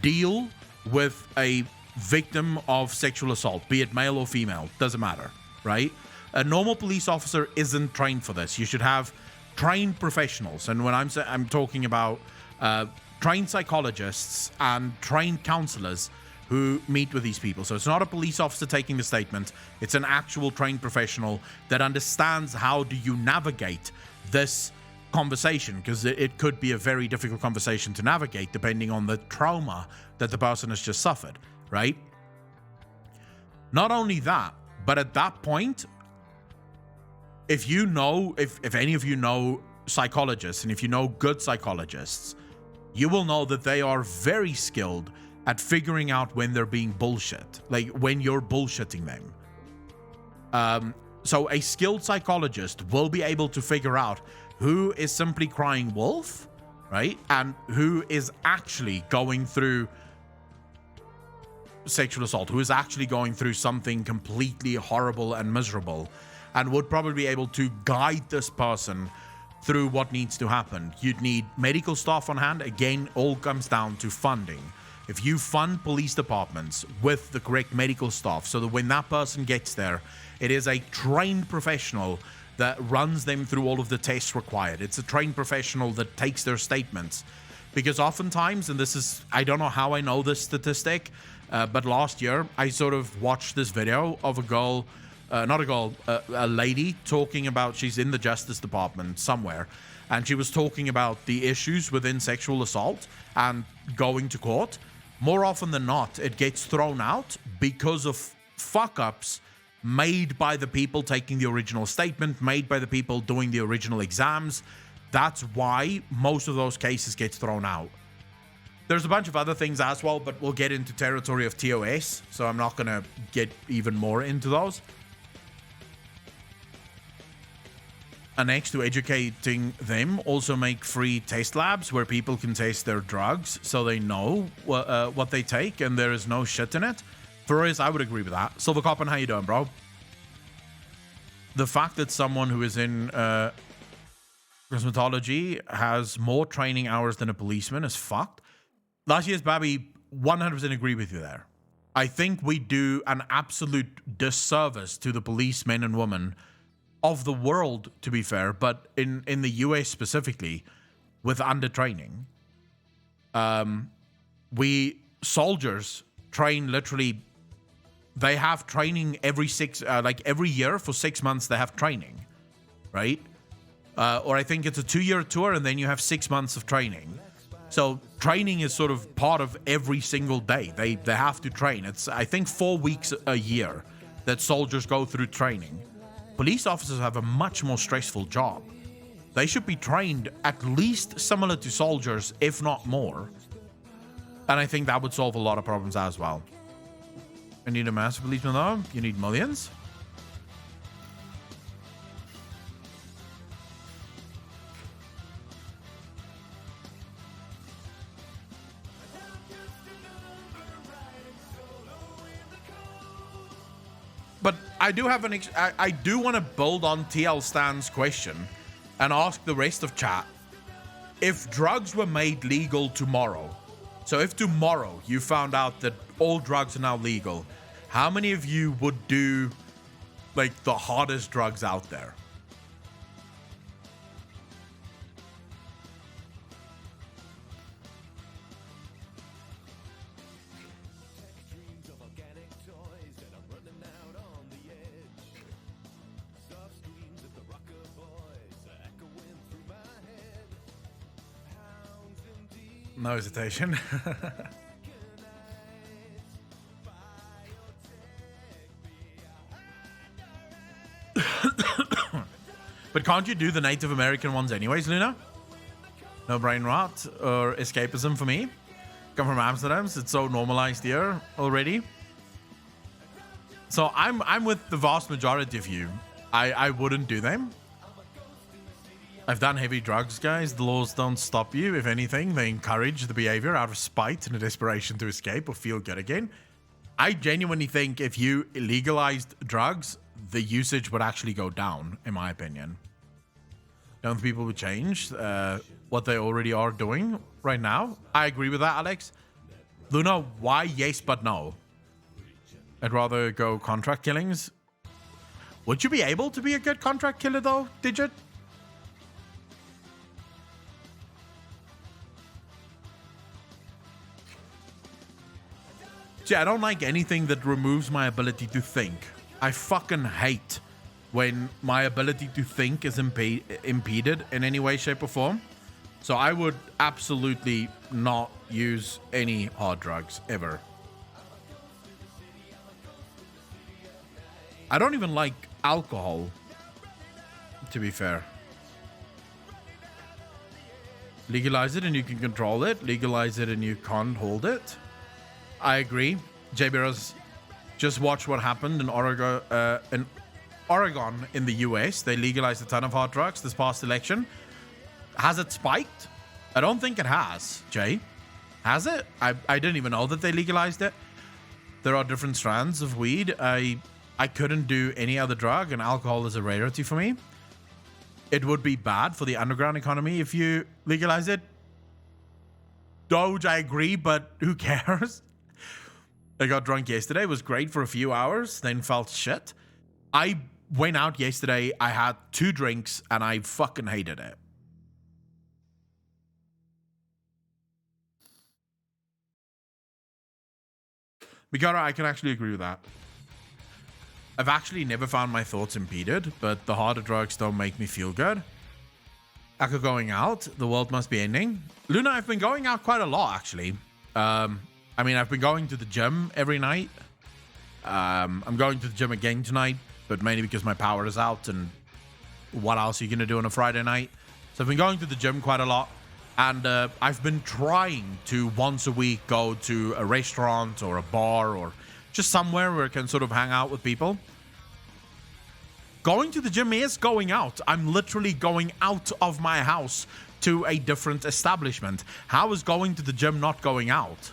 deal with a victim of sexual assault, be it male or female, doesn't matter, right? A normal police officer isn't trained for this. You should have trained professionals. And when I'm talking about trained psychologists and trained counselors who meet with these people. So it's not a police officer taking the statement. It's an actual trained professional that understands how do you navigate this conversation, because it could be a very difficult conversation to navigate depending on the trauma that the person has just suffered, right? Not only that, but at that point, if you know, if any of you know psychologists, and if you know good psychologists, you will know that they are very skilled at figuring out when they're being bullshit, like when you're bullshitting them. So a skilled psychologist will be able to figure out who is simply crying wolf, right? And who is actually going through sexual assault, who is actually going through something completely horrible and miserable, and would probably be able to guide this person through what needs to happen. You'd need medical staff on hand. Again, all comes down to funding. If you fund police departments with the correct medical staff, so that when that person gets there, it is a trained professional that runs them through all of the tests required. It's a trained professional that takes their statements. Because oftentimes, and this is, I don't know how I know this statistic, but last year I sort of watched this video of a girl, not a girl, a lady talking about, she's in the Justice Department somewhere, and she was talking about the issues within sexual assault and going to court. More often than not, it gets thrown out because of fuck-ups made by the people taking the original statement, made by the people doing the original exams. That's why most of those cases get thrown out. There's a bunch of other things as well, but we'll get into territory of TOS, so I'm not going to get even more into those. And next to educating them, also make free test labs where people can test their drugs so they know what they take and there is no shit in it. For us, I would agree with that. Silver Coppin, how you doing, bro? The fact that someone who is in cosmetology has more training hours than a policeman is fucked. Last year's Babby, 100% agree with you there. I think we do an absolute disservice to the policemen and women of the world, to be fair, but in the US specifically, with undertraining. We soldiers train literally, they have training every year for 6 months they have training, right? Or I think it's a 2-year tour and then you have 6 months of training. So training is sort of part of every single day. They have to train. It's, I think, 4 weeks a year that soldiers go through training. Police officers have a much more stressful job. They should be trained at least similar to soldiers, if not more. And I think that would solve a lot of problems as well. You need a massive policeman though? You need millions? But I do have I do want to build on TL Stan's question and ask the rest of chat. If drugs were made legal tomorrow, so if tomorrow you found out that all drugs are now legal, how many of you would do like the hardest drugs out there? No hesitation. But can't you do the Native American ones anyways, Luna? No brain rot or escapism for me. Come from Amsterdam, so it's so normalized here already. So I'm with the vast majority of you. I wouldn't do them. I've done heavy drugs, guys. The laws don't stop you. If anything, they encourage the behavior out of spite and a desperation to escape or feel good again. I genuinely think if you legalized drugs, the usage would actually go down, in my opinion. Don't think people would change what they already are doing right now? I agree with that, Alex. Luna, why yes but no? I'd rather go contract killings. Would you be able to be a good contract killer though, Digit? See, I don't like anything that removes my ability to think. I fucking hate when my ability to think is impeded in any way, shape, or form. So I would absolutely not use any hard drugs, ever. I don't even like alcohol, to be fair. Legalize it and you can control it. Legalize it and you can't hold it. I agree. JBRS, just watch what happened in Oregon in the US. They legalized a ton of hard drugs this past election. Has it spiked? I don't think it has, Jay. Has it? I didn't even know that they legalized it. There are different strands of weed. I couldn't do any other drug, and alcohol is a rarity for me. It would be bad for the underground economy if you legalize it. Doge, I agree, but who cares? I got drunk yesterday. It was great for a few hours, then felt shit. I went out yesterday. I had 2 drinks, and I fucking hated it. Mikara, I can actually agree with that. I've actually never found my thoughts impeded, but the harder drugs don't make me feel good. Echo going out. The world must be ending. Luna, I've been going out quite a lot, actually. I mean, I've been going to the gym every night. I'm going to the gym again tonight, but mainly because my power is out, and what else are you going to do on a Friday night? So I've been going to the gym quite a lot, and I've been trying to once a week go to a restaurant or a bar or just somewhere where I can sort of hang out with people. Going to the gym is going out. I'm literally going out of my house to a different establishment. How is going to the gym not going out?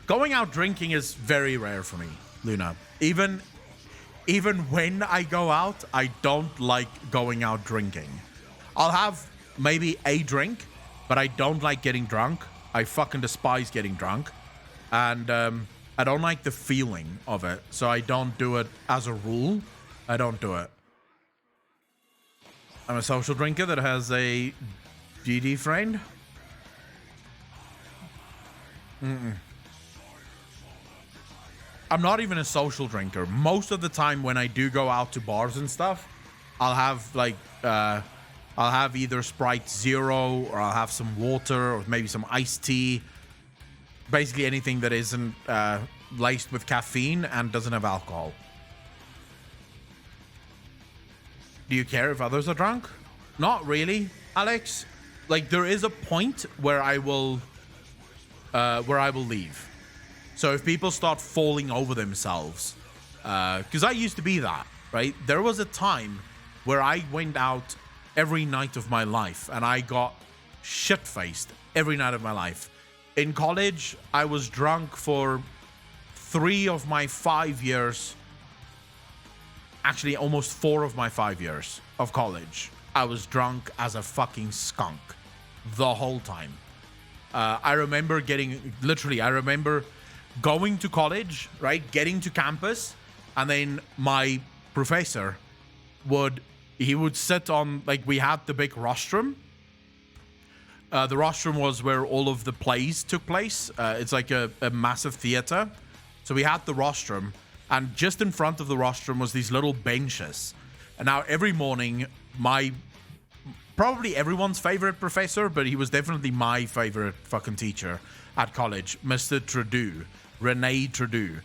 Going out drinking is very rare for me, Luna. Even when I go out, I don't like going out drinking. I'll have maybe a drink, but I don't like getting drunk. I fucking despise getting drunk. And I don't like the feeling of it. So I don't do it as a rule. I don't do it. I'm a social drinker that has a GD friend. I'm not even a social drinker. Most of the time when I do go out to bars and stuff, I'll have like I'll have either Sprite Zero, or I'll have some water, or maybe some iced tea. Basically anything that isn't laced with caffeine and doesn't have alcohol. Do you care if others are drunk? Not really, Alex. Like, there is a point where I will leave. So if people start falling over themselves, because I used to be that, right? There was a time where I went out every night of my life, and I got shit-faced every night of my life. In college, I was drunk for 3 of my 5 years. Actually, almost 4 of my 5 years of college. I was drunk as a fucking skunk the whole time. I remember going to college, right? Getting to campus, and then my professor would sit on, like, we had the big rostrum. The rostrum was where all of the plays took place. It's like a massive theater. So we had the rostrum, and just in front of the rostrum was these little benches. And now every morning, probably everyone's favorite professor, but he was definitely my favorite fucking teacher at college, Mr. Trudeau, Rene Trudeau.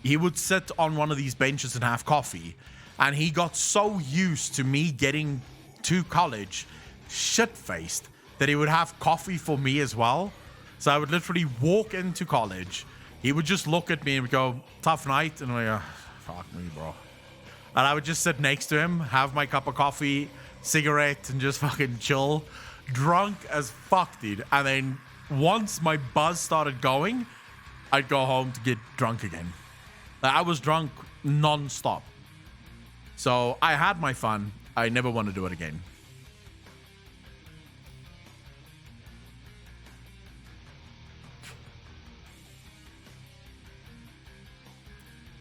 He would sit on one of these benches and have coffee. And he got so used to me getting to college shit-faced that he would have coffee for me as well. So I would literally walk into college. He would just look at me and would go, "Tough night?" And I'm like, fuck me, bro. And I would just sit next to him, have my cup of coffee, cigarette, and just fucking chill. Drunk as fuck, dude. And then once my buzz started going, I'd go home to get drunk again. Like, I was drunk non-stop. So I had my fun. I never want to do it again.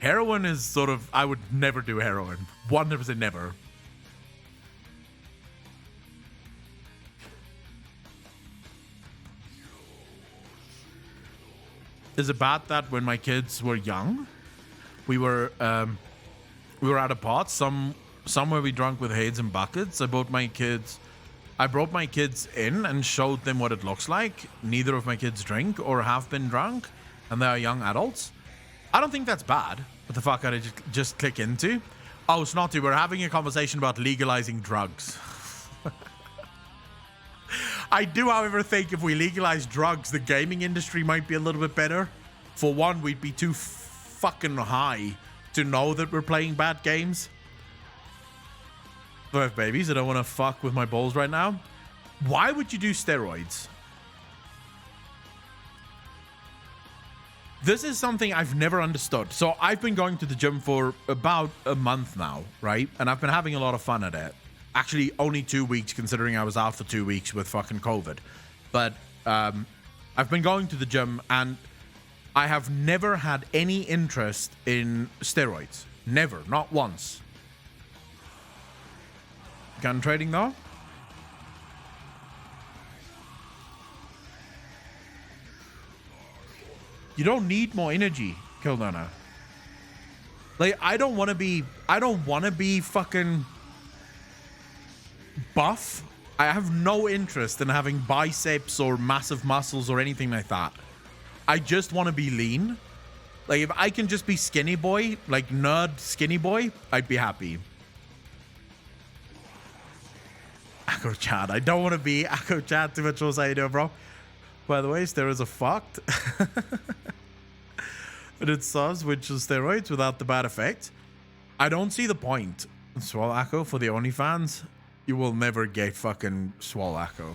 Heroin is sort of, I would never do heroin. 100% never. Is it bad that when my kids were young, we were at a pot, somewhere we drunk with heads and buckets. I brought my kids in and showed them what it looks like. Neither of my kids drink or have been drunk, and they are young adults. I don't think that's bad. What the fuck did I just click into? Oh, Snotty, we're having a conversation about legalizing drugs. I do, however, think if we legalize drugs, the gaming industry might be a little bit better. For one, we'd be too fucking high to know that we're playing bad games. 5 babies, I don't want to fuck with my balls right now. Why would you do steroids? This is something I've never understood. So I've been going to the gym for about a month now, right? And I've been having a lot of fun at it. Actually, only 2 weeks, considering I was out for 2 weeks with fucking COVID. But I've been going to the gym, and I have never had any interest in steroids. Never. Not once. Gun trading though? You don't need more energy, Kildana. Like, I don't want to be fucking buff. I have no interest in having biceps or massive muscles or anything like that. I just want to be lean. Like, if I can just be skinny boy, like nerd skinny boy, I'd be happy. Akko Chad. I don't want to be Akko Chad too much. How you doing, bro? By the way, steroids are fucked. But it's sus, which is steroids without the bad effect. I don't see the point. Swole Akko for the OnlyFans. You will never get fucking Swole Akko.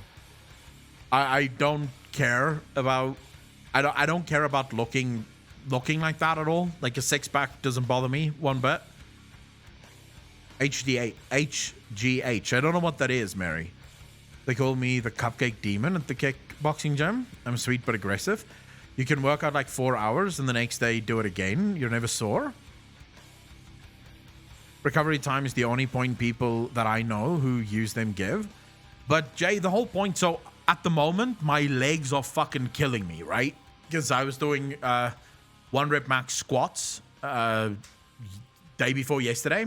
I don't care about... I don't care about looking like that at all. Like, a six-pack doesn't bother me one bit. HGH. I don't know what that is, Mary. They call me the cupcake demon at the kickboxing gym. I'm sweet but aggressive. You can work out like 4 hours and the next day do it again. You're never sore. Recovery time is the only point people that I know who use them give. But Jay, the whole point, so at the moment, my legs are fucking killing me, right? Because I was doing 1 rep max squats day before yesterday.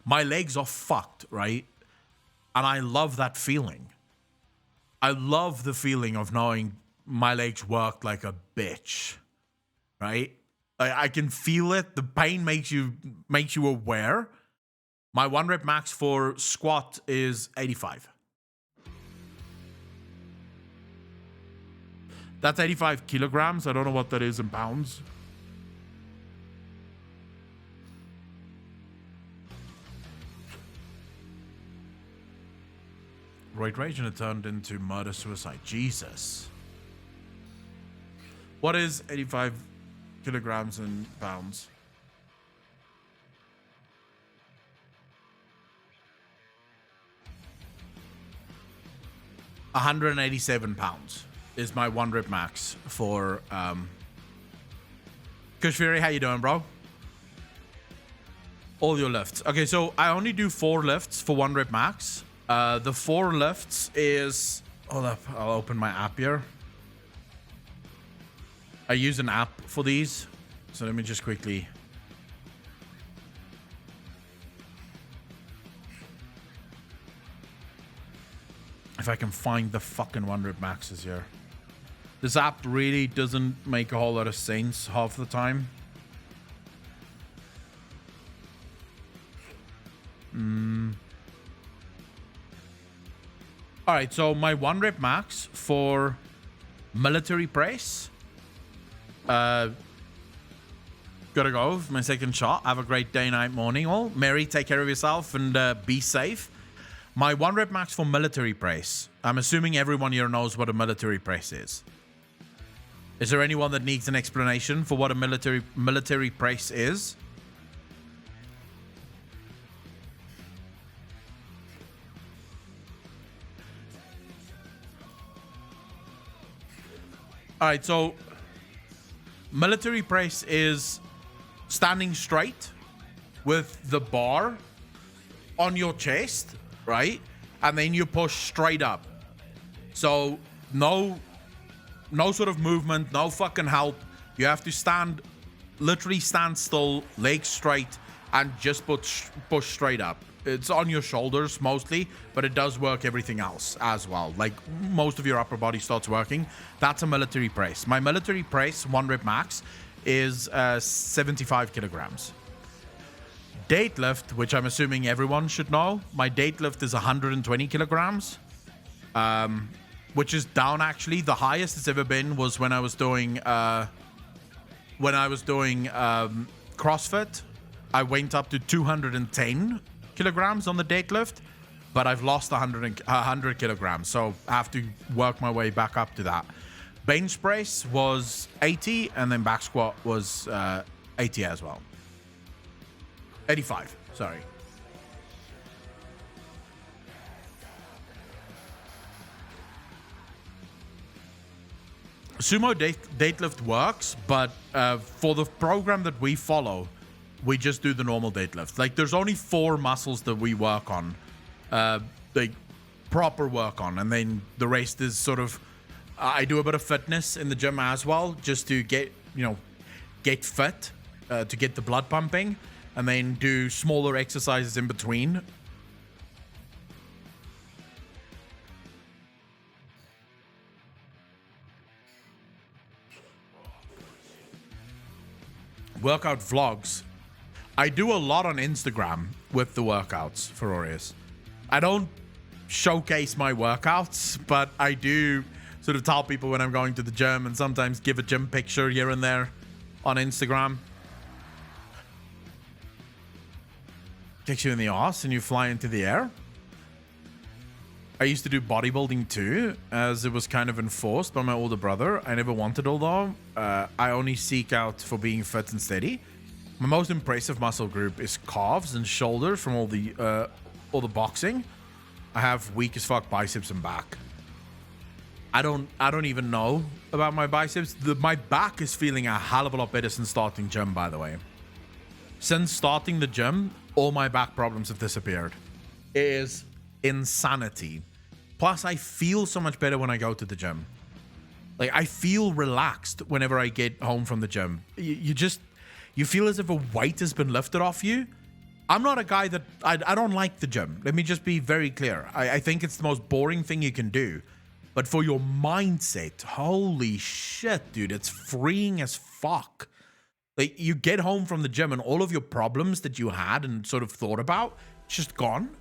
My legs are fucked, right? And I love that feeling. I love the feeling of knowing my legs work like a bitch, right? I can feel it. The pain makes you aware. My 1 rep max for squat is 85. That's 85 kilograms. I don't know what that is in pounds. Roid rage and it turned into murder suicide. Jesus. What is 85 kilograms in pounds? £187 is my 1 rep max for Kush Fury. How you doing, bro? All your lifts. Okay, so I only do 4 lifts for 1 rep max. The 4 lifts is... Hold up, I'll open my app here. I use an app for these. So let me just quickly... If I can find the fucking 1 rep maxes here. This app really doesn't make a whole lot of sense half the time. Alright, so my 1 rep max for military press. Gotta go for my second shot. Have a great day, night, morning all. Mary, take care of yourself and be safe. My 1 rep max for military press. I'm assuming everyone here knows what a military press is. Is there anyone that needs an explanation for what a military press is? All right, so military press is standing straight with the bar on your chest, right? And then you push straight up. So no sort of movement, no fucking help. You have to literally stand still, legs straight, and just push straight up. It's on your shoulders mostly, but it does work everything else as well. Like, most of your upper body starts working. That's a military press. My military press, 1 rep max, is 75 kilograms. Deadlift, which I'm assuming everyone should know, my deadlift is 120 kilograms, which is down actually. The highest it's ever been was when I was doing CrossFit. I went up to 210 kilograms on the deadlift, but I've lost 100 kilograms, so I have to work my way back up to that. Bench press was 80, and then back squat was 80 as well. 85, sorry. Sumo deadlift works, but for the program that we follow, we just do the normal deadlift. Like, there's only 4 muscles that we work on, like proper work on, and then the rest is sort of, I do a bit of fitness in the gym as well, just to get, get fit, to get the blood pumping, and then do smaller exercises in between. Workout vlogs. I do a lot on Instagram with the workouts for Aureus. I don't showcase my workouts, but I do sort of tell people when I'm going to the gym, and sometimes give a gym picture here and there on Instagram. Kicks you in the ass and you fly into the air. I used to do bodybuilding too, as it was kind of enforced by my older brother. I never wanted, although. I only seek out for being fit and steady. My most impressive muscle group is calves and shoulders from all the boxing. I have weak as fuck biceps and back. I don't even know about my biceps. My back is feeling a hell of a lot better since starting gym, by the way. Since starting the gym, all my back problems have disappeared. It is insanity. Plus, I feel so much better when I go to the gym. Like, I feel relaxed whenever I get home from the gym. You feel as if a weight has been lifted off you. I'm not a guy that, I don't like the gym. Let me just be very clear. I think it's the most boring thing you can do. But for your mindset, holy shit, dude, it's freeing as fuck. Like, you get home from the gym and all of your problems that you had and sort of thought about, it's just gone.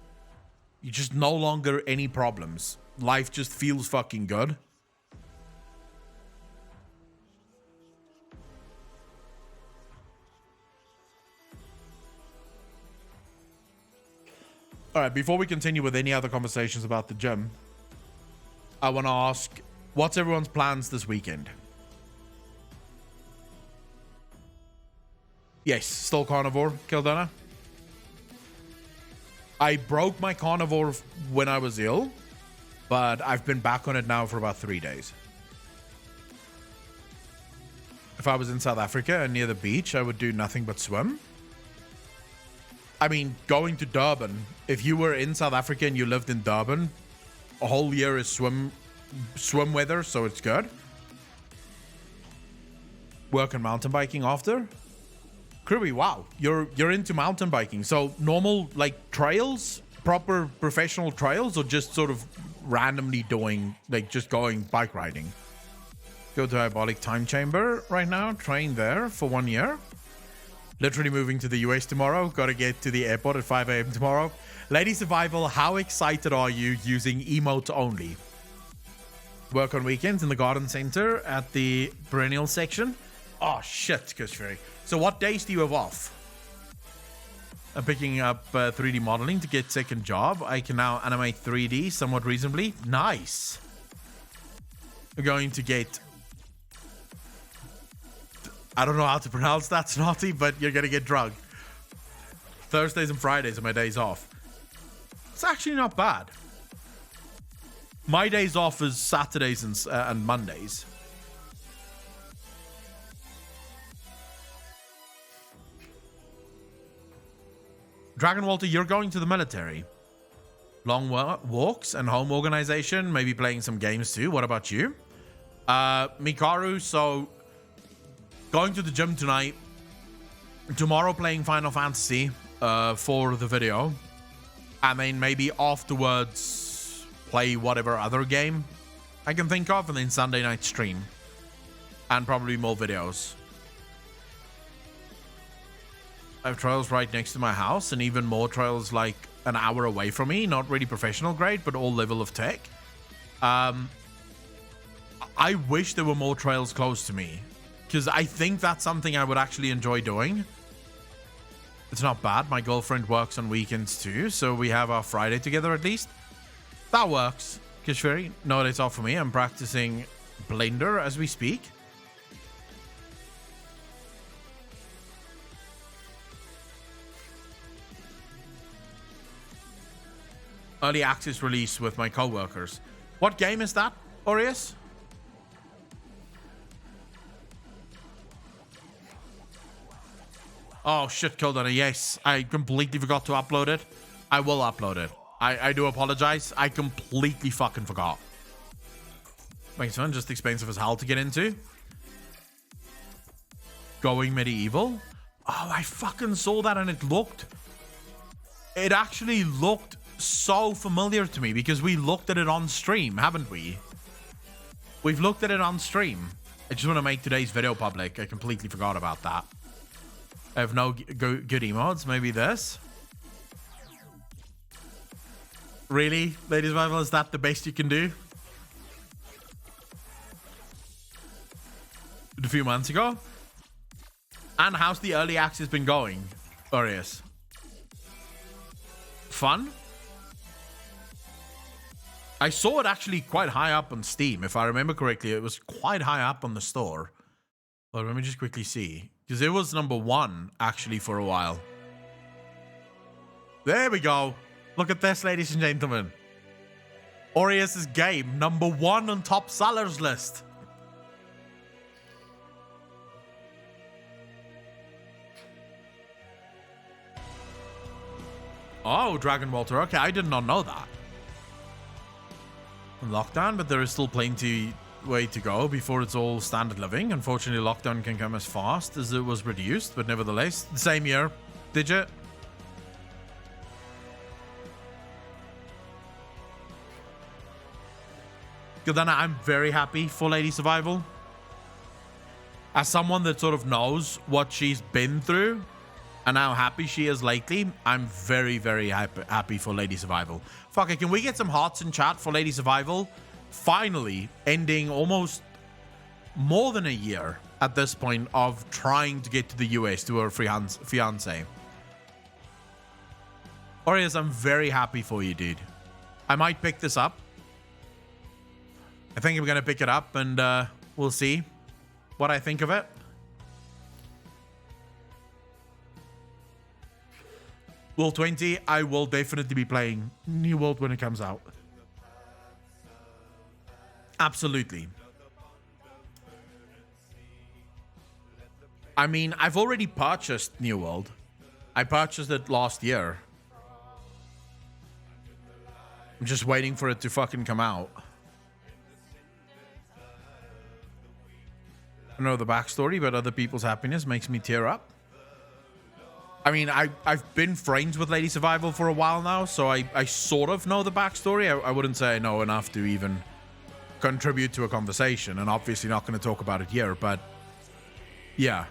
You just no longer any problems. Life just feels fucking good. All right, before we continue with any other conversations about the gym, I want to ask, what's everyone's plans this weekend? Yes, still carnivore, Kildana. I broke my carnivore when I was ill, but I've been back on it now for about 3 days. If I was in South Africa and near the beach, I would do nothing but swim. I mean, going to Durban, if you were in South Africa and you lived in Durban, a whole year is swim weather, so it's good. Work on mountain biking after. Kirby, wow, you're into mountain biking. So normal, like, trails, proper professional trails, or just sort of randomly doing, like, just going bike riding? Go to Diabolic Time Chamber right now, train there for 1 year. Literally moving to the US tomorrow. Got to get to the airport at 5 a.m. tomorrow. Lady Survival, how excited are you using emote only? Work on weekends in the garden center at the perennial section. Oh, shit, Kush Fairy. So what days do you have off? I'm picking up 3D modeling to get second job. I can now animate 3D somewhat reasonably. Nice. We're going to get... I don't know how to pronounce that, Snotty, but you're going to get drugged. Thursdays and Fridays are my days off. It's actually not bad. My days off is Saturdays and Mondays. Dragon Walter, you're going to the military. Long walks and home organization, maybe playing some games too. What about you? Mikaru, so... going to the gym tonight. Tomorrow playing Final Fantasy for the video. And then maybe afterwards play whatever other game I can think of. And then Sunday night stream. And probably more videos. I have trails right next to my house. And even more trails like an hour away from me. Not really professional grade, but all level of tech. I wish there were more trails close to me. Because I think that's something I would actually enjoy doing. It's not bad. My girlfriend works on weekends too, so we have our Friday together at least. That works. Kishveri, no, that's all for me. I'm practicing Blender as we speak. Early access release with my co-workers. What game is that, Aureus? Oh, shit, Kildana. Yes, I completely forgot to upload it. I will upload it. I do apologize. I completely fucking forgot. Makes fun. Just expensive as hell to get into. Going medieval. Oh, I fucking saw that and it actually looked so familiar to me because we looked at it on stream, haven't we? We've looked at it on stream. I just want to make today's video public. I completely forgot about that. I have no good emotes. Maybe this. Really? Ladies and gentlemen, is that the best you can do? A few months ago? And how's the early access been going, Orius? Fun? I saw it actually quite high up on Steam. If I remember correctly, it was quite high up on the store. But let me just quickly see. Because it was #1, actually, for a while. There we go. Look at this, ladies and gentlemen. Orius' game, #1 on top sellers list. Oh, Dragon Walter. Okay, I did not know that. Lockdown, but there is still plenty way to go before it's all standard living. Unfortunately, lockdown can come as fast as it was reduced, but nevertheless, the same year. Did you? Gildana, I'm very happy for Lady Survival. As someone that sort of knows what she's been through and how happy she is lately, I'm very, very happy for Lady Survival. Fuck it, can we get some hearts in chat for Lady Survival? Finally ending almost more than a year at this point of trying to get to the US to her fiance. Orius, I'm very happy for you, dude. I might pick this up. I think I'm going to pick it up and we'll see what I think of it. World 20, I will definitely be playing New World when it comes out. Absolutely. I mean, I've already purchased New World. I purchased it last year. I'm just waiting for it to fucking come out. I know the backstory, but other people's happiness makes me tear up. I mean, I've been friends with Lady Survival for a while now, so I sort of know the backstory. I wouldn't say I know enough to even contribute to a conversation, and obviously not going to talk about it here, but yeah.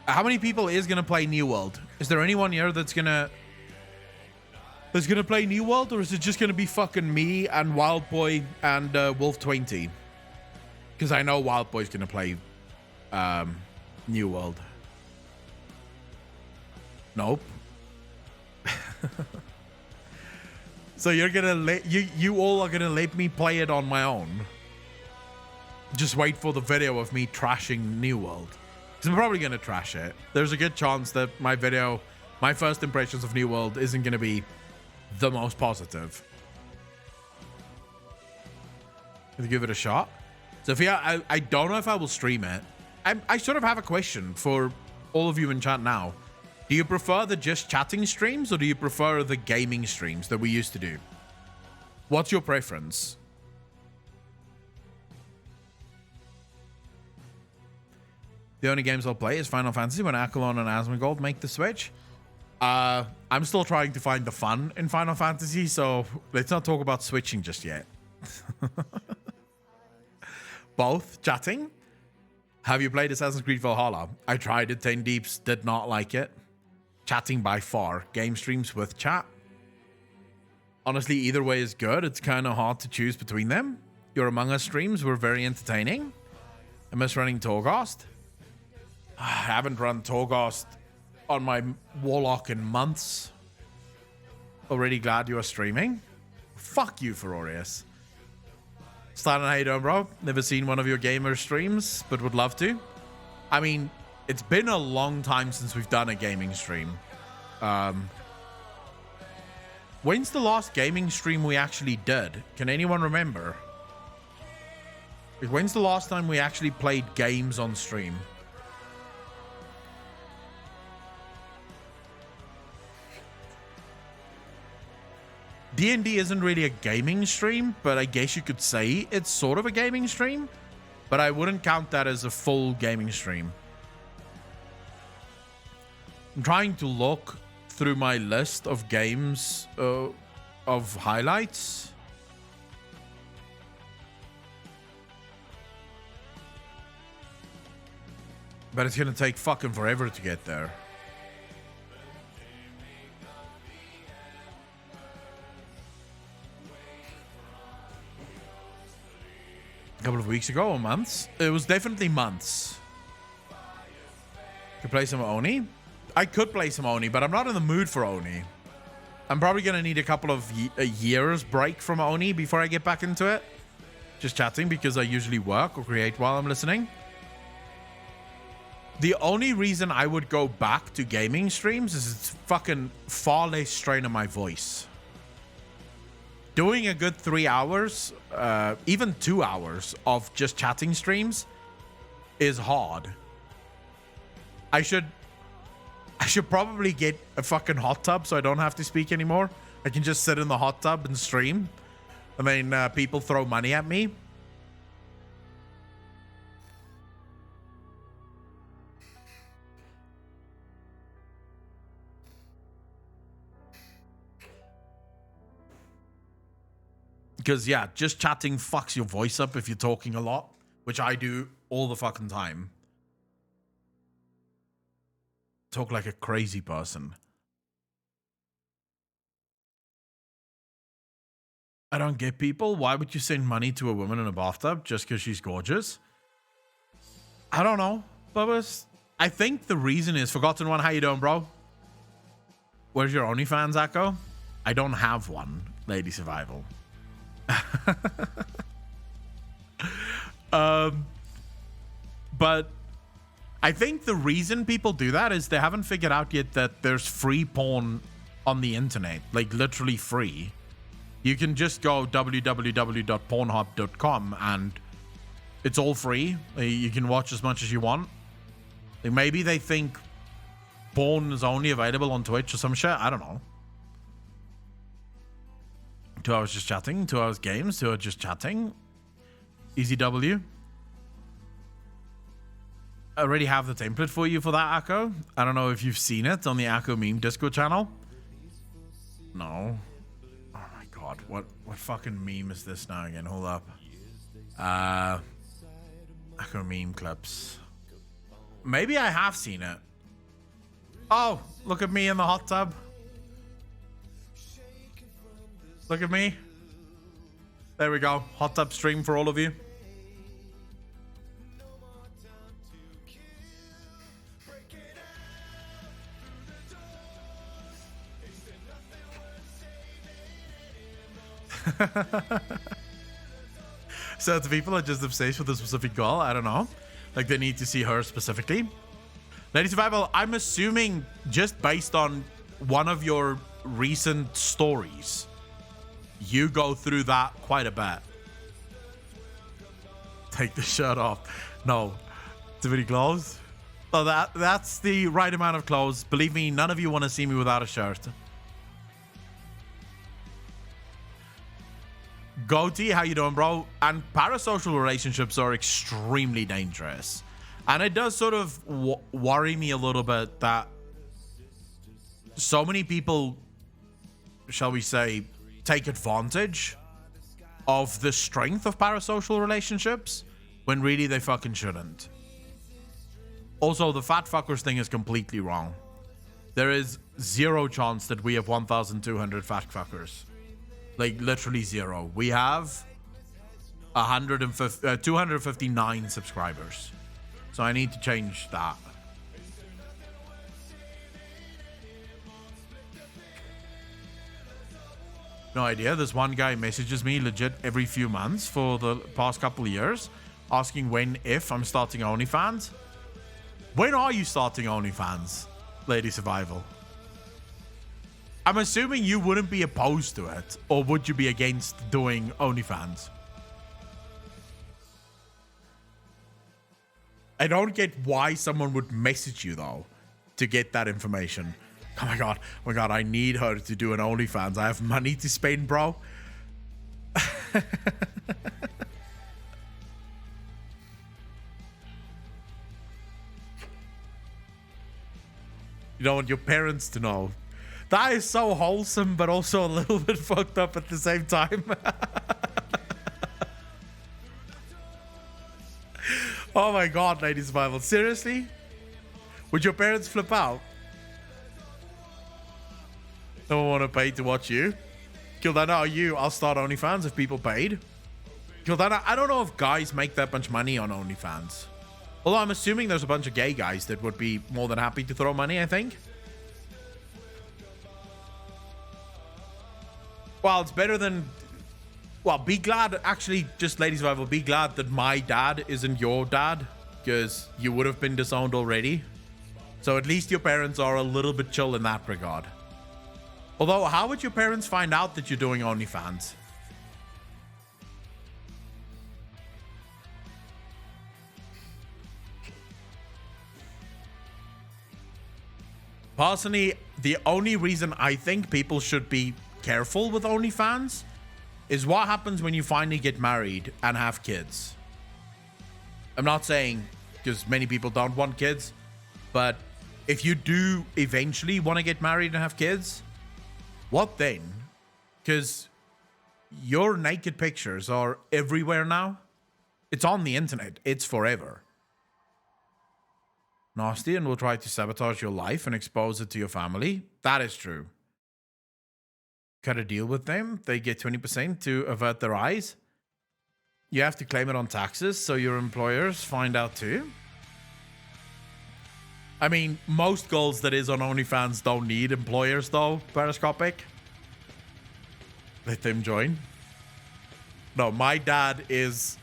How many people is going to play New World? Is there anyone here that's going to play New World, or is it just going to be fucking me and Wild Boy and Wolf 20? Because I know Wild Boy's going to play New World. Nope. So you're gonna you all are gonna let me play it on my own. Just wait for the video of me trashing New World. Because I'm probably gonna trash it. There's a good chance that my video, my first impressions of New World, isn't gonna be the most positive. Gonna give it a shot. Sophia, I don't know if I will stream it. I sort of have a question for all of you in chat now. Do you prefer the just chatting streams, or do you prefer the gaming streams that we used to do? What's your preference? The only games I'll play is Final Fantasy when Akalon and Asmongold make the switch. I'm still trying to find the fun in Final Fantasy, so let's not talk about switching just yet. Both chatting. Have you played Assassin's Creed Valhalla? I tried it, 10 Deeps, did not like it. Chatting by far. Game streams with chat. Honestly, either way is good. It's kind of hard to choose between them. Your Among Us streams were very entertaining. I miss running Torghast. I haven't run Torghast on my Warlock in months. Already glad you are streaming. Fuck you, Ferorius. Stan, how you doing, bro? Never seen one of your gamer streams, but would love to. I mean, it's been a long time since we've done a gaming stream. When's the last gaming stream we actually did? Can anyone remember? Like, when's the last time we actually played games on stream? D&D isn't really a gaming stream, but I guess you could say it's sort of a gaming stream. But I wouldn't count that as a full gaming stream. I'm trying to look through my list of games of highlights. But it's gonna take fucking forever to get there. A couple of weeks ago or months? It was definitely months. Could play some Oni? I could play some Oni, but I'm not in the mood for Oni. I'm probably going to need a couple of years break from Oni before I get back into it. Just chatting because I usually work or create while I'm listening. The only reason I would go back to gaming streams is it's fucking far less strain on my voice. Doing a good 3 hours, even 2 hours of just chatting streams is hard. I should probably get a fucking hot tub so I don't have to speak anymore. I can just sit in the hot tub and stream. I mean, people throw money at me. Because, yeah, just chatting fucks your voice up if you're talking a lot, which I do all the fucking time. Talk like a crazy person. I don't get people. Why would you send money to a woman in a bathtub just because she's gorgeous? I don't know, Bubbas. I think the reason is Forgotten One. How you doing, bro? Where's your OnlyFans, Echo? I don't have one, Lady Survival. But I think the reason people do that is they haven't figured out yet that there's free porn on the internet, like literally free. You can just go www.pornhub.com and it's all free. You can watch as much as you want. Like maybe they think porn is only available on Twitch or some shit. I don't know. 2 hours just chatting, 2 hours games, 2 hours just chatting. Easy W. I already have the template for you for that, Akko. I don't know if you've seen it on the Akko meme Discord channel. No. Oh my god, what fucking meme is this now again? Hold up. Akko meme clips. Maybe I have seen it. Oh, look at me in the hot tub. Look at me. There we go. Hot tub stream for all of you. So the people are just obsessed with a specific girl. I don't know. Like they need to see her specifically. Lady Survival, I'm assuming just based on one of your recent stories, you go through that quite a bit. Take the shirt off. No. Too many clothes? Oh, that's the right amount of clothes. Believe me, none of you want to see me without a shirt. Goatee, how you doing, bro? And parasocial relationships are extremely dangerous. And it does sort of worry me a little bit that so many people, shall we say, take advantage of the strength of parasocial relationships when really they fucking shouldn't. Also, the fat fuckers thing is completely wrong. There is zero chance that we have 1,200 fat fuckers. Like, literally zero. We have 259 subscribers. So I need to change that. No idea. This one guy messages me legit every few months for the past couple of years, asking if I'm starting OnlyFans. When are you starting OnlyFans, Lady Survival? I'm assuming you wouldn't be opposed to it, or would you be against doing OnlyFans? I don't get why someone would message you though to get that information. Oh my god, I need her to do an OnlyFans. I have money to spend, bro. You don't want your parents to know. That is so wholesome, but also a little bit fucked up at the same time. Oh my god, Lady Survival. Seriously? Would your parents flip out? No one want to pay to watch you? Kildana, are you? I'll start OnlyFans if people paid. Kildana, I don't know if guys make that much money on OnlyFans. Although I'm assuming there's a bunch of gay guys that would be more than happy to throw money, I think. Well, it's better than... Well, be glad, actually, just Lady Survival, be glad that my dad isn't your dad, because you would have been disowned already. So at least your parents are a little bit chill in that regard. Although, how would your parents find out that you're doing OnlyFans? Personally, the only reason I think people should be careful with OnlyFans is what happens when you finally get married and have kids. I'm not saying because many people don't want kids, but if you do eventually want to get married and have kids, what then? Because your naked pictures are everywhere now. It's on the internet. It's forever. Nasty and will try to sabotage your life and expose it to your family. That is true. Cut a deal with them. They get 20% to avert their eyes. You have to claim it on taxes, so your employers find out too. I mean, most girls that is on OnlyFans don't need employers though, Periscopic. Let them join. No, my dad is...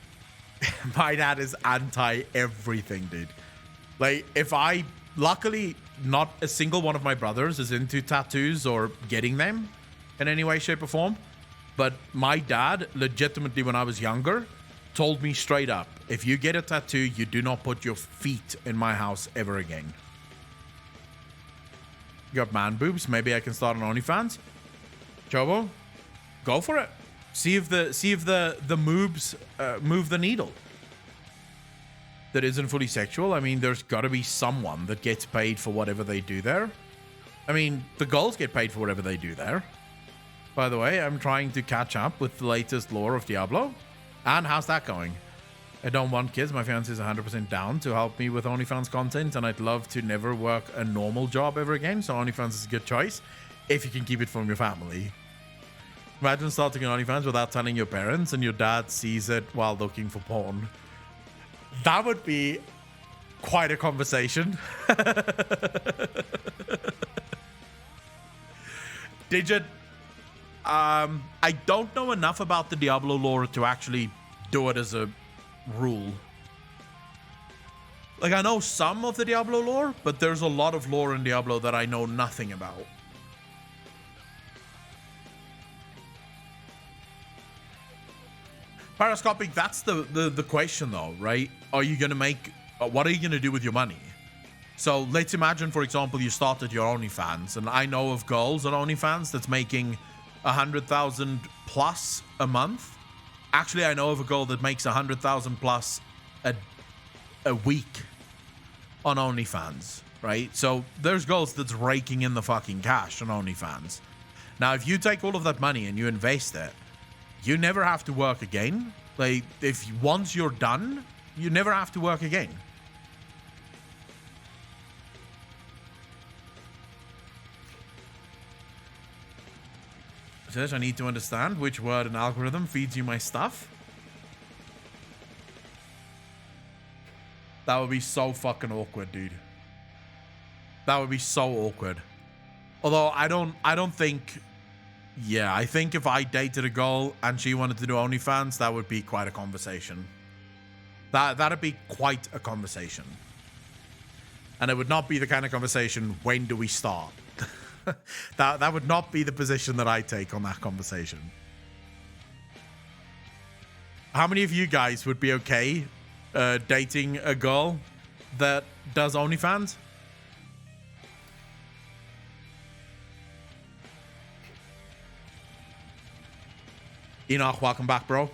my dad is anti everything, dude. Like, if I... Luckily, not a single one of my brothers is into tattoos or getting them in any way, shape, or form. But my dad, legitimately, when I was younger, told me straight up, if you get a tattoo, you do not put your feet in my house ever again. You got man boobs. Maybe I can start on OnlyFans. Chobo, go for it. See if the moobs move the needle. That isn't fully sexual. I mean, there's got to be someone that gets paid for whatever they do there. I mean, the girls get paid for whatever they do there. By the way, I'm trying to catch up with the latest lore of Diablo. And how's that going? I don't want kids. My fiance is 100% down to help me with OnlyFans content, and I'd love to never work a normal job ever again, so OnlyFans is a good choice if you can keep it from your family. Imagine starting an OnlyFans without telling your parents, and your dad sees it while looking for porn. That would be quite a conversation. Digit, I don't know enough about the Diablo lore to actually do it as a rule. Like, I know some of the Diablo lore, but there's a lot of lore in Diablo that I know nothing about. Periscopic, that's the question though, right? Are you going to make... what are you going to do with your money? So let's imagine, for example, you started your OnlyFans, and I know of girls on OnlyFans that's making 100,000 plus a month. Actually, I know of a girl that makes 100,000 plus a week on OnlyFans, right? So there's girls that's raking in the fucking cash on OnlyFans. Now, if you take all of that money and you invest it, you never have to work again. Like, if once you're done, you never have to work again. Says, I need to understand which word and algorithm feeds you my stuff. That would be so fucking awkward, dude. That would be so awkward. Although I don't think... Yeah, I think if I dated a girl and she wanted to do OnlyFans, that would be quite a conversation. That'd be quite a conversation. And it would not be the kind of conversation, when do we start? That would not be the position that I take on that conversation. How many of you guys would be okay dating a girl that does OnlyFans? Enoch, welcome back, bro.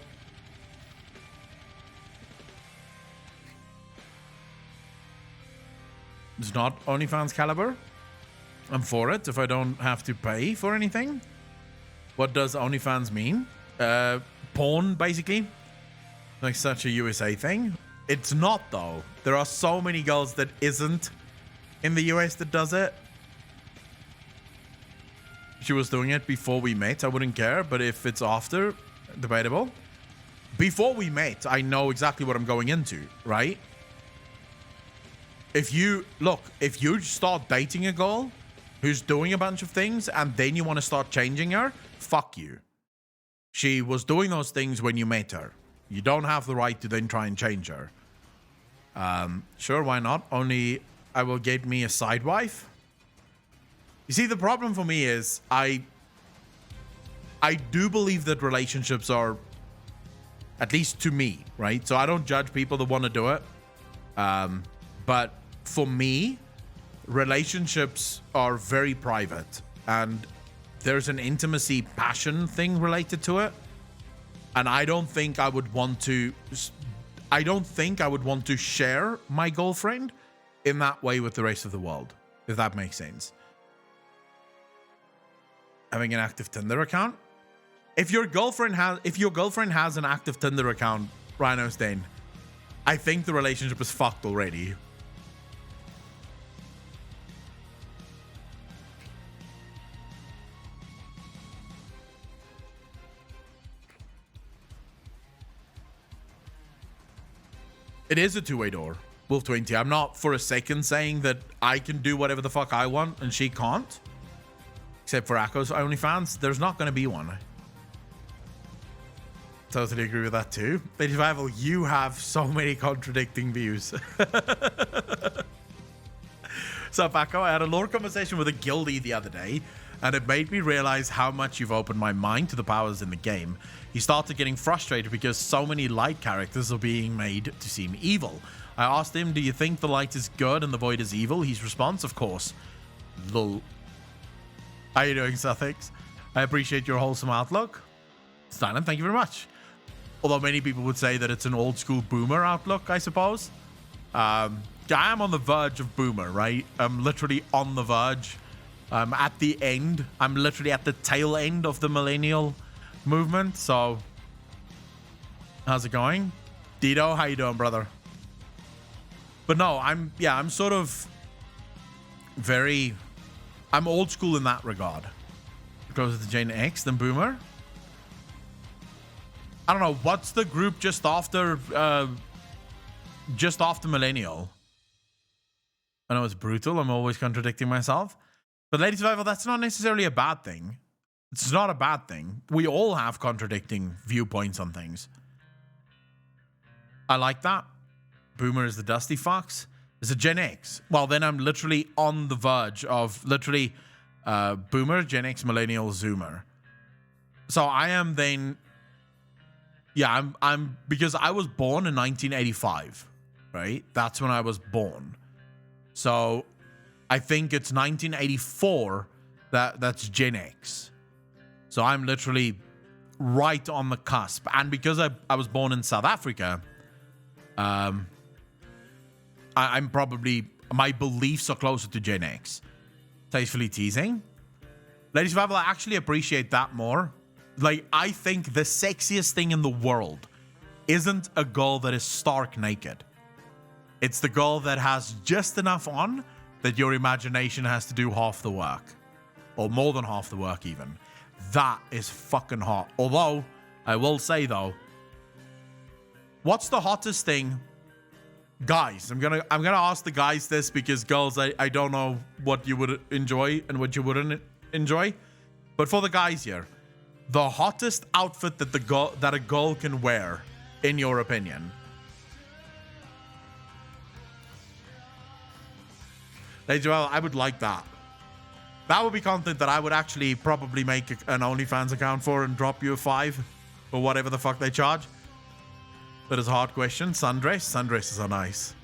It's not OnlyFans caliber. I'm for it if I don't have to pay for anything. What does OnlyFans mean? Porn, basically. Like such a USA thing. It's not, though. There are so many girls that isn't in the US that does it. She was doing it before we met. I wouldn't care, but if it's after, debatable. Before we met, I know exactly what I'm going into, right? If you start dating a girl who's doing a bunch of things and then you want to start changing her, fuck you. She was doing those things when you met her. You don't have the right to then try and change her. Sure, why not? Only I will get me a side wife. You see, the problem for me is I do believe that relationships are, at least to me, right? So I don't judge people that want to do it. But for me, relationships are very private and there's an intimacy passion thing related to it. And I don't think I would want to share my girlfriend in that way with the rest of the world, if that makes sense. Having an active Tinder account. If your girlfriend has an active Tinder account, Rhinos, then I think the relationship is fucked already. It is a two-way door, Wolf20. I'm not for a second saying that I can do whatever the fuck I want and she can't. Except for Akko's OnlyFans, there's not going to be one. Totally agree with that too. But Rival, you have so many contradicting views. So, Akko, I had a lore conversation with a guildie the other day, and it made me realize how much you've opened my mind to the powers in the game. He started getting frustrated because so many light characters are being made to seem evil. I asked him, do you think the light is good and the void is evil? His response, of course. Lol. How are you doing, Sussex? I appreciate your wholesome outlook. Silent, thank you very much. Although many people would say that it's an old school boomer outlook, I suppose. I am on the verge of boomer, right? I'm literally on the verge. At the end. I'm literally at the tail end of the millennial movement. So, how's it going? Dito, how you doing, brother? But no, I'm sort of I'm old school in that regard. Closer to Gen X than boomer. I don't know, what's the group just after millennial? I know it's brutal. I'm always contradicting myself. But Lady Survival, that's not necessarily a bad thing. It's not a bad thing. We all have contradicting viewpoints on things. I like that. Boomer is the dusty fox. Is it Gen X? Well, then I'm literally on the verge of literally boomer, Gen X, millennial, zoomer. So I am then... Yeah, I'm because I was born in 1985, right? That's when I was born. So I think it's 1984 that's Gen X. So I'm literally right on the cusp. And because I was born in South Africa, I'm probably, my beliefs are closer to Gen X. Tastefully teasing. Ladies and gentlemen, I actually appreciate that more. Like, I think the sexiest thing in the world isn't a girl that is stark naked. It's the girl that has just enough on that your imagination has to do half the work. Or more than half the work, even. That is fucking hot. Although, I will say, though, what's the hottest thing? Guys, I'm gonna ask the guys this because girls, I don't know what you would enjoy and what you wouldn't enjoy. But for the guys here, the hottest outfit that a girl can wear, in your opinion. Lady Joelle, I would like that. That would be content that I would actually probably make an OnlyFans account for and drop you a 5 or whatever the fuck they charge. That is a hard question. Sundress? Sundresses are nice.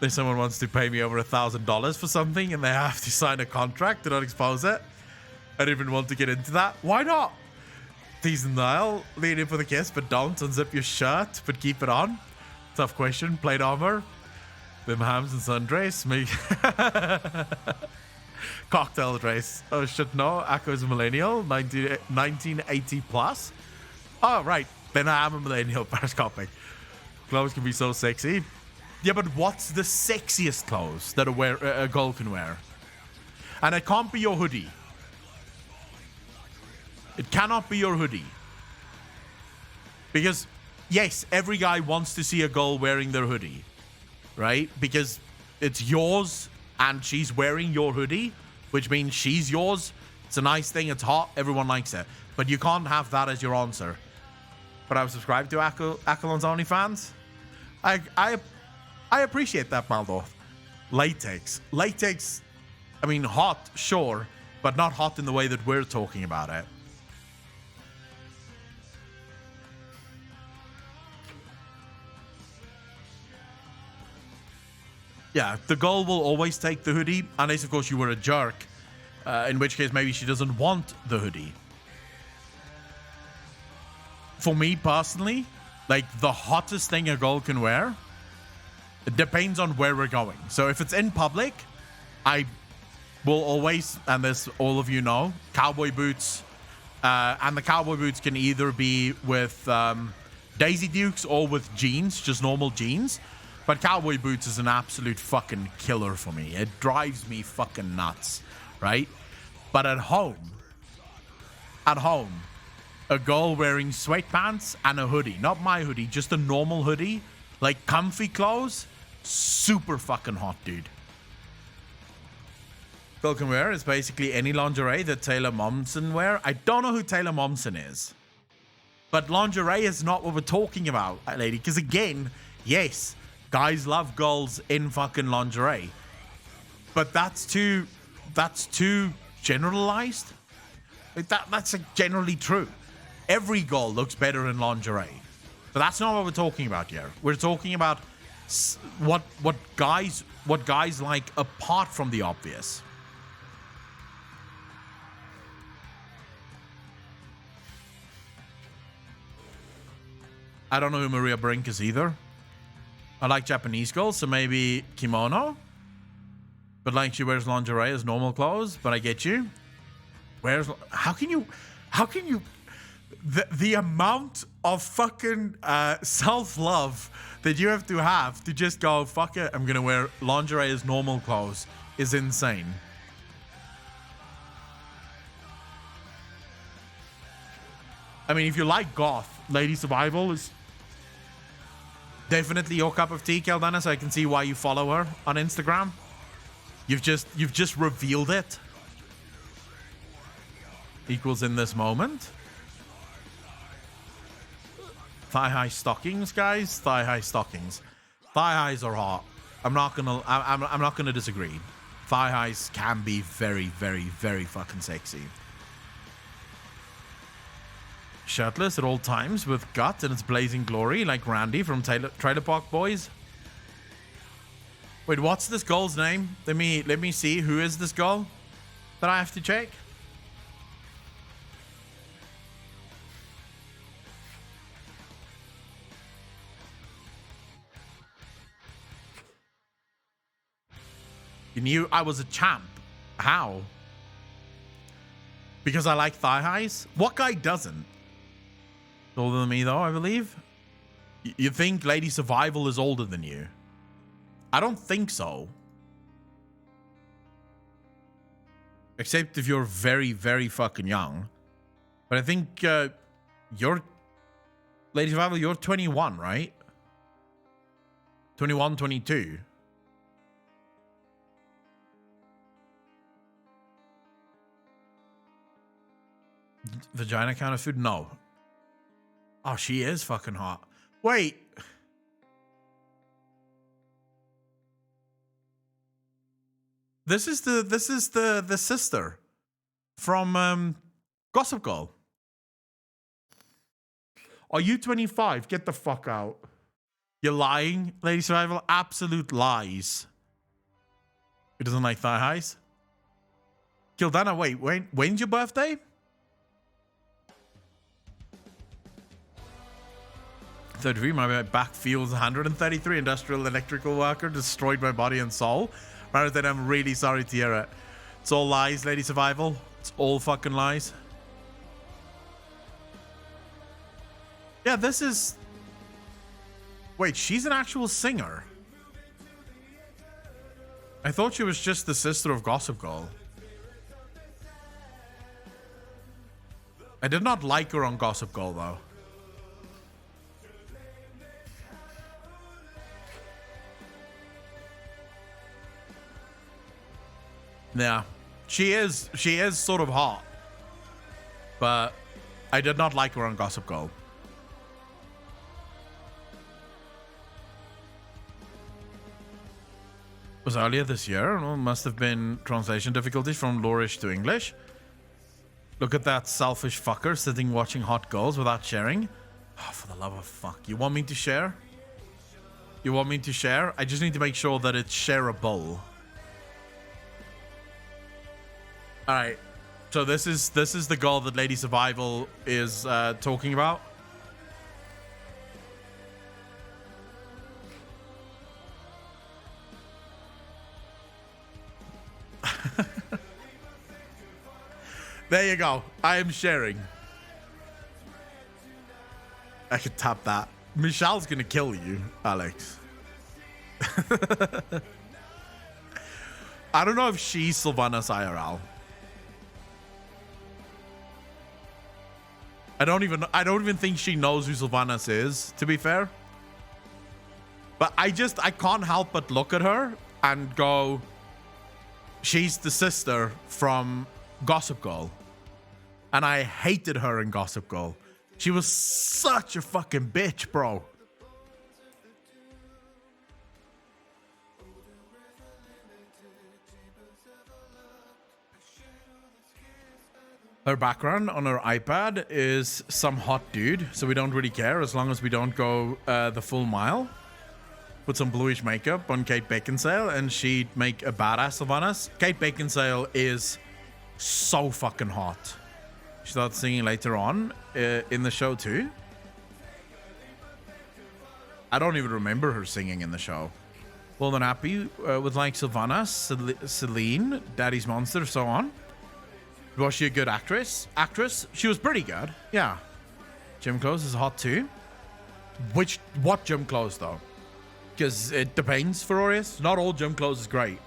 If someone wants to pay me over $1,000 for something and they have to sign a contract to not expose it, I don't even want to get into that. Why not? Tease and dial, lean in for the kiss, but don't unzip your shirt, but keep it on. Tough question. Plate armor. Them hams and sundress. Me. Cocktail dress. Oh shit, no. Akko's a millennial. 1980 plus. Oh, right. Then I am a millennial. Periscopic. Clothes can be so sexy. Yeah, but what's the sexiest clothes that a girl can wear? And it can't be your hoodie. It cannot be your hoodie. Because, yes, every guy wants to see a girl wearing their hoodie. Right? Because it's yours and she's wearing your hoodie, which means she's yours. It's a nice thing. It's hot. Everyone likes it. But you can't have that as your answer. But I'm subscribed to Akalon's OnlyFans. I appreciate that, Maldo. Latex. Latex, I mean, hot, sure, but not hot in the way that we're talking about it. Yeah, the girl will always take the hoodie, unless, of course, you were a jerk, in which case maybe she doesn't want the hoodie. For me, personally, like, the hottest thing a girl can wear, it depends on where we're going. So if it's in public, I will always, and as all of you know, cowboy boots, and the cowboy boots can either be with Daisy Dukes or with jeans, just normal jeans. But cowboy boots is an absolute fucking killer for me. It drives me fucking nuts, right? But at home, a girl wearing sweatpants and a hoodie, not my hoodie, just a normal hoodie, like comfy clothes, super fucking hot, dude. Girl can wear is basically any lingerie that Taylor Momsen wear. I don't know who Taylor Momsen is, but lingerie is not what we're talking about, lady. Because again, yes, guys love girls in fucking lingerie, but that's too generalized. Like that's generally true. Every girl looks better in lingerie, but that's not what we're talking about here. We're talking about what guys like apart from the obvious. I don't know who Maria Brink is either. I like Japanese girls, so maybe kimono. But like she wears lingerie as normal clothes, but I get you. How can you the amount of fucking self-love that you have to just go, fuck it, I'm gonna wear lingerie as normal clothes is insane. I mean, if you like goth, Lady Survival is definitely your cup of tea, Keldana, so I can see why you follow her on Instagram. You've just revealed it. Equals in this moment. Thigh-high stockings, guys. Thigh-high stockings. Thigh-highs are hot. I'm not gonna disagree. Thigh-highs can be very, very, very fucking sexy. Shirtless at all times with gut and its blazing glory, like Randy from Trailer Park Boys. Wait, what's this girl's name? Let me see. Who is this girl that I have to check? You knew I was a champ. How? Because I like thigh highs? What guy doesn't? Older than me, though, I believe. You think Lady Survival is older than you? I don't think so. Except if you're very, very fucking young. But I think you're... Lady Survival, you're 21, right? 21, 22. Vagina kind of food? No. Oh, she is fucking hot. Wait. This is the sister from Gossip Girl. Are you 25? Get the fuck out. You're lying, Lady Survival. Absolute lies. He doesn't like thigh highs. Kildana, wait, when's your birthday? 33, my back feels 133. Industrial electrical worker destroyed my body and soul. Rather than I'm really sorry to hear it. It's all lies, Lady Survival. It's all fucking lies. Yeah, this is... Wait, she's an actual singer. I thought she was just the sister of Gossip Girl. I did not like her on Gossip Girl, though. Yeah, she is sort of hot. But I did not like her on Gossip Girl. Was earlier this year. Well, must have been translation difficulties from Lourish to English. Look at that selfish fucker sitting watching hot girls without sharing. Oh, for the love of fuck. You want me to share? You want me to share? I just need to make sure that it's shareable. Alright. So this is the girl that Lady Survival is talking about. There you go. I am sharing. I could tap that. Michelle's gonna kill you, Alex. I don't know if she's Sylvanas IRL. I don't even think she knows who Sylvanas is, to be fair. But I can't help but look at her and go, she's the sister from Gossip Girl. And I hated her in Gossip Girl. She was such a fucking bitch, bro. Her background on her iPad is some hot dude, so we don't really care as long as we don't go the full mile. Put some bluish makeup on Kate Beckinsale and she'd make a badass Sylvanas. Kate Beckinsale is so fucking hot. She started singing later on in the show too. I don't even remember her singing in the show. Well, then happy with like Sylvanas, Celine, Daddy's Monster, so on. Was she a good actress? She was pretty good. Yeah. Gym clothes is hot too. What gym clothes though? Because it depends for Aureus. Not all gym clothes is great.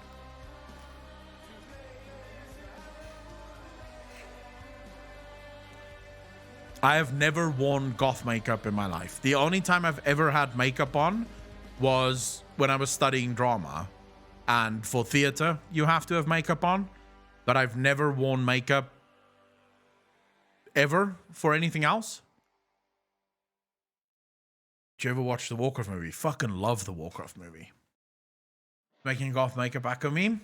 I have never worn goth makeup in my life. The only time I've ever had makeup on was when I was studying drama. And for theater, you have to have makeup on. But I've never worn makeup ever for anything else. Did you ever watch the Warcraft movie? Fucking love the Warcraft movie. Making goth makeup back on me?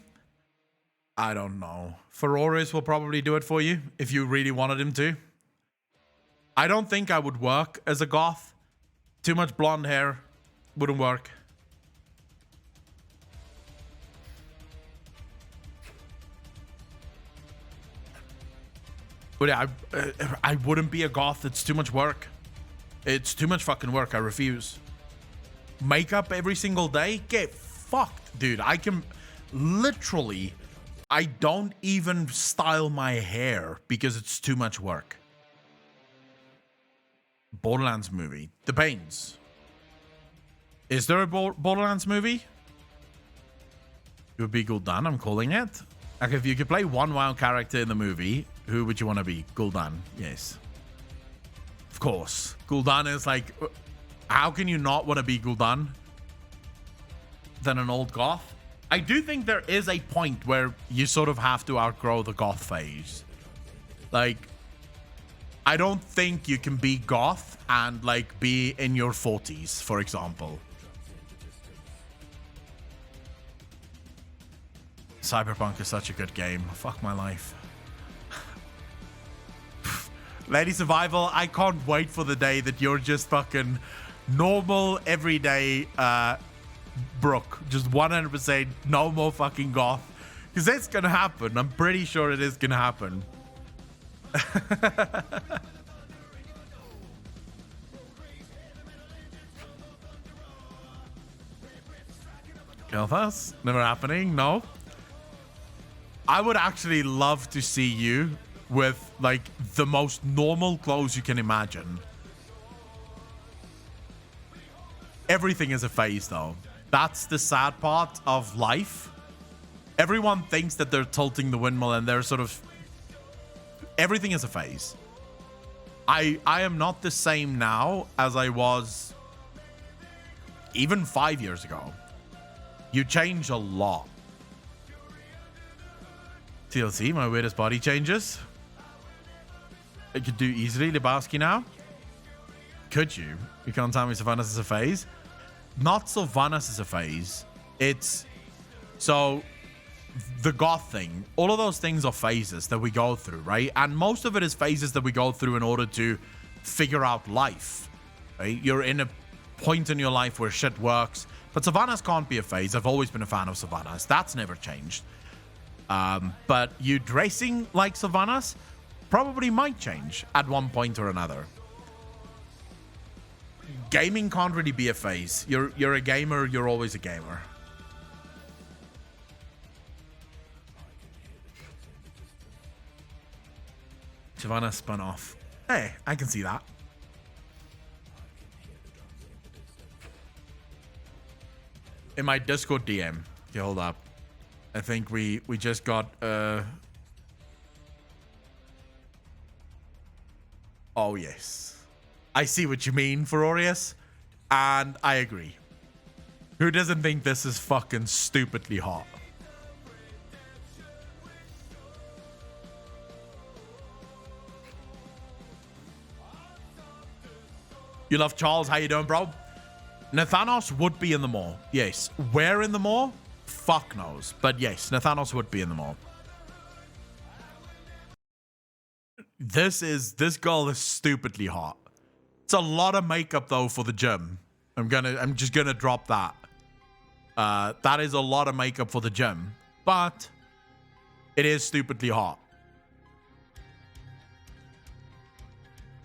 I don't know. Ferroris will probably do it for you if you really wanted him to. I don't think I would work as a goth. Too much blonde hair wouldn't work. But yeah, I wouldn't be a goth. It's too much work. It's too much fucking work. I refuse. Makeup every single day? Get fucked, dude. I can literally... I don't even style my hair because it's too much work. Borderlands movie. Depends. Is there a Borderlands movie? It would be Gul'dan, I'm calling it. Like, if you could play one wild character in the movie, who would you want to be? Gul'dan, yes. Of course. Gul'dan is like... How can you not want to be Gul'dan than an old goth? I do think there is a point where you sort of have to outgrow the goth phase. Like... I don't think you can be goth and like be in your 40s, for example. Cyberpunk is such a good game. Fuck my life. Lady Survival, I can't wait for the day that you're just fucking normal, everyday Brooke. Just 100% no more fucking goth. Because it's gonna happen. I'm pretty sure it is gonna happen. Kelthas? Never happening? No. I would actually love to see you with like the most normal clothes you can imagine. Everything is a phase though. That's the sad part of life. Everyone thinks that they're tilting the windmill and they're sort of... Everything is a phase. I am not the same now as I was even 5 years ago. You change a lot. TLC, my weirdest body changes. I could do easily Lebowski now. Could you? You can't tell me Sylvanas is a phase. Not Sylvanas is a phase. It's... So, the goth thing. All of those things are phases that we go through, right? And most of it is phases that we go through in order to figure out life, right? You're in a point in your life where shit works. But Sylvanas can't be a phase. I've always been a fan of Sylvanas. That's never changed. But you dressing like Sylvanas probably might change at one point or another. Gaming can't really be a phase. You're a gamer, you're always a gamer. Sylvanas spun off. Hey, I can see that. In my Discord DM. Okay, hold up. I think we just got Oh yes. I see what you mean, Furorius. And I agree. Who doesn't think this is fucking stupidly hot? You love Charles, how you doing, bro? Nathanos would be in the mall. Yes. Where in the mall? Fuck knows. But yes, Nathanos would be in the mall. This girl is stupidly hot. It's a lot of makeup though for the gym. I'm just gonna drop that. That is a lot of makeup for the gym. But it is stupidly hot.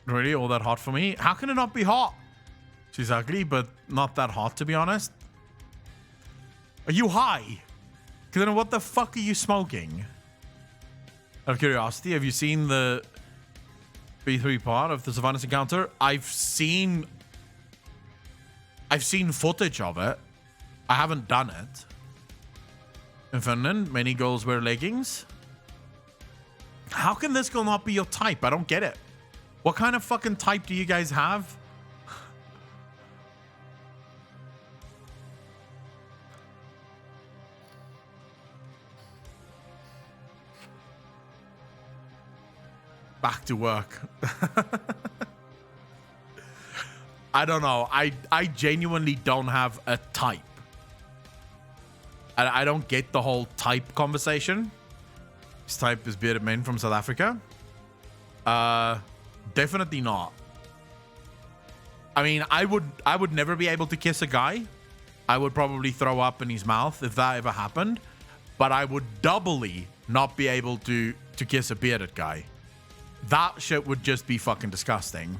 Really? All that hot for me? How can it not be hot? She's ugly, but not that hot, to be honest. Are you high? Because then what the fuck are you smoking? Out of curiosity, have you seen the B3 part of the Sylvanas encounter? I've seen footage of it. I haven't done it. In Finland, many girls wear leggings. How can this girl not be your type? I don't get it. What kind of fucking type do you guys have? Back to work. I don't know. I genuinely don't have a type. I don't get the whole type conversation. His type is bearded men from South Africa. Definitely not. I mean, I would never be able to kiss a guy. I would probably throw up in his mouth if that ever happened. But I would doubly not be able to kiss a bearded guy. That shit would just be fucking disgusting.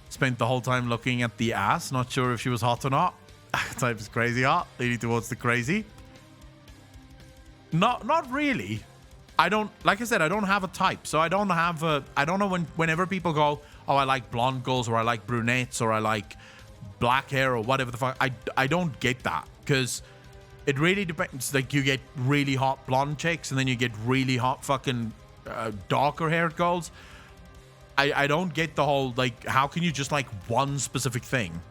Spent the whole time looking at the ass. Not sure if she was hot or not. Type is crazy hot. Leading towards the crazy. Not really. I don't, like I said, I don't have a type. So I don't have a, I don't know whenever people go, oh, I like blonde girls or I like brunettes or I like black hair or whatever the fuck. I don't get that because it really depends. Like you get really hot blonde chicks and then you get really hot fucking darker haired girls. I don't get the whole, like, how can you just like one specific thing?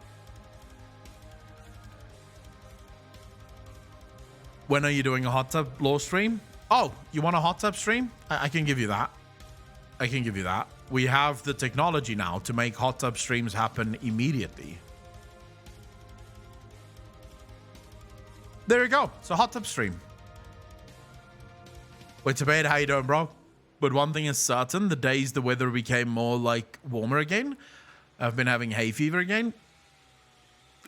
When are you doing a hot tub lore stream? Oh, you want a hot tub stream? I can give you that. I can give you that. We have the technology now to make hot tub streams happen immediately. There you go. It's a hot tub stream. What's about how you doing, bro? But one thing is certain, the days the weather became more like warmer again, I've been having hay fever again.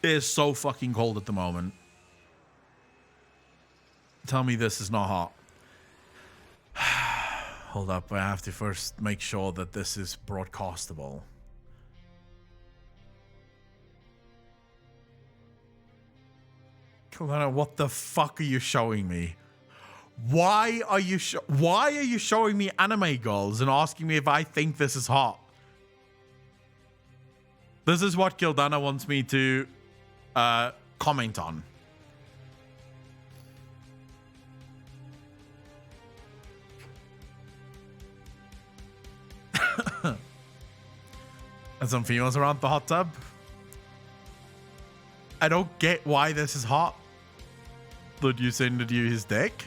It is so fucking cold at the moment. Tell me this is not hot. Hold up, I have to first make sure that this is broadcastable. Colana, what the fuck are you showing me? Why are you showing me anime girls and asking me if I think this is hot? This is what Kildana wants me to comment on. And some females around the hot tub. I don't get why this is hot. Did you send it you his dick?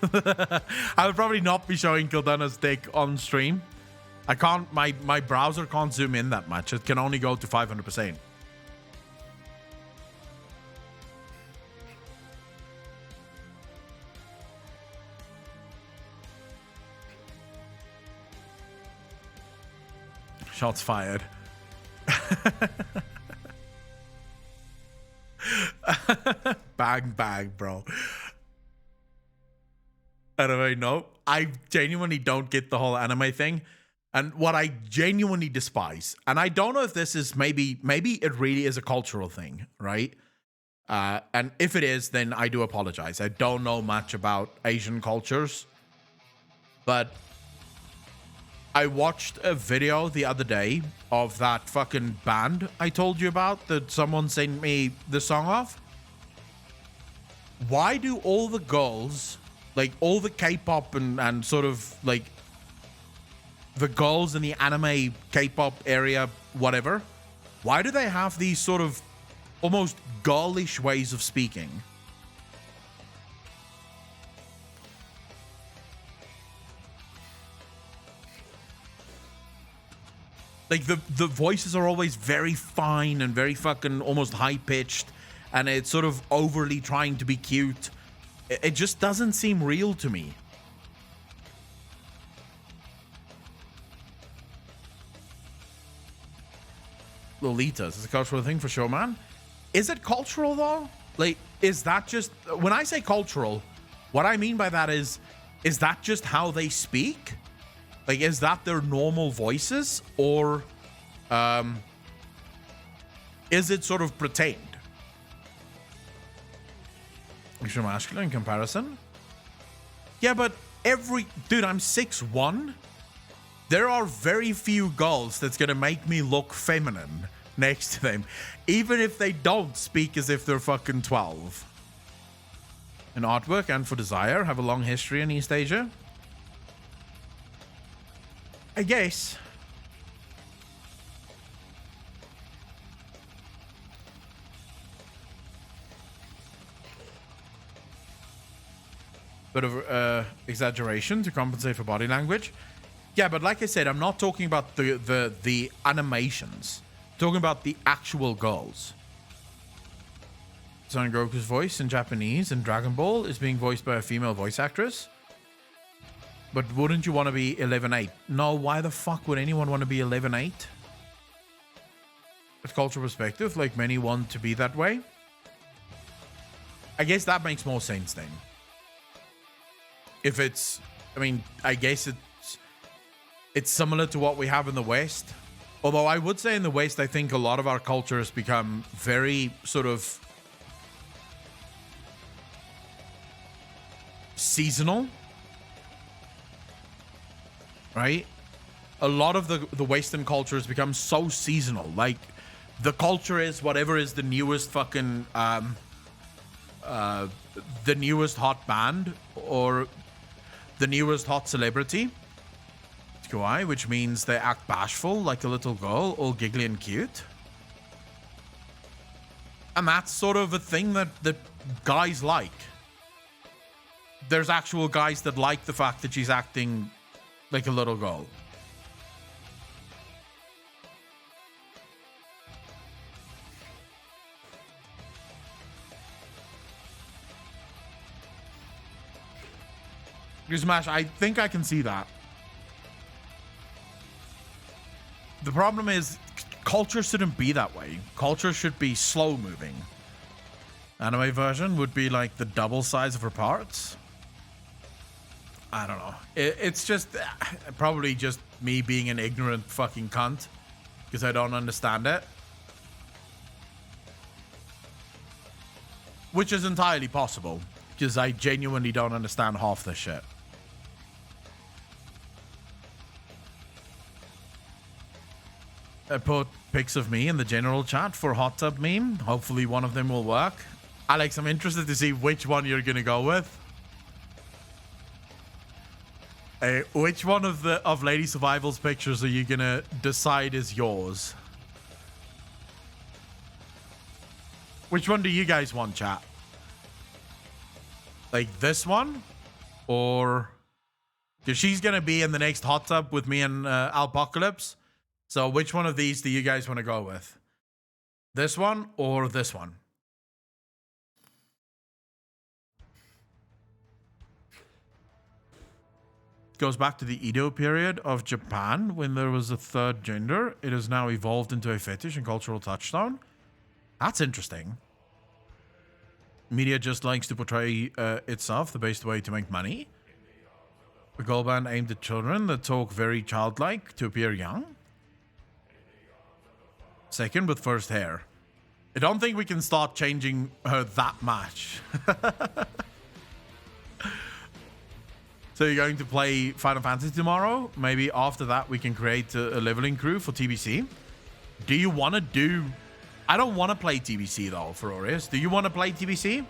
I would probably not be showing Kildana's dick on stream. I can't, my browser can't zoom in that much. It can only go to 500%. Shots fired. Bang, bro. Anyway, no. I genuinely don't get the whole anime thing. And what I genuinely despise, and I don't know if this is maybe it really is a cultural thing, right? And if it is, then I do apologize. I don't know much about Asian cultures. But I watched a video the other day of that fucking band I told you about that someone sent me the song of. Why do all the girls, like all the K-pop and sort of like the girls in the anime K-pop area, whatever, why do they have these sort of almost girlish ways of speaking? Like the voices are always very fine and very fucking almost high-pitched, and it's sort of overly trying to be cute. It just doesn't seem real to me. Lolitas is a cultural thing for sure, man. Is it cultural though? Like, is that just, when I say cultural, what I mean by that is that just how they speak? Like, is that their normal voices, or is it sort of pretend? Extra masculine in comparison? Yeah, but dude, I'm 6'1". There are very few girls that's gonna make me look feminine next to them, even if they don't speak as if they're fucking 12. In artwork and for desire, have a long history in East Asia. I guess. Bit of exaggeration to compensate for body language. Yeah, but like I said, I'm not talking about the animations. I'm talking about the actual girls. Son Goku's voice in Japanese in Dragon Ball is being voiced by a female voice actress. But wouldn't you want to be 11'8"? No, why the fuck would anyone want to be 11'8"? With cultural perspective, like many want to be that way. I guess that makes more sense then. If it's, I mean, I guess it's similar to what we have in the West. Although I would say in the West, I think a lot of our culture has become very sort of seasonal. Right? A lot of the Western culture has become so seasonal. Like, the culture is whatever is the newest fucking the newest hot band or the newest hot celebrity, which means they act bashful like a little girl, all giggly and cute. And that's sort of a thing that guys like. There's actual guys that like the fact that she's acting like a little girl. Smash, I think I can see that. The problem is, culture shouldn't be that way. Culture should be slow moving. Anime version would be like the double size of her parts. I don't know. It's just probably just me being an ignorant fucking cunt because I don't understand it. Which is entirely possible because I genuinely don't understand half this shit. I put pics of me in the general chat for hot tub meme. Hopefully one of them will work. Alex, I'm interested to see which one you're gonna go with. Which one of Lady Survival's pictures are you gonna decide is yours? Which one do you guys want, chat? Like this one? Or... because she's gonna be in the next hot tub with me and Alpocalypse. So which one of these do you guys want to go with? This one or this one? Goes back to the Edo period of Japan when there was a third gender. It has now evolved into a fetish and cultural touchstone. That's interesting. Media just likes to portray itself the best way to make money. A girl band aimed at children that talk very childlike to appear young. Second with first hair. I don't think we can start changing her that much. So you're going to play Final Fantasy tomorrow? Maybe after that we can create a leveling crew for TBC. Do you want to do... I don't want to play TBC though, Ferorius. Do you want to play TBC?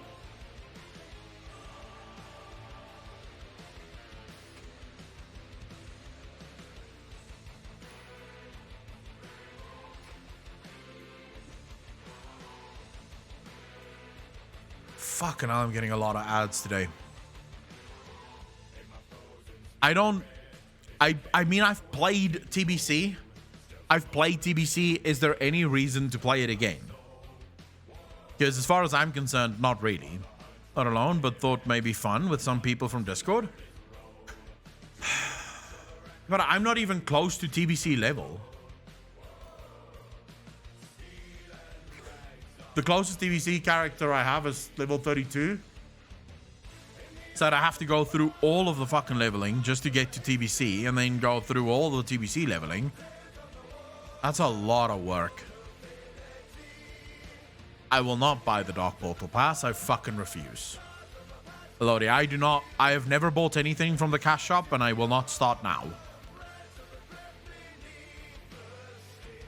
Fucking hell, I'm getting a lot of ads today. I mean, I've played TBC. Is there any reason to play it again? Because as far as I'm concerned, not really. Not alone, but thought maybe fun with some people from Discord. But I'm not even close to TBC level. The closest TBC character I have is level 32. So I have to go through all of the fucking leveling just to get to TBC and then go through all the TBC leveling. That's a lot of work. I will not buy the Dark Portal Pass. I fucking refuse. Lodi, I have never bought anything from the cash shop and I will not start now.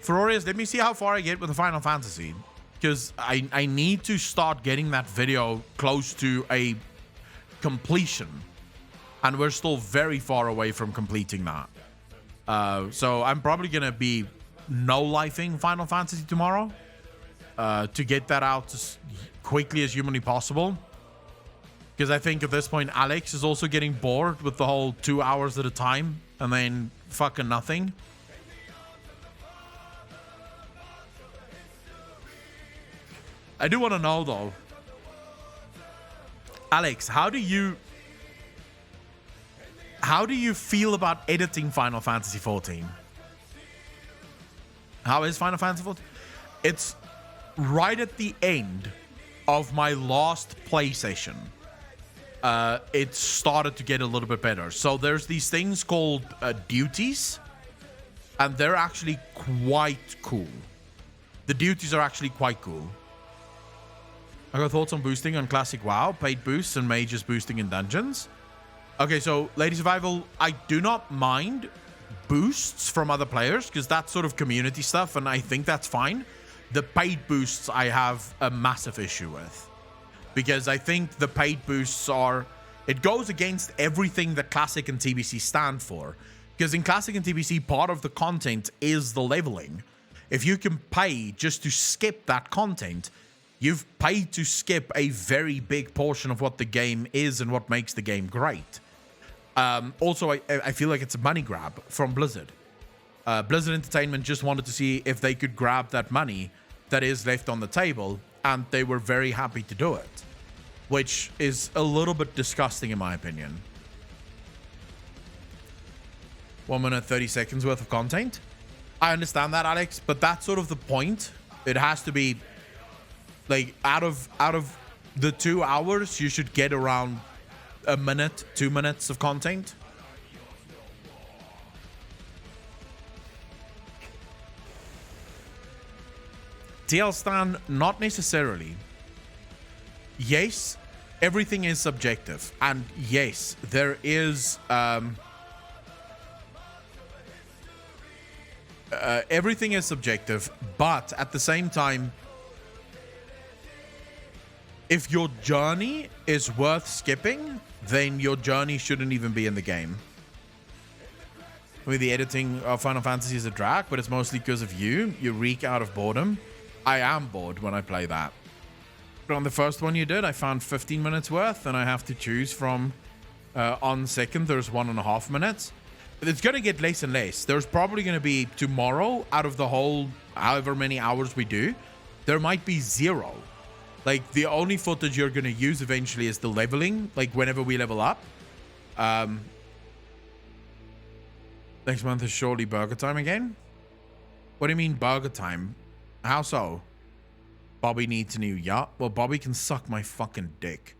Ferorius, let me see how far I get with the Final Fantasy. Because I need to start getting that video close to a completion. And we're still very far away from completing that. So I'm probably going to be no-lifing Final Fantasy tomorrow. To get that out as quickly as humanly possible. Because I think at this point, Alex is also getting bored with the whole 2 hours at a time. And then fucking nothing. I do want to know though, Alex, how do you feel about editing Final Fantasy 14? How is Final Fantasy 14? It's right at the end of my last play session. It started to get a little bit better. So there's these things called duties, and they're actually quite cool. The duties are actually quite cool. I got thoughts on boosting on Classic WoW, paid boosts and mages boosting in dungeons. Okay, so Lady Survival, I do not mind boosts from other players because that's sort of community stuff and I think that's fine. The paid boosts I have a massive issue with because I think the paid boosts it goes against everything that Classic and TBC stand for. Because in Classic and TBC, part of the content is the leveling. If you can pay just to skip that content, you've paid to skip a very big portion of what the game is and what makes the game great. Also, I feel like it's a money grab from Blizzard. Blizzard Entertainment just wanted to see if they could grab that money that is left on the table, and they were very happy to do it, which is a little bit disgusting in my opinion. 1 minute 30 seconds worth of content. I understand that, Alex, but that's sort of the point. It has to be like out of the 2 hours, you should get around a minute, 2 minutes of content. TL Stan, not necessarily. Yes, everything is subjective, and yes, there is everything is subjective, but at the same time, if your journey is worth skipping, then your journey shouldn't even be in the game. With the editing of Final Fantasy is a drag, but it's mostly because of you. You reek out of boredom. I am bored when I play that. But on the first one you did, I found 15 minutes worth, and I have to choose from on second, there's 1.5 minutes. It's going to get less and less. There's probably going to be tomorrow, out of the whole however many hours we do, there might be 0. Like, the only footage you're going to use eventually is the leveling, like whenever we level up. Next month is surely burger time again? What do you mean burger time? How so? Bobby needs a new yacht? Well, Bobby can suck my fucking dick.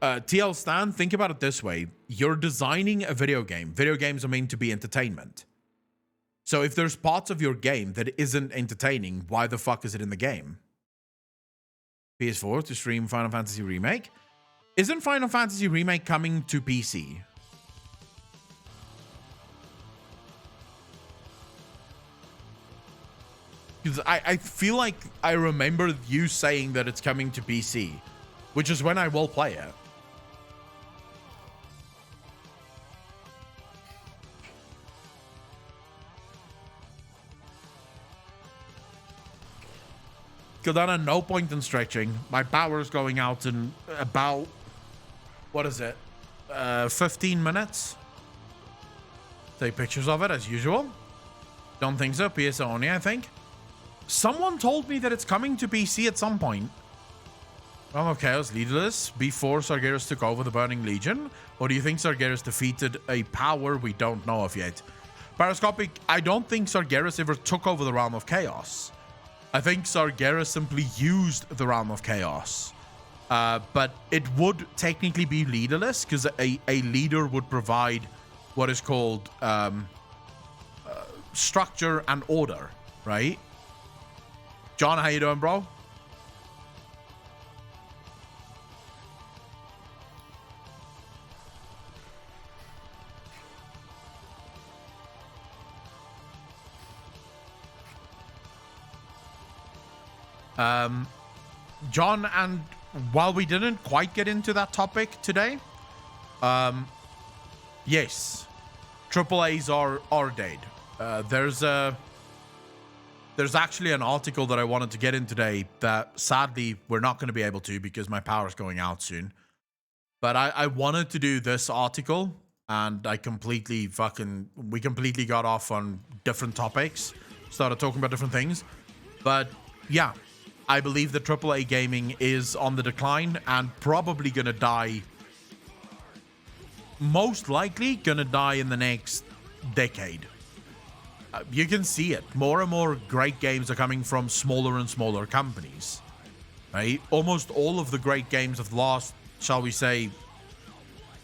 TL Stan, think about it this way. You're designing a video game. Video games are meant to be entertainment. So if there's parts of your game that isn't entertaining, why the fuck is it in the game? PS4 to stream Final Fantasy Remake? Isn't Final Fantasy Remake coming to PC? Because I feel like I remember you saying that it's coming to PC, which is when I will play it. Kadana, no point in stretching. My power is going out in about, what is it, 15 minutes. Take pictures of it as usual. Don't think so. PS only, I think. Someone told me that it's coming to PC at some point. Realm of Chaos leaderless before Sargeras took over the Burning Legion? Or do you think Sargeras defeated a power we don't know of yet? Parascopic, I don't think Sargeras ever took over the Realm of Chaos. I think Sargeras simply used the Realm of Chaos. But it would technically be leaderless, because a leader would provide what is called structure and order, right? John, how you doing, bro? John, and while we didn't quite get into that topic today, yes, AAAs are dead. There's actually an article that I wanted to get in today that sadly we're not going to be able to because my power is going out soon. But I wanted to do this article, and we completely got off on different topics, started talking about different things. But yeah, I believe that AAA gaming is on the decline and probably going to die. Most likely going to die in the next decade. You can see it. More and more great games are coming from smaller and smaller companies, right? Almost all of the great games of the last, shall we say,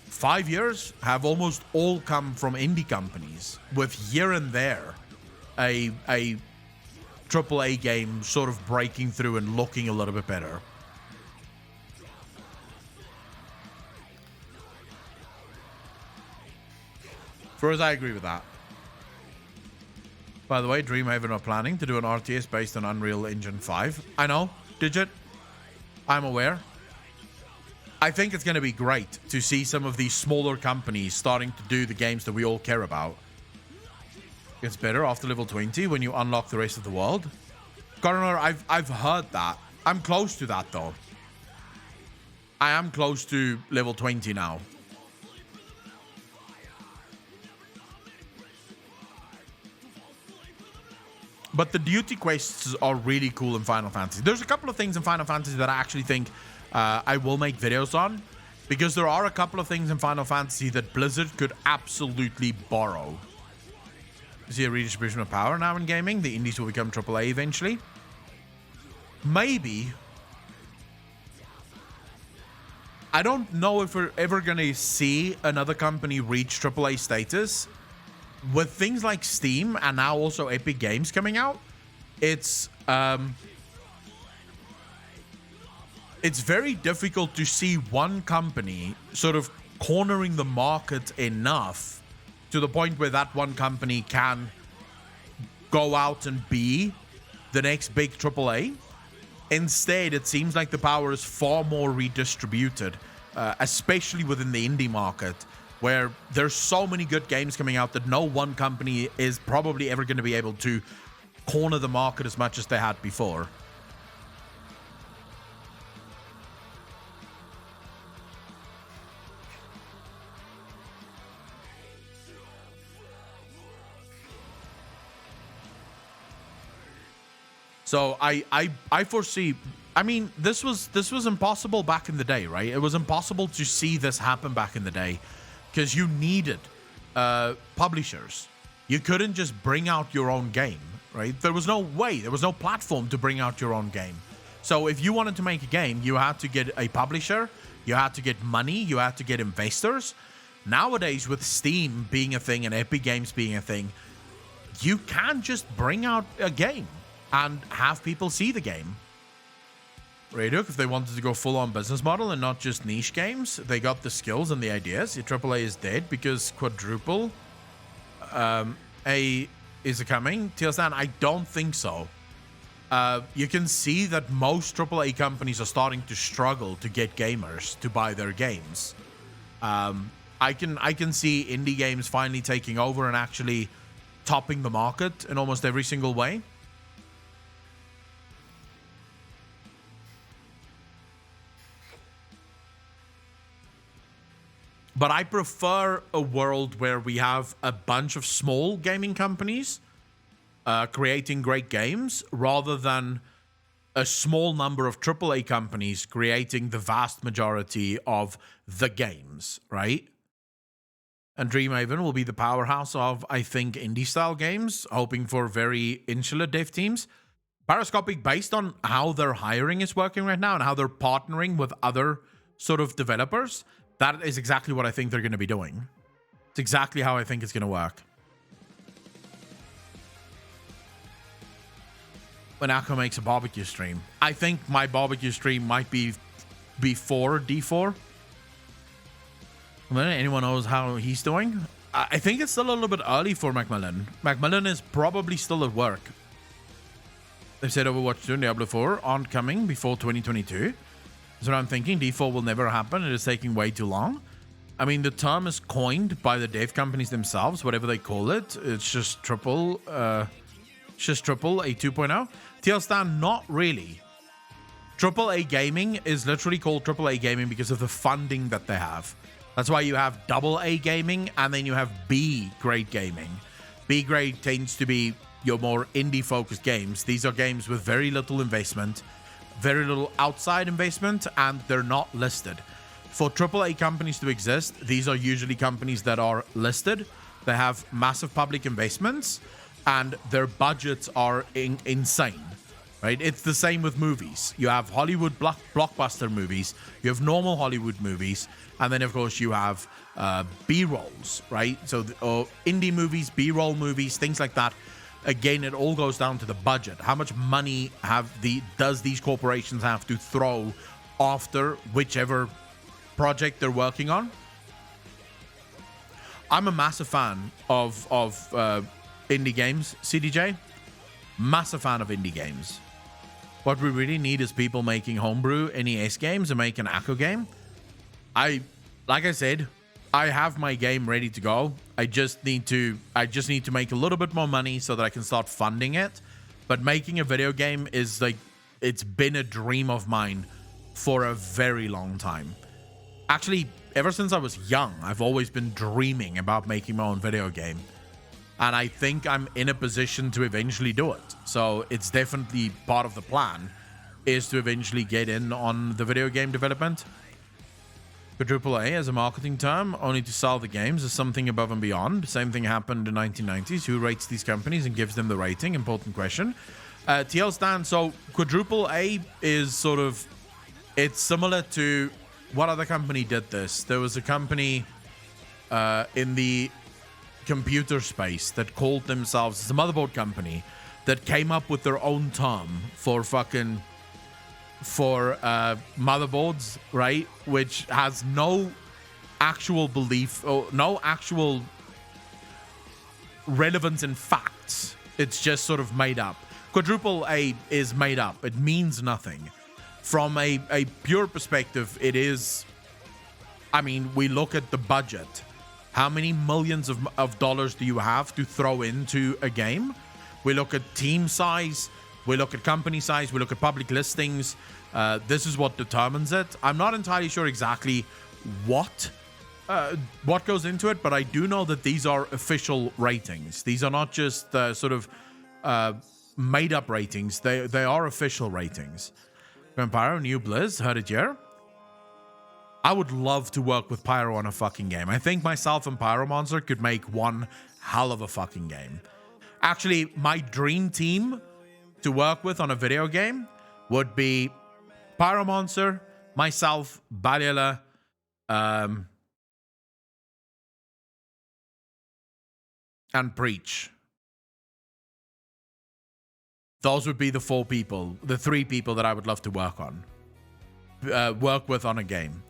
5 years have almost all come from indie companies, with here and there a AAA game sort of breaking through and looking a little bit better. First, I agree with that. By the way, Dreamhaven are planning to do an RTS based on Unreal Engine 5. I know, Digit. I'm aware. I think it's going to be great to see some of these smaller companies starting to do the games that we all care about. It's better after level 20 when you unlock the rest of the world. Coroner, I've heard that. I'm close to that, though. I am close to level 20 now. But the duty quests are really cool in Final Fantasy. There's a couple of things in Final Fantasy that I actually think I will make videos on, Because there are a couple of things in Final Fantasy that Blizzard could absolutely borrow. You see a redistribution of power now in gaming. The indies will become AAA eventually. Maybe. I don't know if we're ever going to see another company reach AAA status. With things like Steam and now also Epic Games coming out, it's very difficult to see one company sort of cornering the market enough to the point where that one company can go out and be the next big AAA. Instead, it seems like the power is far more redistributed, especially within the indie market, where there's so many good games coming out that no one company is probably ever going to be able to corner the market as much as they had before. So I foresee. I mean, this was impossible back in the day, right? It was impossible to see this happen back in the day because you needed publishers. You couldn't just bring out your own game, right? There was no way. There was no platform to bring out your own game. So if you wanted to make a game, you had to get a publisher. You had to get money. You had to get investors. Nowadays, with Steam being a thing and Epic Games being a thing, you can just bring out a game and have people see the game. Radioc, if they wanted to go full-on business model and not just niche games, they got the skills and the ideas. Your AAA is dead because Quadruple A is coming. Tealstan, I don't think so. You can see that most AAA companies are starting to struggle to get gamers to buy their games. I can see indie games finally taking over and actually topping the market in almost every single way. But I prefer a world where we have a bunch of small gaming companies creating great games rather than a small number of AAA companies creating the vast majority of the games, right? And Dreamhaven will be the powerhouse of, I think, indie-style games, hoping for very insular dev teams. Parascopic, based on how their hiring is working right now and how they're partnering with other sort of developers, that is exactly what I think they're going to be doing. It's exactly how I think it's going to work. When Akko makes a barbecue stream, I think my barbecue stream might be before D4. Anyone knows how he's doing? I think it's still a little bit early for Macmillan. Macmillan is probably still at work. They've said Overwatch 2 and Diablo 4 aren't coming before 2022. That's what I'm thinking. D4 will never happen. It is taking way too long. I mean, the term is coined by the dev companies themselves, whatever they call it. It's just triple A 2.0. Tealstan, not really. AAA gaming is literally called AAA gaming because of the funding that they have. That's why you have AA gaming and then you have B grade gaming. B grade tends to be your more indie focused games. These are games with very little investment, very little outside investment, and they're not listed. For AAA companies to exist, these are usually companies that are listed. They have massive public investments and their budgets are insane, right? It's the same with movies. You have Hollywood blockbuster movies, you have normal Hollywood movies, and then of course you have B-rolls, right? So indie movies, B-roll movies, things like that. Again, it all goes down to the budget. How much money does these corporations have to throw after whichever project they're working on? I'm a massive fan of indie games, CDJ. Massive fan of indie games. What we really need is people making homebrew NES games and make an Akko game. Like I said, I have my game ready to go. I just need to make a little bit more money so that I can start funding it. But making a video game is like, it's been a dream of mine for a very long time. Actually, ever since I was young, I've always been dreaming about making my own video game. And I think I'm in a position to eventually do it. So it's definitely part of the plan, is to eventually get in on the video game development. AAA as a marketing term, only to sell the games, is something above and beyond. Same thing happened in the 1990s. Who rates these companies and gives them the rating? Important question. TL Stan, so quadruple A is sort of, it's similar to what other company did this. There was a company in the computer space that called themselves, it's a motherboard company that came up with their own term for motherboards, right? Which has no actual belief or no actual relevance in facts. It's just sort of made up. Quadruple A is made up. It means nothing. From a pure perspective, it is, I mean, we look at the budget. How many millions of dollars do you have to throw into a game? We look at team size. We look at company size. We look at public listings. This is what determines it. I'm not entirely sure exactly what goes into it, but I do know that these are official ratings. These are not just sort of made-up ratings. They are official ratings. Pyro, new Blizz, heard it here. I would love to work with Pyro on a fucking game. I think myself and Pyromonster could make one hell of a fucking game. Actually, my dream team to work with on a video game would be Pyromonster, myself, Balila, and Preach. Those would be the three people that I would love to work with on a game.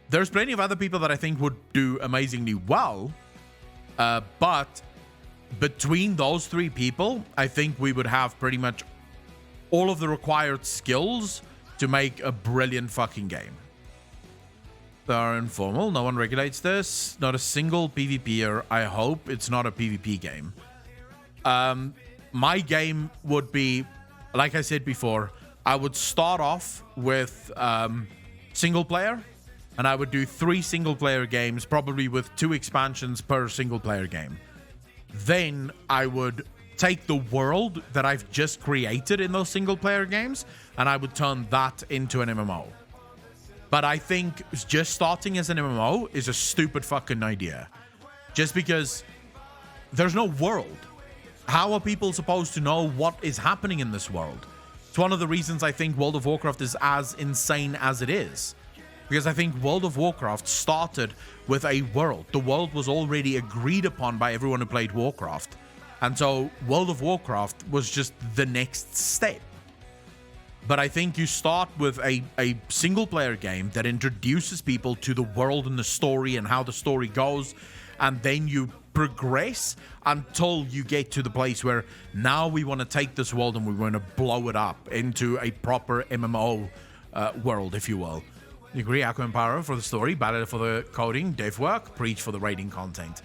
There's plenty of other people that I think would do amazingly well, but between those three people, I think we would have pretty much all of the required skills to make a brilliant fucking game. They are informal. No one regulates this. Not a single PvPer. I hope it's not a PvP game. My game would be, like I said before, I would start off with single player, and I would do 3 single player games, probably with 2 expansions per single player game. Then I would take the world that I've just created in those single player games, and I would turn that into an MMO. But I think just starting as an MMO is a stupid fucking idea. Just because there's no world. How are people supposed to know what is happening in this world? It's one of the reasons I think World of Warcraft is as insane as it is. Because I think World of Warcraft started with a world. The world was already agreed upon by everyone who played Warcraft. And so World of Warcraft was just the next step. But I think you start with a single player game that introduces people to the world and the story and how the story goes. And then you progress until you get to the place where now we want to take this world and we want to blow it up into a proper MMO world, if you will. You agree? Aqua and Pyro for the story, Battle for the coding, dev work, Preach for the rating content.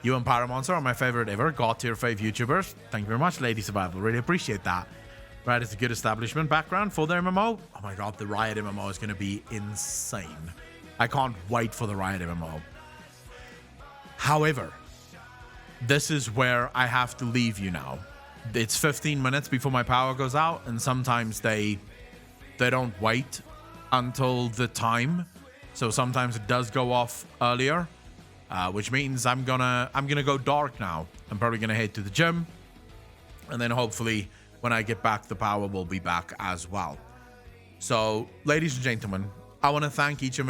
You and Pyromonster are my favorite ever. God tier fave YouTubers. Thank you very much, Lady Survival. Really appreciate that. Right, it's a good establishment background for their MMO. Oh my god, the Riot MMO is going to be insane. I can't wait for the Riot MMO. However, this is where I have to leave you now. It's 15 minutes before my power goes out, and sometimes they don't wait until the time. So sometimes it does go off earlier, which means I'm gonna go dark now. I'm probably gonna head to the gym, and then hopefully when I get back, the power will be back as well. So, ladies and gentlemen, I want to thank each and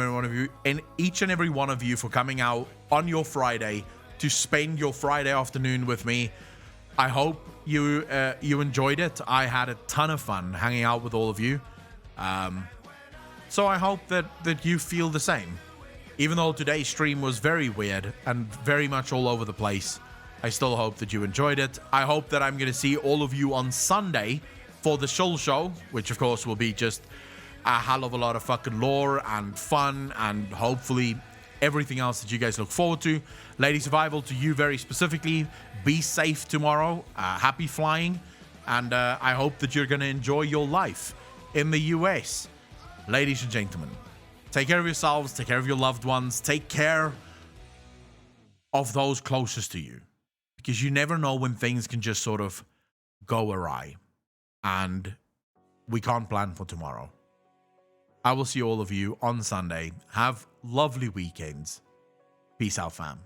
every one of you for coming out on your Friday to spend your Friday afternoon with me. I hope you enjoyed it. I had a ton of fun hanging out with all of you. So I hope that you feel the same. Even though today's stream was very weird and very much all over the place, I still hope that you enjoyed it. I hope that I'm going to see all of you on Sunday for the Shul Show, which of course will be just a hell of a lot of fucking lore and fun and hopefully everything else that you guys look forward to. Lady Survival, to you very specifically, be safe tomorrow. Happy flying. And I hope that you're going to enjoy your life in the US. Ladies and gentlemen, take care of yourselves, take care of your loved ones, take care of those closest to you. Because you never know when things can just sort of go awry. And we can't plan for tomorrow. I will see all of you on Sunday. Have lovely weekends. Peace out, fam.